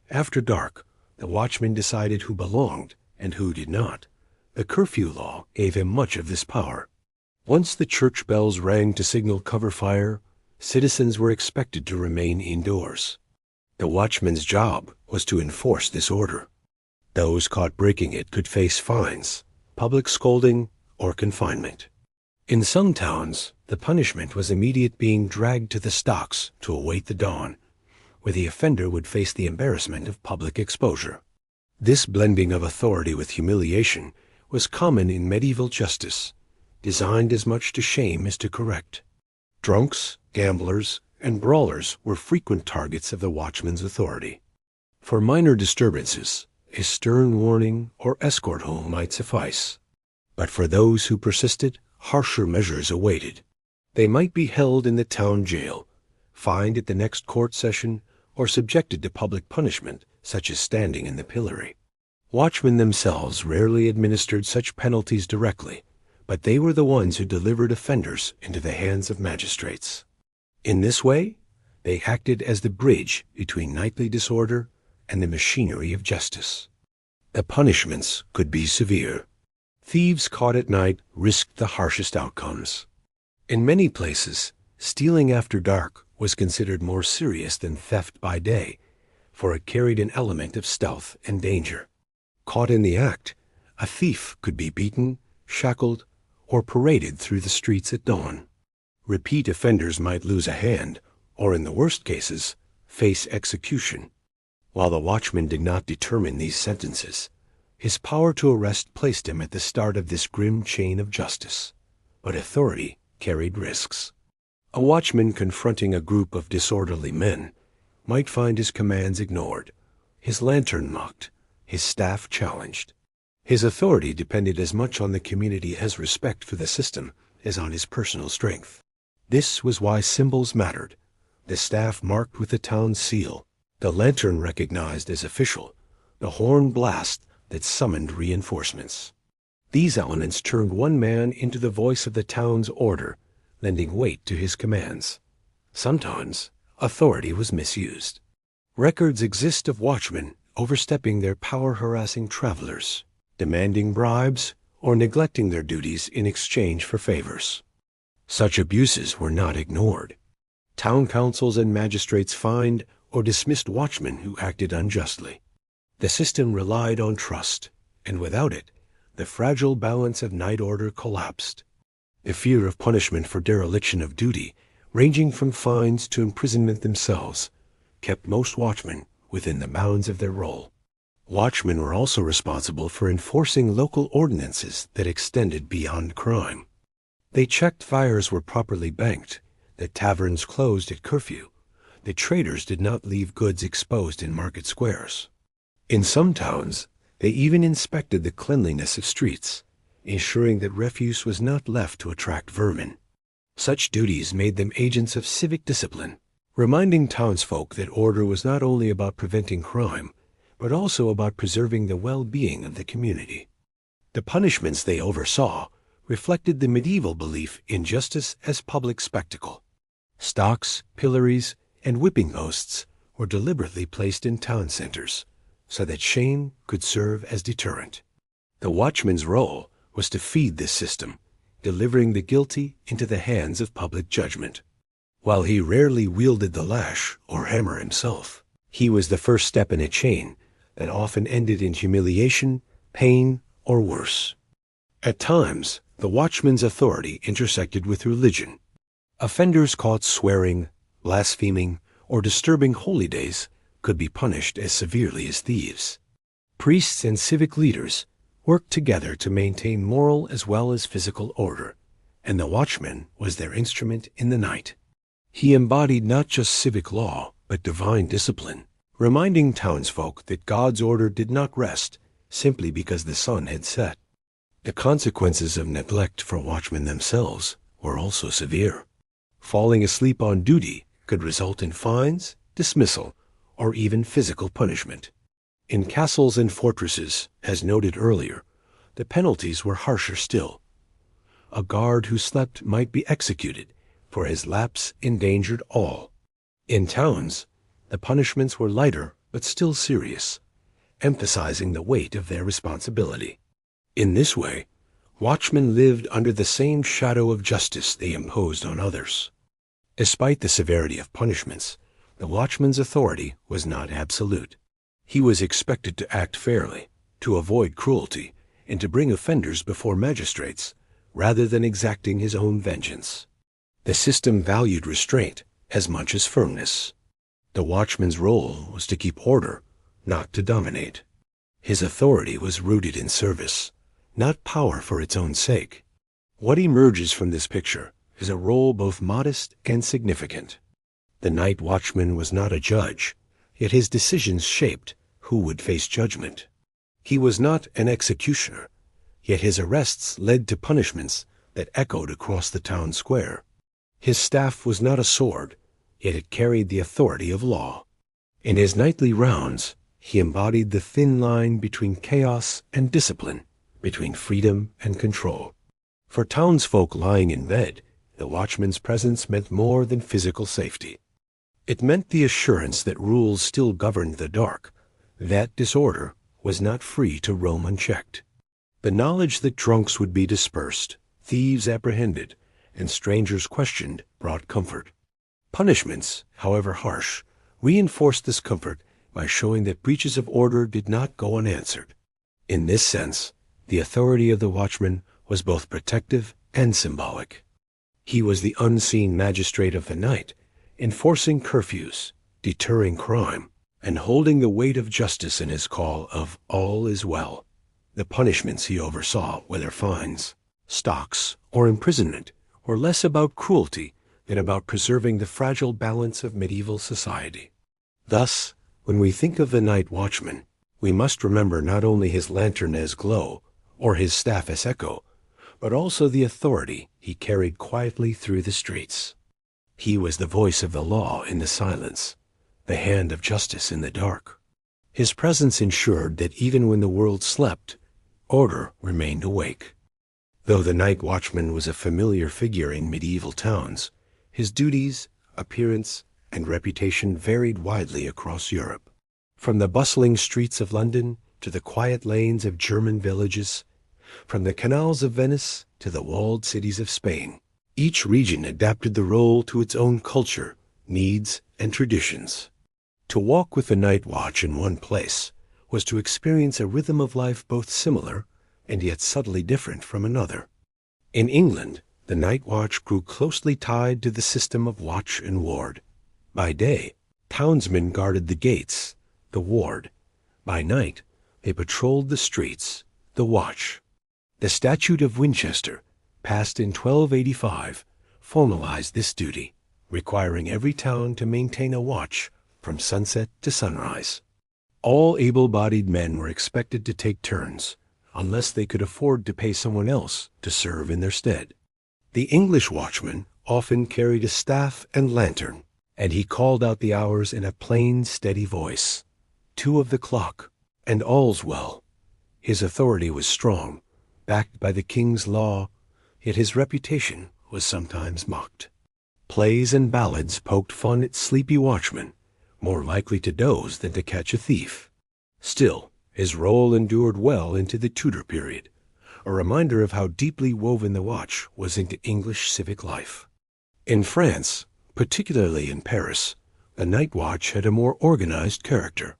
[SPEAKER 1] After dark, the watchman decided who belonged and who did not. The curfew law gave him much of this power. Once the church bells rang to signal cover fire, citizens were expected to remain indoors. The watchman's job was to enforce this order. Those caught breaking it could face fines, public scolding, or confinement. In some towns, the punishment was immediate, being dragged to the stocks to await the dawn, where the offender would face the embarrassment of public exposure. This blending of authority with humiliation was common in medieval justice, designed as much to shame as to correct. Drunks, gamblers, and brawlers were frequent targets of the watchman's authority. For minor disturbances, a stern warning or escort home might suffice. But for those who persisted, harsher measures awaited. They might be held in the town jail, fined at the next court session, or subjected to public punishment, such as standing in the pillory. Watchmen themselves rarely administered such penalties directly, but they were the ones who delivered offenders into the hands of magistrates. In this way, they acted as the bridge between nightly disorder and the machinery of justice. The punishments could be severe. Thieves caught at night risked the harshest outcomes. In many places, stealing after dark was considered more serious than theft by day, for it carried an element of stealth and danger. Caught in the act, a thief could be beaten, shackled, or paraded through the streets at dawn. Repeat offenders might lose a hand, or in the worst cases, face execution. While the watchman did not determine these sentences, his power to arrest placed him at the start of this grim chain of justice. But authority carried risks. A watchman confronting a group of disorderly men might find his commands ignored, his lantern mocked, his staff challenged. His authority depended as much on the community as respect for the system as on his personal strength. This was why symbols mattered: the staff marked with the town's seal, the lantern recognized as official, the horn blast that summoned reinforcements. These elements turned one man into the voice of the town's order, lending weight to his commands. Sometimes, authority was misused. Records exist of watchmen overstepping their power-harassing travelers, demanding bribes, or neglecting their duties in exchange for favors. Such abuses were not ignored. Town councils and magistrates fined or dismissed watchmen who acted unjustly. The system relied on trust, and without it, the fragile balance of night order collapsed. The fear of punishment for dereliction of duty, ranging from fines to imprisonment themselves, kept most watchmen within the bounds of their role. Watchmen were also responsible for enforcing local ordinances that extended beyond crime. They checked fires were properly banked, that taverns closed at curfew, that traders did not leave goods exposed in market squares. In some towns, they even inspected the cleanliness of streets, ensuring that refuse was not left to attract vermin. Such duties made them agents of civic discipline, reminding townsfolk that order was not only about preventing crime, but also about preserving the well-being of the community. The punishments they oversaw reflected the medieval belief in justice as public spectacle. Stocks, pillories, and whipping posts were deliberately placed in town centers, so that shame could serve as deterrent. The watchman's role was to feed this system, delivering the guilty into the hands of public judgment. While he rarely wielded the lash or hammer himself, he was the first step in a chain that often ended in humiliation, pain, or worse. At times, the watchman's authority intersected with religion. Offenders caught swearing, blaspheming, or disturbing holy days could be punished as severely as thieves. Priests and civic leaders worked together to maintain moral as well as physical order, and the watchman was their instrument in the night. He embodied not just civic law, but divine discipline, reminding townsfolk that God's order did not rest simply because the sun had set. The consequences of neglect for watchmen themselves were also severe. Falling asleep on duty could result in fines, dismissal, or even physical punishment. In castles and fortresses, as noted earlier, the penalties were harsher still. A guard who slept might be executed, for his lapse endangered all. In towns, the punishments were lighter but still serious, emphasizing the weight of their responsibility. In this way, watchmen lived under the same shadow of justice they imposed on others. Despite the severity of punishments, the watchman's authority was not absolute. He was expected to act fairly, to avoid cruelty, and to bring offenders before magistrates, rather than exacting his own vengeance. The system valued restraint as much as firmness. The watchman's role was to keep order, not to dominate. His authority was rooted in service, not power for its own sake. What emerges from this picture is a role both modest and significant. The night watchman was not a judge, yet his decisions shaped who would face judgment. He was not an executioner, yet his arrests led to punishments that echoed across the town square. His staff was not a sword, yet it carried the authority of law. In his nightly rounds, he embodied the thin line between chaos and discipline, between freedom and control. For townsfolk lying in bed, the watchman's presence meant more than physical safety. It meant the assurance that rules still governed the dark, that disorder was not free to roam unchecked. The knowledge that drunks would be dispersed, thieves apprehended, and strangers questioned brought comfort. Punishments, however harsh, reinforced this comfort by showing that breaches of order did not go unanswered. In this sense, the authority of the watchman was both protective and symbolic. He was the unseen magistrate of the night, enforcing curfews, deterring crime, and holding the weight of justice in his call of all is well. The punishments he oversaw, whether fines, stocks, or imprisonment, were less about cruelty than about preserving the fragile balance of medieval society. Thus, when we think of the night watchman, we must remember not only his lantern as glow, or his staff as echo, but also the authority he carried quietly through the streets. He was the voice of the law in the silence, the hand of justice in the dark. His presence ensured that even when the world slept, order remained awake. Though the night watchman was a familiar figure in medieval towns, his duties, appearance, and reputation varied widely across Europe. From the bustling streets of London to the quiet lanes of German villages, from the canals of Venice to the walled cities of Spain, each region adapted the role to its own culture, needs, and traditions. To walk with the night watch in one place was to experience a rhythm of life both similar and yet subtly different from another. In England, the night watch grew closely tied to the system of watch and ward. By day, townsmen guarded the gates, the ward. By night, they patrolled the streets, the watch. The Statute of Winchester, passed in 1285, formalized this duty, requiring every town to maintain a watch from sunset to sunrise. All able-bodied men were expected to take turns, unless they could afford to pay someone else to serve in their stead. The English watchman often carried a staff and lantern, and he called out the hours in a plain, steady voice. 2 of the clock, and all's well. His authority was strong, backed by the king's law, yet his reputation was sometimes mocked. Plays and ballads poked fun at sleepy watchmen, more likely to doze than to catch a thief. Still, his role endured well into the Tudor period, a reminder of how deeply woven the watch was into English civic life. In France, particularly in Paris, the night watch had a more organized character.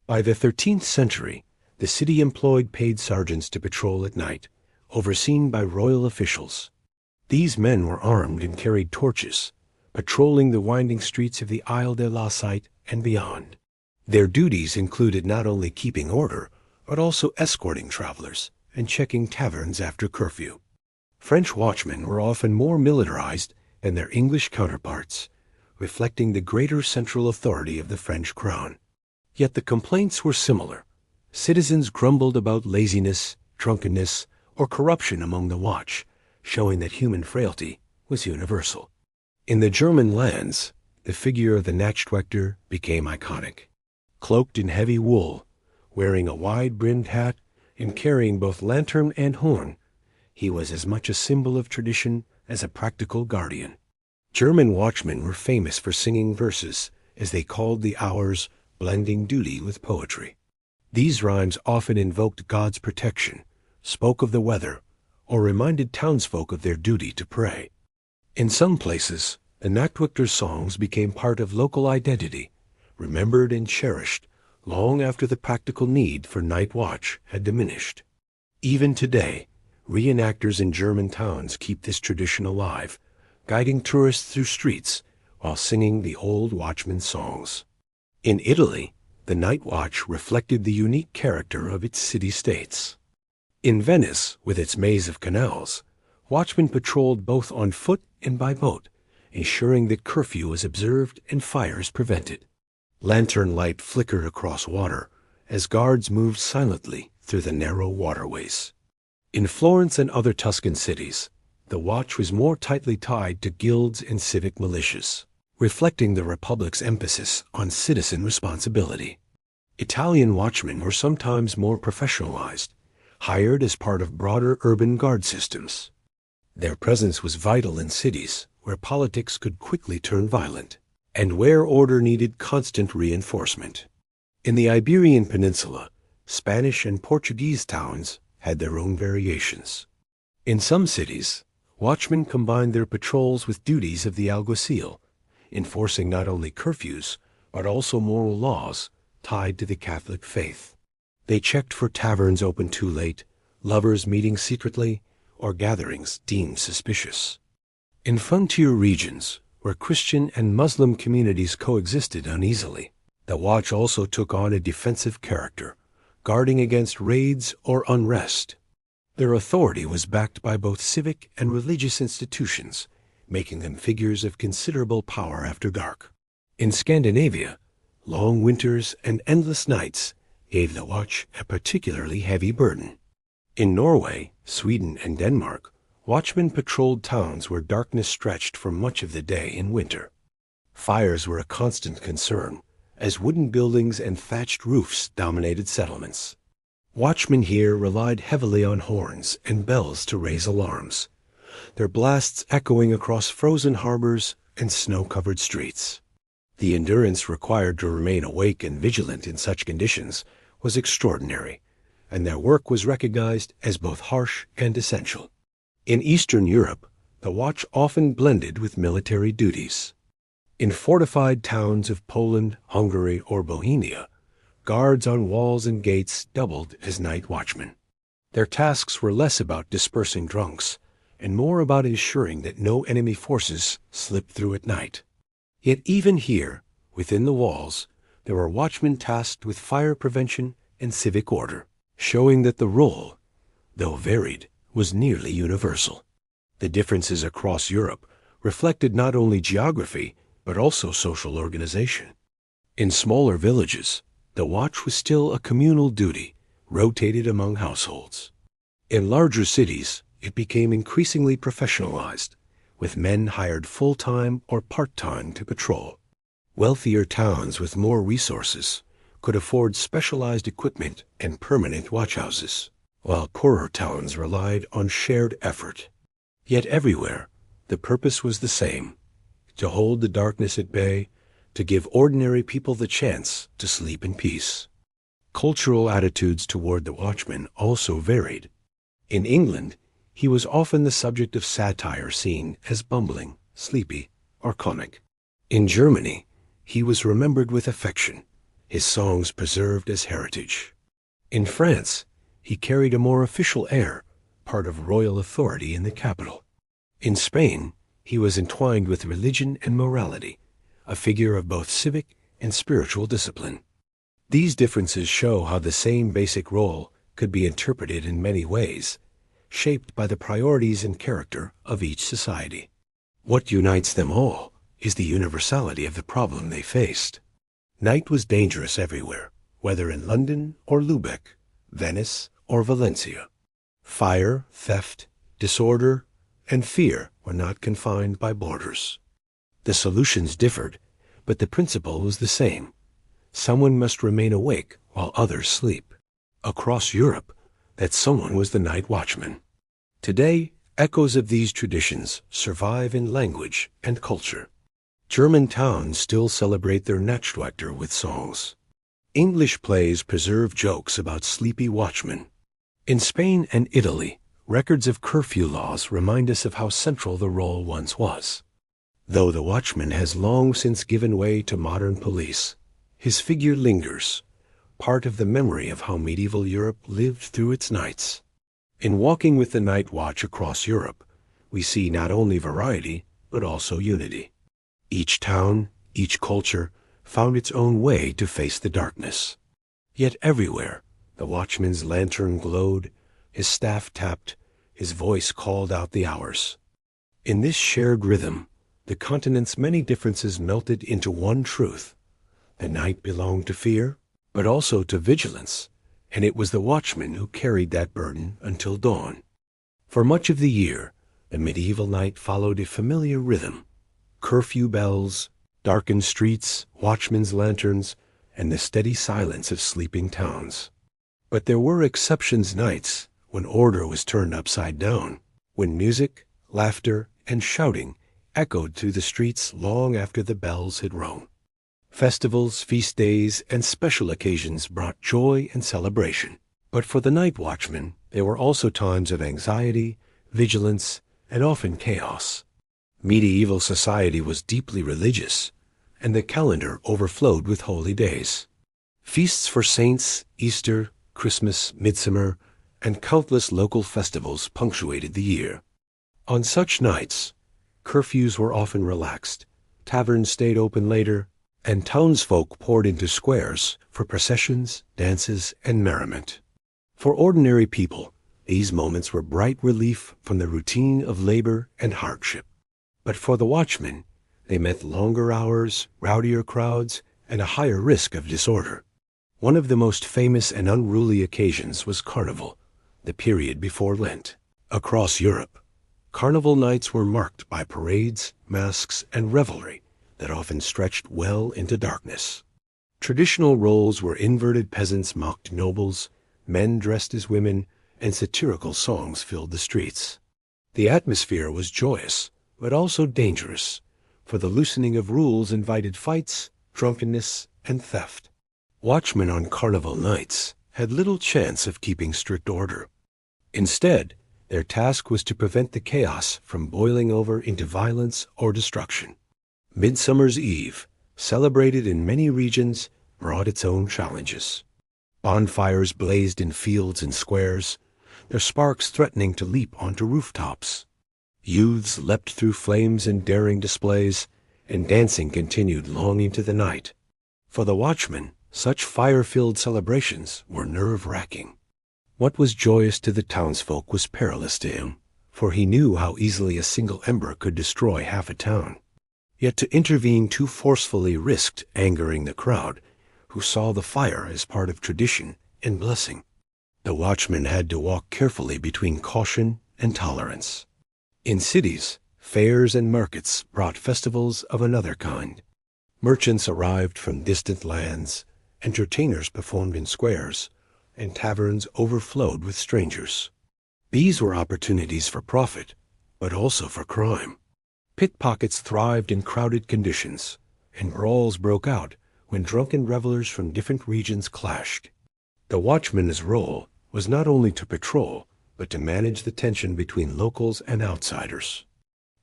[SPEAKER 1] By the 13th century, the city employed paid sergeants to patrol at night, overseen by royal officials. These men were armed and carried torches, patrolling the winding streets of the Isle de la Cite and beyond. Their duties included not only keeping order, but also escorting travelers and checking taverns after curfew. French watchmen were often more militarized than their English counterparts, reflecting the greater central authority of the French crown. Yet the complaints were similar. Citizens grumbled about laziness, drunkenness, or corruption among the watch, showing that human frailty was universal. In the German lands, the figure of the Nachtwächter became iconic. Cloaked in heavy wool, wearing a wide-brimmed hat, and carrying both lantern and horn, he was as much a symbol of tradition as a practical guardian. German watchmen were famous for singing verses, as they called the hours, blending duty with poetry. These rhymes often invoked God's protection, spoke of the weather, or reminded townsfolk of their duty to pray. In some places, the Nachtwächter's songs became part of local identity, remembered and cherished long after the practical need for night watch had diminished. Even today, reenactors in German towns keep this tradition alive, guiding tourists through streets while singing the old watchman's songs. In Italy, the night watch reflected the unique character of its city-states. In Venice, with its maze of canals, watchmen patrolled both on foot and by boat, ensuring that curfew was observed and fires prevented. Lantern light flickered across water as guards moved silently through the narrow waterways. In Florence and other Tuscan cities, the watch was more tightly tied to guilds and civic militias. reflecting the Republic's emphasis on citizen responsibility. Italian watchmen were sometimes more professionalized, hired as part of broader urban guard systems. Their presence was vital in cities where politics could quickly turn violent, and where order needed constant reinforcement. In the Iberian Peninsula, Spanish and Portuguese towns had their own variations. In some cities, watchmen combined their patrols with duties of the alguacil, enforcing not only curfews, but also moral laws tied to the Catholic faith. They checked for taverns open too late, lovers meeting secretly, or gatherings deemed suspicious. In frontier regions, where Christian and Muslim communities coexisted uneasily, the watch also took on a defensive character, guarding against raids or unrest. Their authority was backed by both civic and religious institutions, making them figures of considerable power after dark. In Scandinavia, long winters and endless nights gave the watch a particularly heavy burden. In Norway, Sweden, and Denmark, watchmen patrolled towns where darkness stretched for much of the day in winter. Fires were a constant concern, as wooden buildings and thatched roofs dominated settlements. Watchmen here relied heavily on horns and bells to raise alarms, their blasts echoing across frozen harbors and snow-covered streets. The endurance required to remain awake and vigilant in such conditions was extraordinary, and their work was recognized as both harsh and essential. In Eastern Europe, the watch often blended with military duties. In fortified towns of Poland, Hungary, or Bohemia, guards on walls and gates doubled as night watchmen. Their tasks were less about dispersing drunks and more about ensuring that no enemy forces slipped through at night. Yet even here, within the walls, there were watchmen tasked with fire prevention and civic order, showing that the role, though varied, was nearly universal. The differences across Europe reflected not only geography, but also social organization. In smaller villages, the watch was still a communal duty, rotated among households. In larger cities, it became increasingly professionalized, with men hired full-time or part-time to patrol. Wealthier towns with more resources could afford specialized equipment and permanent watchhouses, while poorer towns relied on shared effort. Yet everywhere, the purpose was the same: to hold the darkness at bay, to give ordinary people the chance to sleep in peace. Cultural attitudes toward the watchman also varied. In England, he was often the subject of satire seen as bumbling, sleepy, or comic. In Germany, he was remembered with affection, his songs preserved as heritage. In France, he carried a more official air, part of royal authority in the capital. In Spain, he was entwined with religion and morality, a figure of both civic and spiritual discipline. These differences show how the same basic role could be interpreted in many ways, shaped by the priorities and character of each society. What unites them all is the universality of the problem they faced. Night was dangerous everywhere, whether in London or Lubeck, Venice or Valencia. Fire, theft, disorder, and fear were not confined by borders. The solutions differed, but the principle was the same. Someone must remain awake while others sleep. Across Europe, that someone was the night watchman. Today, echoes of these traditions survive in language and culture. German towns still celebrate their Nachtwachter with songs. English plays preserve jokes about sleepy watchmen. In Spain and Italy, records of curfew laws remind us of how central the role once was. Though the watchman has long since given way to modern police, his figure lingers, part of the memory of how medieval Europe lived through its nights. In walking with the night watch across Europe, we see not only variety, but also unity. Each town, each culture, found its own way to face the darkness. Yet everywhere, the watchman's lantern glowed, his staff tapped, his voice called out the hours. In this shared rhythm, the continent's many differences melted into one truth. The night belonged to fear, but also to vigilance, and it was the watchman who carried that burden until dawn. For much of the year, the medieval night followed a familiar rhythm: curfew bells, darkened streets, watchmen's lanterns, and the steady silence of sleeping towns. But there were exceptions nights when order was turned upside down, when music, laughter, and shouting echoed through the streets long after the bells had rung. Festivals, feast days, and special occasions brought joy and celebration. But for the night watchman, there were also times of anxiety, vigilance, and often chaos. Medieval society was deeply religious, and the calendar overflowed with holy days. Feasts for saints, Easter, Christmas, Midsummer, and countless local festivals punctuated the year. On such nights, curfews were often relaxed, taverns stayed open later, and townsfolk poured into squares for processions, dances, and merriment. For ordinary people, these moments were bright relief from the routine of labor and hardship. But for the watchmen, they meant longer hours, rowdier crowds, and a higher risk of disorder. One of the most famous and unruly occasions was Carnival, the period before Lent. Across Europe, Carnival nights were marked by parades, masks, and revelry that often stretched well into darkness. Traditional roles where inverted peasants mocked nobles, men dressed as women, and satirical songs filled the streets. The atmosphere was joyous, but also dangerous, for the loosening of rules invited fights, drunkenness, and theft. Watchmen on Carnival nights had little chance of keeping strict order. Instead, their task was to prevent the chaos from boiling over into violence or destruction. Midsummer's Eve, celebrated in many regions, brought its own challenges. Bonfires blazed in fields and squares, their sparks threatening to leap onto rooftops. Youths leapt through flames in daring displays, and dancing continued long into the night. For the watchman, such fire-filled celebrations were nerve-wracking. What was joyous to the townsfolk was perilous to him, for he knew how easily a single ember could destroy half a town. Yet to intervene too forcefully risked angering the crowd, who saw the fire as part of tradition and blessing. The watchman had to walk carefully between caution and tolerance. In cities, fairs and markets brought festivals of another kind. Merchants arrived from distant lands, entertainers performed in squares, and taverns overflowed with strangers. These were opportunities for profit, but also for crime. Pickpockets thrived in crowded conditions, and brawls broke out when drunken revelers from different regions clashed. The watchman's role was not only to patrol, but to manage the tension between locals and outsiders.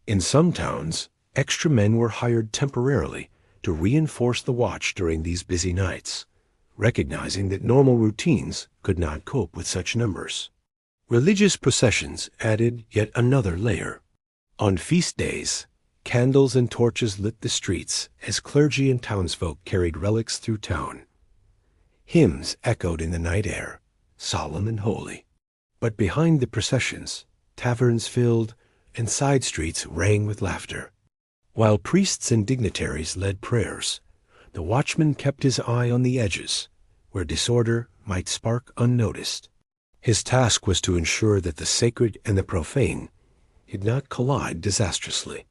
[SPEAKER 1] In some towns, extra men were hired temporarily to reinforce the watch during these busy nights, recognizing that normal routines could not cope with such numbers. Religious processions added yet another layer. On feast days, candles and torches lit the streets as clergy and townsfolk carried relics through town. Hymns echoed in the night air, solemn and holy. But behind the processions, taverns filled and side streets rang with laughter. While priests and dignitaries led prayers, the watchman kept his eye on the edges, where disorder might spark unnoticed. His task was to ensure that the sacred and the profane did not collide disastrously.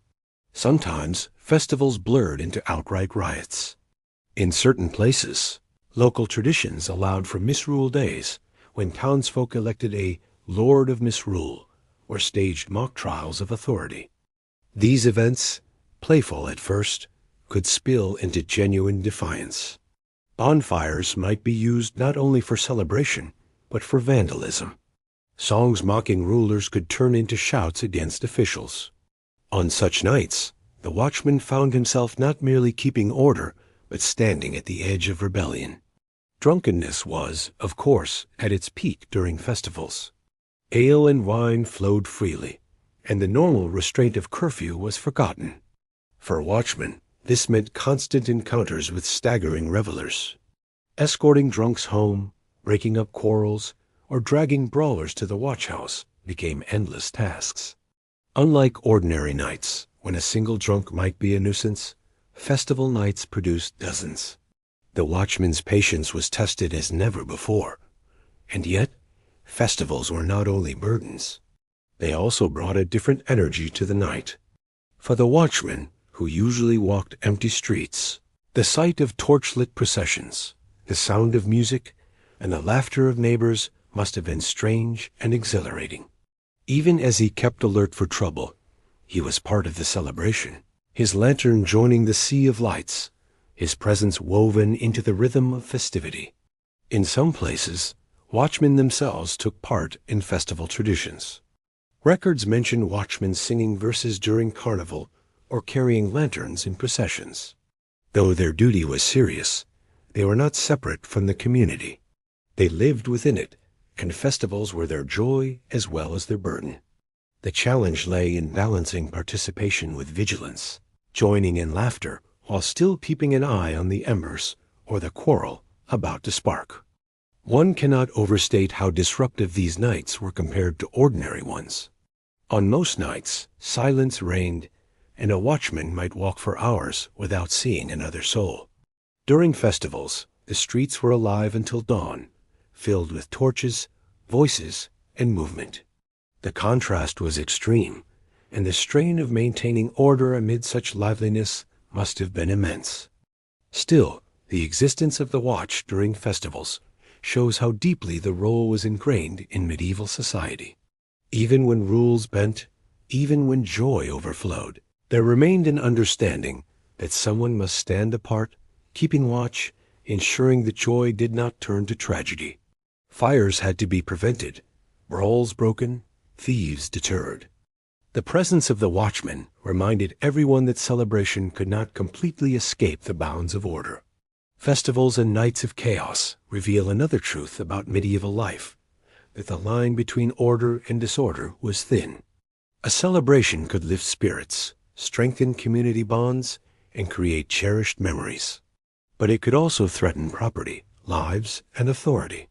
[SPEAKER 1] Sometimes festivals blurred into outright riots. In certain places, local traditions allowed for misrule days when townsfolk elected a Lord of Misrule or staged mock trials of authority. These events, playful at first, could spill into genuine defiance. Bonfires might be used not only for celebration, but for vandalism. Songs mocking rulers could turn into shouts against officials. On such nights, the watchman found himself not merely keeping order, but standing at the edge of rebellion. Drunkenness was, of course, at its peak during festivals. Ale and wine flowed freely, and the normal restraint of curfew was forgotten. For watchmen, this meant constant encounters with staggering revelers. Escorting drunks home, breaking up quarrels, or dragging brawlers to the watchhouse became endless tasks. Unlike ordinary nights, when a single drunk might be a nuisance, festival nights produced dozens. The watchman's patience was tested as never before. And yet, festivals were not only burdens. They also brought a different energy to the night. For the watchman, who usually walked empty streets. The sight of torchlit processions, the sound of music, and the laughter of neighbors must have been strange and exhilarating. Even as he kept alert for trouble, he was part of the celebration, his lantern joining the sea of lights, his presence woven into the rhythm of festivity. In some places, watchmen themselves took part in festival traditions. Records mention watchmen singing verses during carnival or carrying lanterns in processions. Though their duty was serious, they were not separate from the community. They lived within it, and festivals were their joy as well as their burden. The challenge lay in balancing participation with vigilance, joining in laughter while still keeping an eye on the embers or the quarrel about to spark. One cannot overstate how disruptive these nights were compared to ordinary ones. On most nights, silence reigned, and a watchman might walk for hours without seeing another soul. During festivals, the streets were alive until dawn, filled with torches, voices, and movement. The contrast was extreme, and the strain of maintaining order amid such liveliness must have been immense. Still, the existence of the watch during festivals shows how deeply the role was ingrained in medieval society. Even when rules bent, even when joy overflowed, there remained an understanding that someone must stand apart, keeping watch, ensuring that joy did not turn to tragedy. Fires had to be prevented, brawls broken, thieves deterred. The presence of the watchman reminded everyone that celebration could not completely escape the bounds of order. Festivals and nights of chaos reveal another truth about medieval life, that the line between order and disorder was thin. A celebration could lift spirits, strengthen community bonds, and create cherished memories. But it could also threaten property, lives, and authority.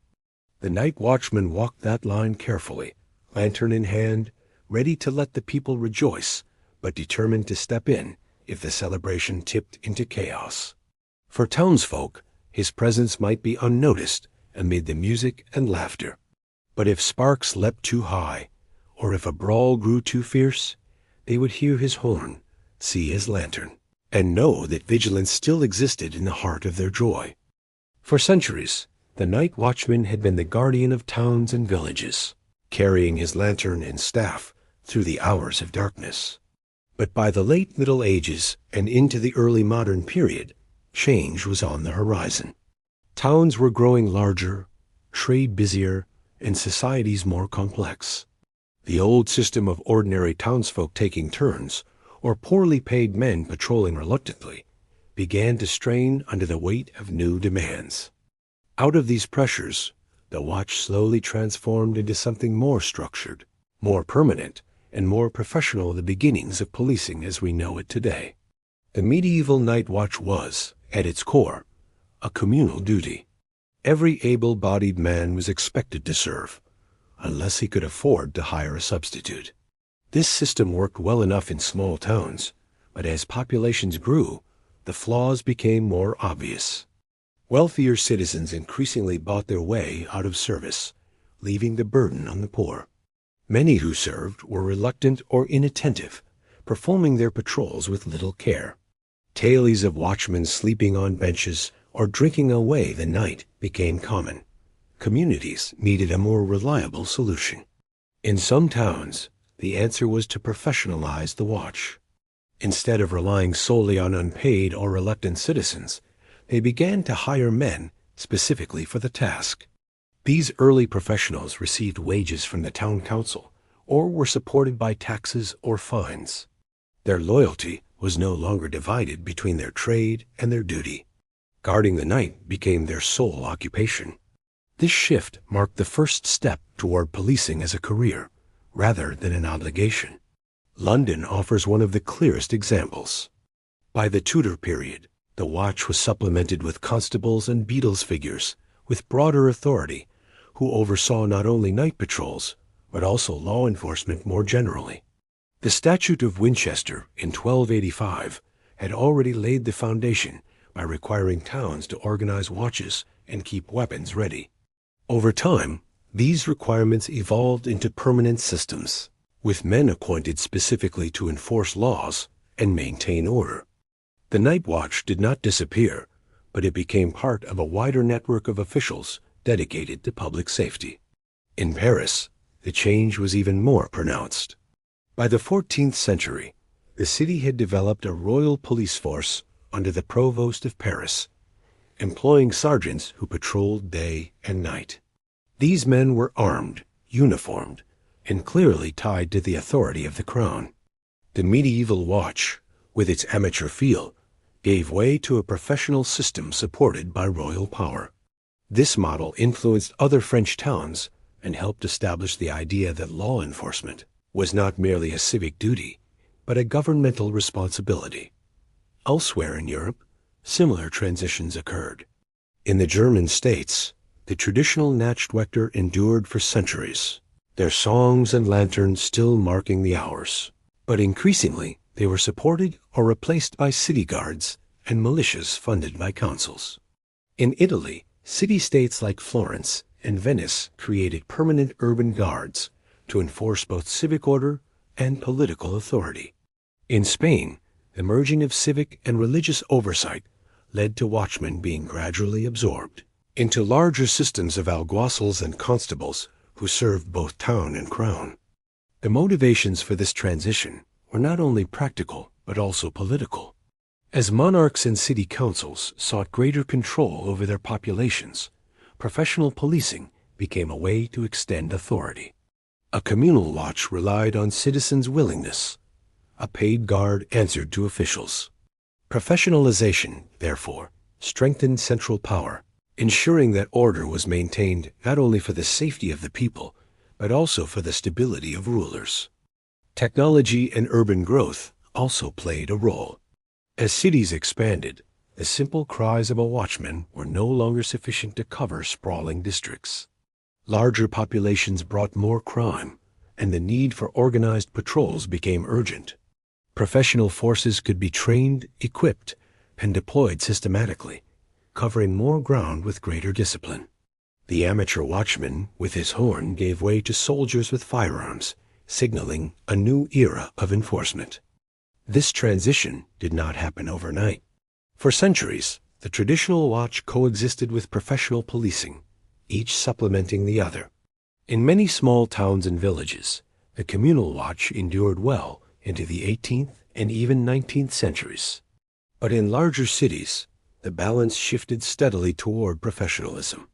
[SPEAKER 1] The night watchman walked that line carefully, lantern in hand, ready to let the people rejoice, but determined to step in if the celebration tipped into chaos. For townsfolk, his presence might be unnoticed amid the music and laughter. But if sparks leapt too high, or if a brawl grew too fierce, they would hear his horn, see his lantern, and know that vigilance still existed in the heart of their joy. For centuries, the night watchman had been the guardian of towns and villages, carrying his lantern and staff through the hours of darkness. But by the late Middle Ages and into the early modern period, change was on the horizon. Towns were growing larger, trade busier, and societies more complex. The old system of ordinary townsfolk taking turns, or poorly paid men patrolling reluctantly, began to strain under the weight of new demands. Out of these pressures, the watch slowly transformed into something more structured, more permanent, and more professional, the beginnings of policing as we know it today. The medieval night watch was, at its core, a communal duty. Every able-bodied man was expected to serve, unless he could afford to hire a substitute. This system worked well enough in small towns, but as populations grew, the flaws became more obvious. Wealthier citizens increasingly bought their way out of service, leaving the burden on the poor. Many who served were reluctant or inattentive, performing their patrols with little care. Tales of watchmen sleeping on benches or drinking away the night became common. Communities needed a more reliable solution. In some towns, the answer was to professionalize the watch. Instead of relying solely on unpaid or reluctant citizens, they began to hire men specifically for the task. These early professionals received wages from the town council or were supported by taxes or fines. Their loyalty was no longer divided between their trade and their duty. Guarding the night became their sole occupation. This shift marked the first step toward policing as a career, rather than an obligation. London offers one of the clearest examples. By the Tudor period, the watch was supplemented with constables and beadles figures with broader authority, who oversaw not only night patrols, but also law enforcement more generally. The Statute of Winchester in 1285 had already laid the foundation by requiring towns to organize watches and keep weapons ready. Over time, these requirements evolved into permanent systems, with men appointed specifically to enforce laws and maintain order. The night watch did not disappear, but it became part of a wider network of officials dedicated to public safety. In Paris, the change was even more pronounced. By the 14th century, the city had developed a royal police force under the provost of Paris, employing sergeants who patrolled day and night. These men were armed, uniformed, and clearly tied to the authority of the crown. The medieval watch, with its amateur feel, gave way to a professional system supported by royal power. This model influenced other French towns and helped establish the idea that law enforcement was not merely a civic duty, but a governmental responsibility. Elsewhere in Europe, similar transitions occurred. In the German states, the traditional Nachtwächter endured for centuries, their songs and lanterns still marking the hours. But increasingly, they were supported or replaced by city guards and militias funded by councils. In Italy, city-states like Florence and Venice created permanent urban guards to enforce both civic order and political authority. In Spain, the merging of civic and religious oversight led to watchmen being gradually absorbed into larger systems of alguacils and constables who served both town and crown. The motivations for this transition were not only practical but also political. As monarchs and city councils sought greater control over their populations, professional policing became a way to extend authority. A communal watch relied on citizens' willingness. A paid guard answered to officials. Professionalization, therefore, strengthened central power, ensuring that order was maintained not only for the safety of the people, but also for the stability of rulers. Technology and urban growth also played a role. As cities expanded, the simple cries of a watchman were no longer sufficient to cover sprawling districts. Larger populations brought more crime, and the need for organized patrols became urgent. Professional forces could be trained, equipped, and deployed systematically, covering more ground with greater discipline. The amateur watchman with his horn gave way to soldiers with firearms, signaling a new era of enforcement. This transition did not happen overnight. For centuries, the traditional watch coexisted with professional policing, each supplementing the other. In many small towns and villages, the communal watch endured well into the 18th and even 19th centuries. But in larger cities, the balance shifted steadily toward professionalism.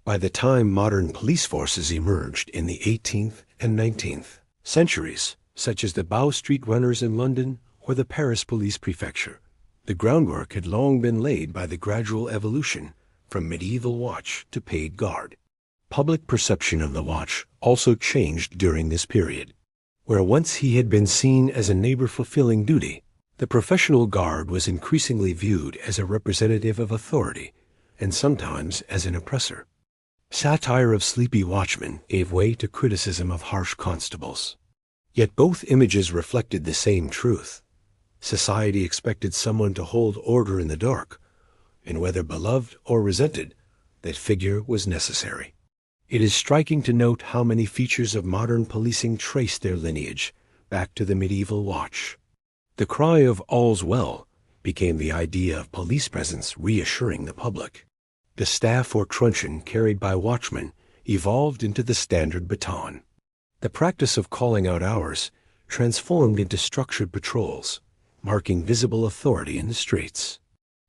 [SPEAKER 1] By the time modern police forces emerged in the 18th and 19th centuries, such as the Bow Street Runners in London or the Paris Police Prefecture, the groundwork had long been laid by the gradual evolution from medieval watch to paid guard. Public perception of the watch also changed during this period. Where once he had been seen as a neighbor fulfilling duty, the professional guard was increasingly viewed as a representative of authority and sometimes as an oppressor. Satire of sleepy watchmen gave way to criticism of harsh constables. Yet both images reflected the same truth. Society expected someone to hold order in the dark, and whether beloved or resented, that figure was necessary. It is striking to note how many features of modern policing trace their lineage back to the medieval watch. The cry of "all's well" became the idea of police presence reassuring the public. The staff or truncheon carried by watchmen evolved into the standard baton. The practice of calling out hours transformed into structured patrols, marking visible authority in the streets.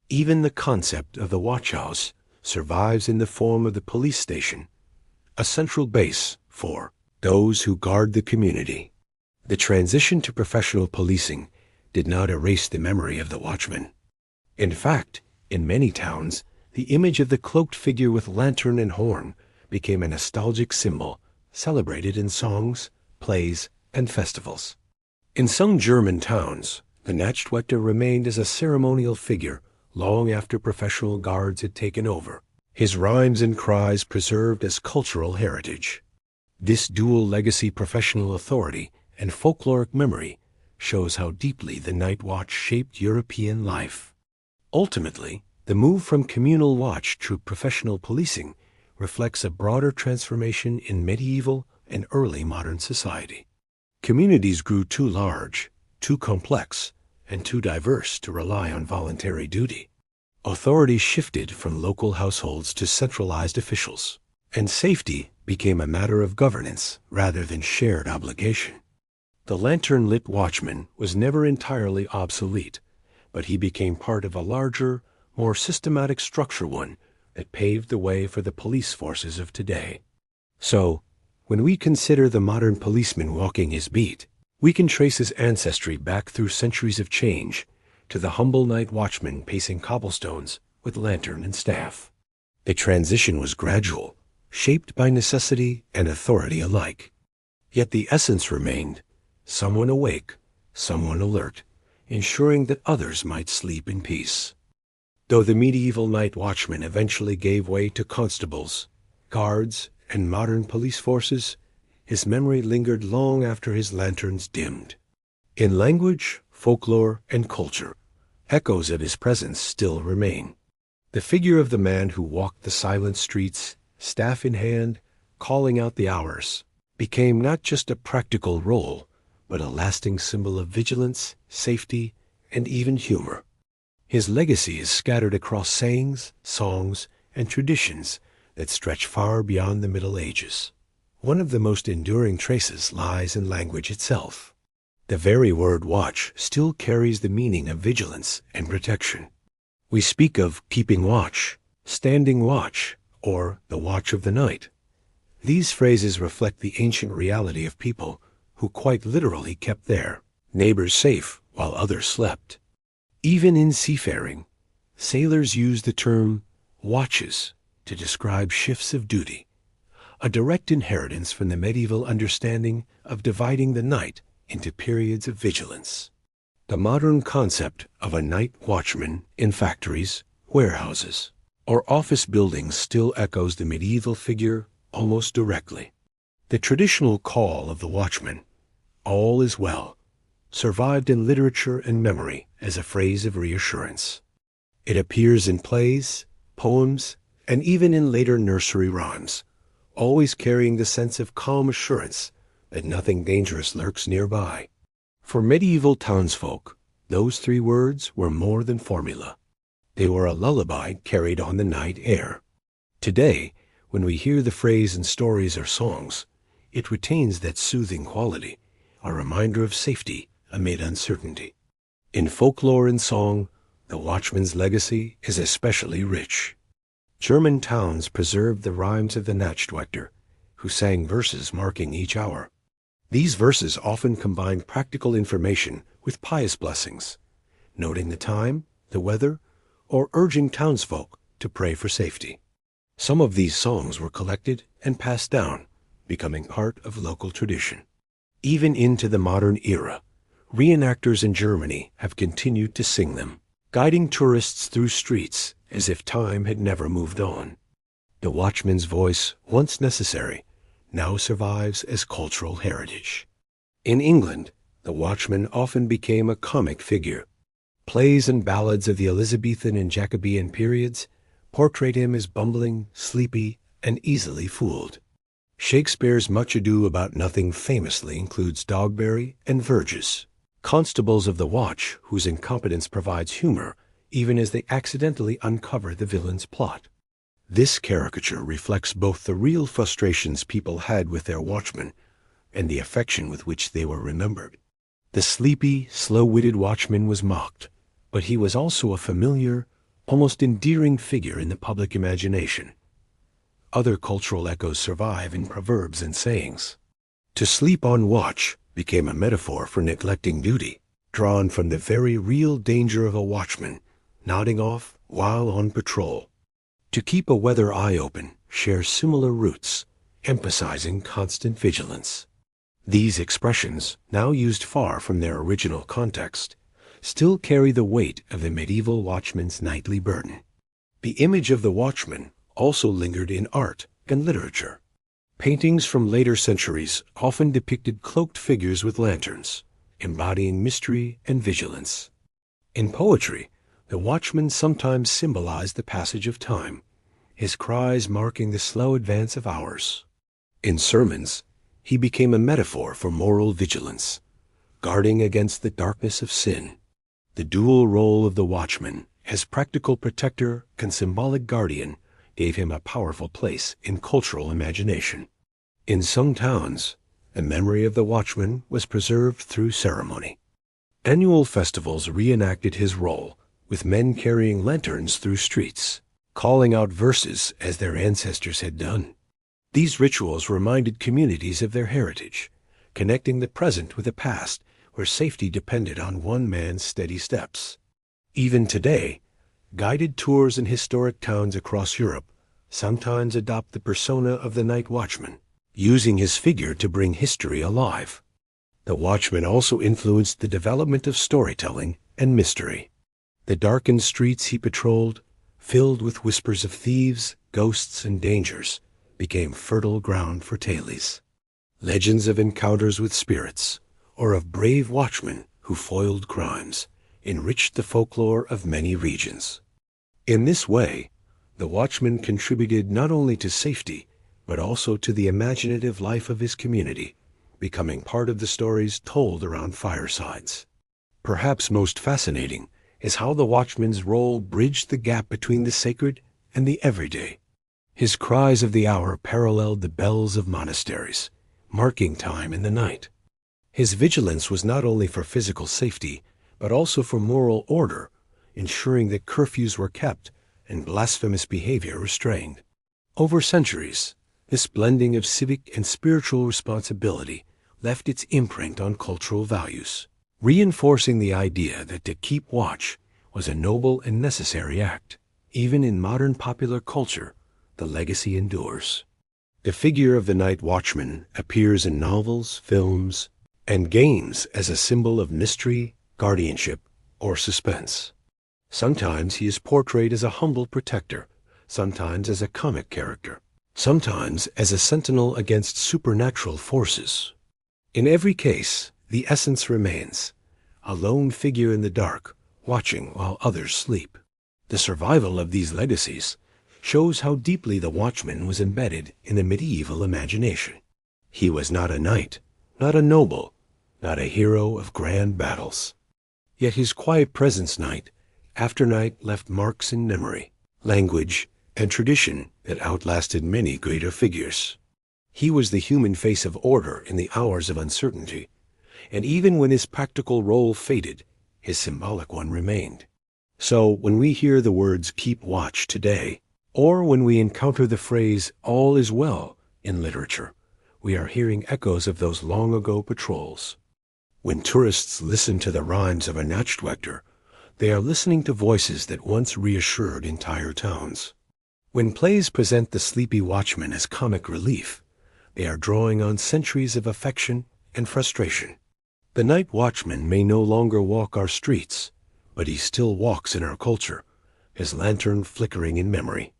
[SPEAKER 1] Even the concept of the watch house survives in the form of the police station, a central base for those who guard the community. The transition to professional policing did not erase the memory of the watchman. In fact, in many towns, the image of the cloaked figure with lantern and horn became a nostalgic symbol, celebrated in songs, plays, and festivals. In some German towns, the Nachtwächter remained as a ceremonial figure long after professional guards had taken over, his rhymes and cries preserved as cultural heritage. This dual legacy, professional authority and folkloric memory, shows how deeply the night watch shaped European life. Ultimately, the move from communal watch to professional policing reflects a broader transformation in medieval and early modern society. Communities grew too large, too complex, and too diverse to rely on voluntary duty. Authority shifted from local households to centralized officials, and safety became a matter of governance rather than shared obligation. The lantern-lit watchman was never entirely obsolete, but he became part of a larger, more systematic structure, one that paved the way for the police forces of today. So, when we consider the modern policeman walking his beat, we can trace his ancestry back through centuries of change to the humble night watchman pacing cobblestones with lantern and staff. The transition was gradual, shaped by necessity and authority alike. Yet the essence remained: someone awake, someone alert, ensuring that others might sleep in peace. Though the medieval night watchman eventually gave way to constables, guards, and modern police forces, his memory lingered long after his lanterns dimmed. In language, folklore, and culture, echoes of his presence still remain. The figure of the man who walked the silent streets, staff in hand, calling out the hours, became not just a practical role, but a lasting symbol of vigilance, safety, and even humor. His legacy is scattered across sayings, songs, and traditions that stretch far beyond the Middle Ages. One of the most enduring traces lies in language itself. The very word watch still carries the meaning of vigilance and protection. We speak of keeping watch, standing watch, or the watch of the night. These phrases reflect the ancient reality of people who quite literally kept their neighbors safe while others slept. Even in seafaring, sailors used the term watches to describe shifts of duty, a direct inheritance from the medieval understanding of dividing the night into periods of vigilance. The modern concept of a night watchman in factories, warehouses, or office buildings still echoes the medieval figure almost directly. The traditional call of the watchman, "All is well," survived in literature and memory as a phrase of reassurance. It appears in plays, poems, and even in later nursery rhymes, always carrying the sense of calm assurance that nothing dangerous lurks nearby. For medieval townsfolk, those three words were more than formula. They were a lullaby carried on the night air. Today, when we hear the phrase in stories or songs, it retains that soothing quality, a reminder of safety amid uncertainty. In folklore and song, the watchman's legacy is especially rich. German towns preserved the rhymes of the Nachtwachter, who sang verses marking each hour. These verses often combined practical information with pious blessings, noting the time, the weather, or urging townsfolk to pray for safety. Some of these songs were collected and passed down, becoming part of local tradition. Even into the modern era, reenactors in Germany have continued to sing them, guiding tourists through streets as if time had never moved on. The watchman's voice, once necessary, now survives as cultural heritage. In England, the watchman often became a comic figure. Plays and ballads of the Elizabethan and Jacobean periods portrayed him as bumbling, sleepy, and easily fooled. Shakespeare's Much Ado About Nothing famously includes Dogberry and Verges, constables of the watch whose incompetence provides humor even as they accidentally uncover the villain's plot. This caricature reflects both the real frustrations people had with their watchmen and the affection with which they were remembered. The sleepy, slow-witted watchman was mocked, but he was also a familiar, almost endearing figure in the public imagination. Other cultural echoes survive in proverbs and sayings. To sleep on watch became a metaphor for neglecting duty, drawn from the very real danger of a watchman nodding off while on patrol. To keep a weather eye open shares similar roots, emphasizing constant vigilance. These expressions, now used far from their original context, still carry the weight of the medieval watchman's nightly burden. The image of the watchman also lingered in art and literature. Paintings from later centuries often depicted cloaked figures with lanterns, embodying mystery and vigilance. In poetry, the watchman sometimes symbolized the passage of time, his cries marking the slow advance of hours. In sermons, he became a metaphor for moral vigilance, guarding against the darkness of sin. The dual role of the watchman, as practical protector and symbolic guardian, gave him a powerful place in cultural imagination. In some towns, a memory of the watchman was preserved through ceremony. Annual festivals reenacted his role, with men carrying lanterns through streets, calling out verses as their ancestors had done. These rituals reminded communities of their heritage, connecting the present with the past where safety depended on one man's steady steps. Even today, guided tours in historic towns across Europe sometimes adopt the persona of the night watchman, using his figure to bring history alive. The watchman also influenced the development of storytelling and mystery. The darkened streets he patrolled, filled with whispers of thieves, ghosts, and dangers, became fertile ground for tales. Legends of encounters with spirits, or of brave watchmen who foiled crimes, enriched the folklore of many regions. In this way, the watchman contributed not only to safety, but also to the imaginative life of his community, becoming part of the stories told around firesides. Perhaps most fascinating is how the watchman's role bridged the gap between the sacred and the everyday. His cries of the hour paralleled the bells of monasteries, marking time in the night. His vigilance was not only for physical safety, but also for moral order, ensuring that curfews were kept and blasphemous behavior restrained. Over centuries, this blending of civic and spiritual responsibility left its imprint on cultural values, reinforcing the idea that to keep watch was a noble and necessary act. Even in modern popular culture, the legacy endures. The figure of the night watchman appears in novels, films, and games as a symbol of mystery, guardianship, or suspense. Sometimes he is portrayed as a humble protector, sometimes as a comic character, sometimes as a sentinel against supernatural forces. In every case, the essence remains, a lone figure in the dark, watching while others sleep. The survival of these legacies shows how deeply the watchman was embedded in the medieval imagination. He was not a knight, not a noble, not a hero of grand battles. Yet his quiet presence night after night left marks in memory, language, and tradition that outlasted many greater figures. He was the human face of order in the hours of uncertainty, and even when his practical role faded, his symbolic one remained. So when we hear the words "keep watch" today, or when we encounter the phrase "all is well" in literature, we are hearing echoes of those long-ago patrols. When tourists listen to the rhymes of a Nachtwächter, they are listening to voices that once reassured entire towns. When plays present the sleepy watchman as comic relief, they are drawing on centuries of affection and frustration. The night watchman may no longer walk our streets, but he still walks in our culture, his lantern flickering in memory.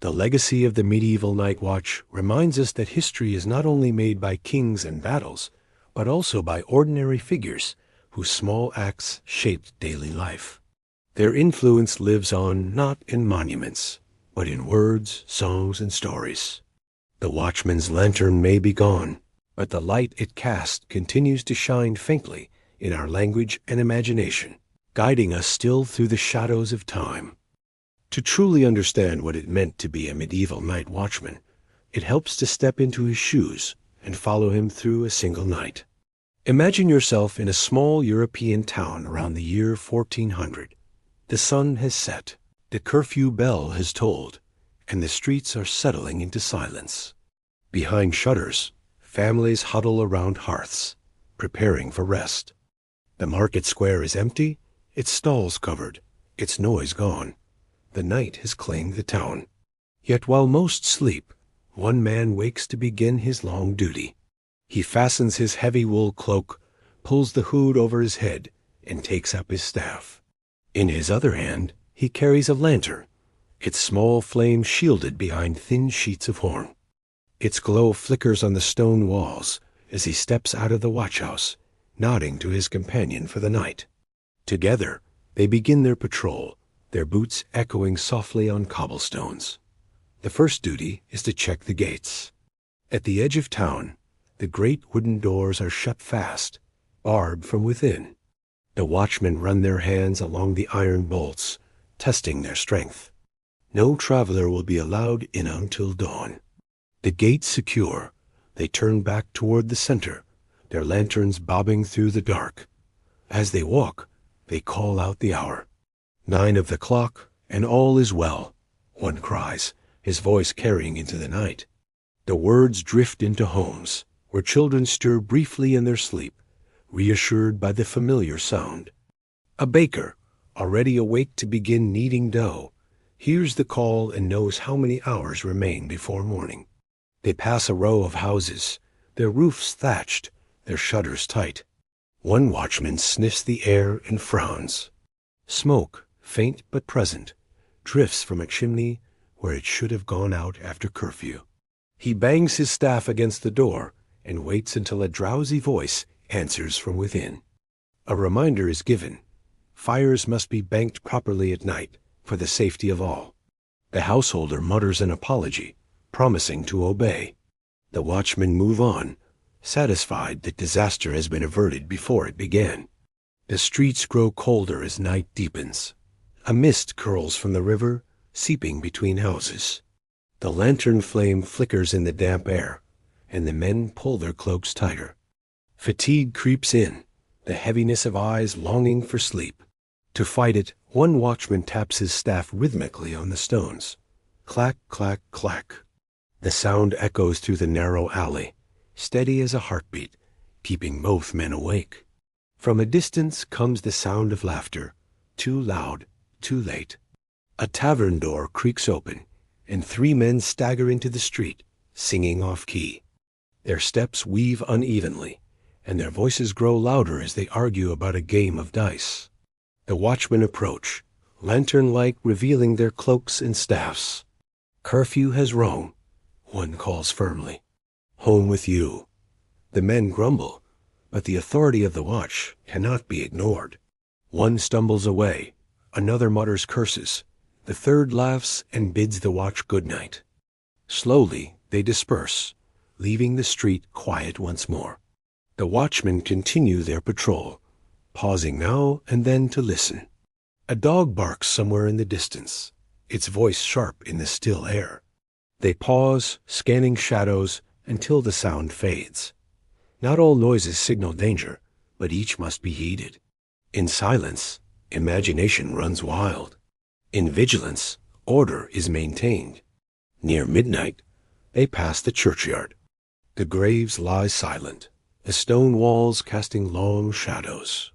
[SPEAKER 1] The legacy of the medieval night watch reminds us that history is not only made by kings and battles, but also by ordinary figures whose small acts shaped daily life. Their influence lives on not in monuments, but in words, songs, and stories. The watchman's lantern may be gone, but the light it cast continues to shine faintly in our language and imagination, guiding us still through the shadows of time. To truly understand what it meant to be a medieval night watchman, it helps to step into his shoes and follow him through a single night. Imagine yourself in a small European town around the year 1400. The sun has set, the curfew bell has tolled, and the streets are settling into silence. Behind shutters, families huddle around hearths, preparing for rest. The market square is empty, its stalls covered, its noise gone. The night has claimed the town. Yet while most sleep, one man wakes to begin his long duty. He fastens his heavy wool cloak, pulls the hood over his head, and takes up his staff. In his other hand, he carries a lantern, its small flame shielded behind thin sheets of horn. Its glow flickers on the stone walls as he steps out of the watchhouse, nodding to his companion for the night. Together, they begin their patrol, their boots echoing softly on cobblestones. The first duty is to check the gates. At the edge of town, the great wooden doors are shut fast, barred from within. The watchmen run their hands along the iron bolts, testing their strength. No traveler will be allowed in until dawn. The gate secure, they turn back toward the center, their lanterns bobbing through the dark. As they walk, they call out the hour. 9 of the clock, and all is well, one cries, his voice carrying into the night. The words drift into homes, where children stir briefly in their sleep, reassured by the familiar sound. A baker, already awake to begin kneading dough, hears the call and knows how many hours remain before morning. They pass a row of houses, their roofs thatched, their shutters tight. One watchman sniffs the air and frowns. Smoke, faint but present, drifts from a chimney where it should have gone out after curfew. He bangs his staff against the door and waits until a drowsy voice answers from within. A reminder is given. Fires must be banked properly at night for the safety of all. The householder mutters an apology, promising to obey. The watchmen move on, satisfied that disaster has been averted before it began. The streets grow colder as night deepens. A mist curls from the river, seeping between houses. The lantern flame flickers in the damp air, and the men pull their cloaks tighter. Fatigue creeps in, the heaviness of eyes longing for sleep. To fight it, one watchman taps his staff rhythmically on the stones. Clack, clack, clack. The sound echoes through the narrow alley, steady as a heartbeat, keeping both men awake. From a distance comes the sound of laughter, too loud, too late. A tavern door creaks open, and 3 men stagger into the street, singing off-key. Their steps weave unevenly, and their voices grow louder as they argue about a game of dice. The watchmen approach, lantern-light revealing their cloaks and staffs. Curfew has rung, one calls firmly. Home with you. The men grumble, but the authority of the watch cannot be ignored. One stumbles away, another mutters curses, the third laughs and bids the watch good night. Slowly they disperse, leaving the street quiet once more. The watchmen continue their patrol, pausing now and then to listen. A dog barks somewhere in the distance, its voice sharp in the still air. They pause, scanning shadows, until the sound fades. Not all noises signal danger, but each must be heeded. In silence, imagination runs wild. In vigilance, order is maintained. Near midnight, they pass the churchyard. The graves lie silent, the stone walls casting long shadows.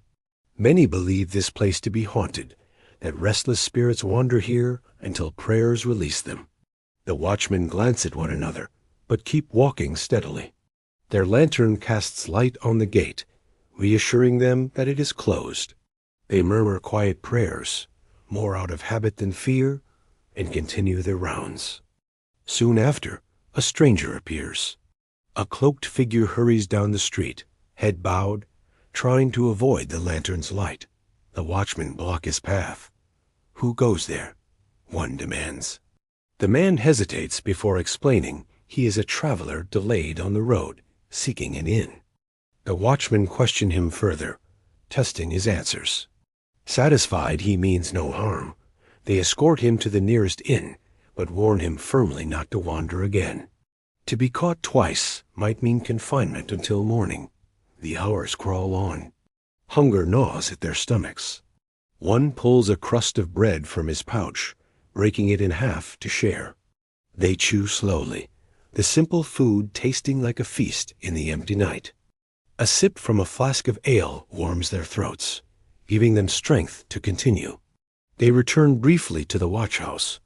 [SPEAKER 1] Many believe this place to be haunted, that restless spirits wander here until prayers release them. The watchmen glance at one another, but keep walking steadily. Their lantern casts light on the gate, reassuring them that it is closed. They murmur quiet prayers, more out of habit than fear, and continue their rounds. Soon after, a stranger appears. A cloaked figure hurries down the street, head bowed, trying to avoid the lantern's light. The watchmen block his path. Who goes there? One demands. The man hesitates before explaining he is a traveler delayed on the road, seeking an inn. The watchmen question him further, testing his answers. Satisfied he means no harm, they escort him to the nearest inn, but warn him firmly not to wander again. To be caught twice might mean confinement until morning. The hours crawl on. Hunger gnaws at their stomachs. One pulls a crust of bread from his pouch, breaking it in half to share. They chew slowly, the simple food tasting like a feast in the empty night. A sip from a flask of ale warms their throats, giving them strength to continue. They return briefly to the watchhouse,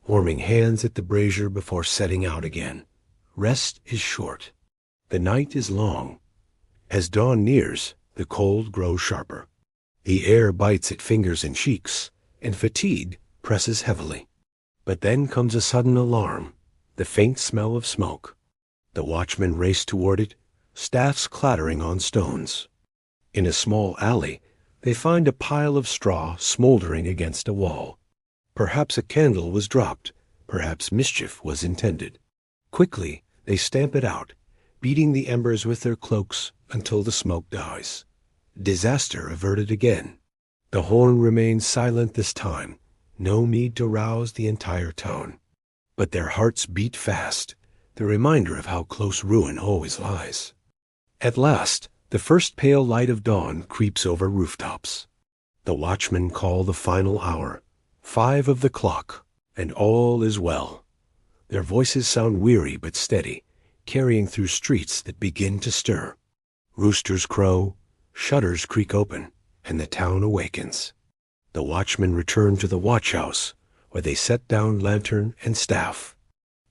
[SPEAKER 1] warming hands at the brazier before setting out again. Rest is short. The night is long. As dawn nears, the cold grows sharper. The air bites at fingers and cheeks, and fatigue presses heavily. But then comes a sudden alarm, the faint smell of smoke. The watchmen race toward it, staffs clattering on stones. In a small alley, they find a pile of straw smoldering against a wall. Perhaps a candle was dropped, perhaps mischief was intended. Quickly, they stamp it out, beating the embers with their cloaks until the smoke dies. Disaster averted again. The horn remained silent this time. No need to rouse the entire town. But their hearts beat fast, the reminder of how close ruin always lies. At last, the first pale light of dawn creeps over rooftops. The watchmen call the final hour, 5 of the clock, and all is well. Their voices sound weary but steady, carrying through streets that begin to stir. Roosters crow, shutters creak open, and the town awakens. The watchmen return to the watchhouse, where they set down lantern and staff.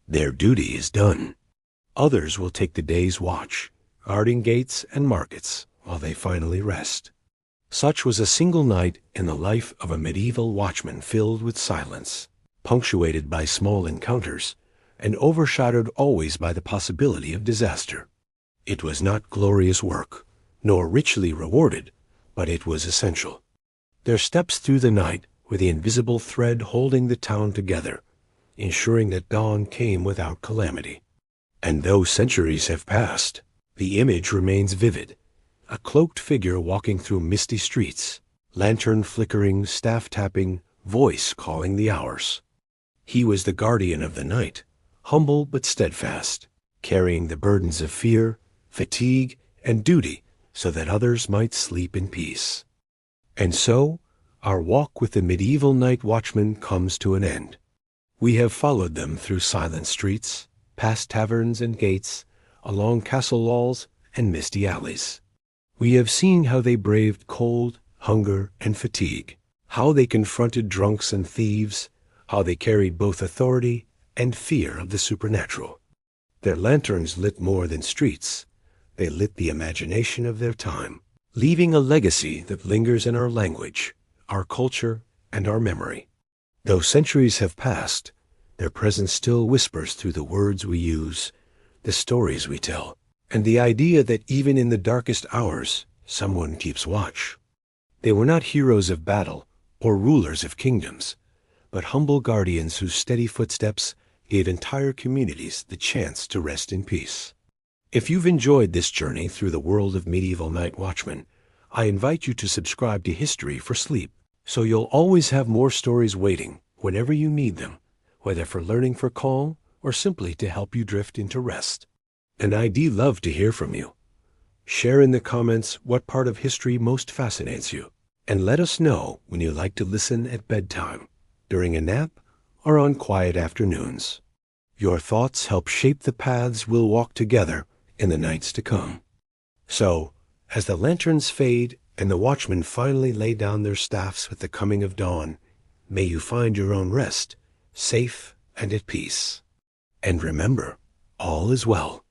[SPEAKER 1] Their duty is done. Others will take the day's watch, guarding gates and markets while they finally rest. Such was a single night in the life of a medieval watchman, filled with silence, punctuated by small encounters, and overshadowed always by the possibility of disaster. It was not glorious work, nor richly rewarded, but it was essential. Their steps through the night were the invisible thread holding the town together, ensuring that dawn came without calamity. And though centuries have passed, the image remains vivid. A cloaked figure walking through misty streets, lantern flickering, staff tapping, voice calling the hours. He was the guardian of the night, humble but steadfast, carrying the burdens of fear, fatigue, and duty so that others might sleep in peace. And so, our walk with the medieval night watchman comes to an end. We have followed them through silent streets, past taverns and gates, along castle walls and misty alleys. We have seen how they braved cold, hunger, and fatigue, how they confronted drunks and thieves, how they carried both authority and fear of the supernatural. Their lanterns lit more than streets. They lit the imagination of their time, leaving a legacy that lingers in our language, our culture, and our memory. Though centuries have passed, their presence still whispers through the words we use, the stories we tell, and the idea that even in the darkest hours, someone keeps watch. They were not heroes of battle or rulers of kingdoms, but humble guardians whose steady footsteps gave entire communities the chance to rest in peace. If you've enjoyed this journey through the world of medieval night watchmen, I invite you to subscribe to History for Sleep, so you'll always have more stories waiting whenever you need them, whether for learning for calm or simply to help you drift into rest. And I'd love to hear from you. Share in the comments what part of history most fascinates you, and let us know when you like to listen at bedtime, during a nap, or on quiet afternoons. Your thoughts help shape the paths we'll walk together in the nights to come. So, as the lanterns fade and the watchmen finally lay down their staffs with the coming of dawn, may you find your own rest, safe and at peace. And remember, all is well.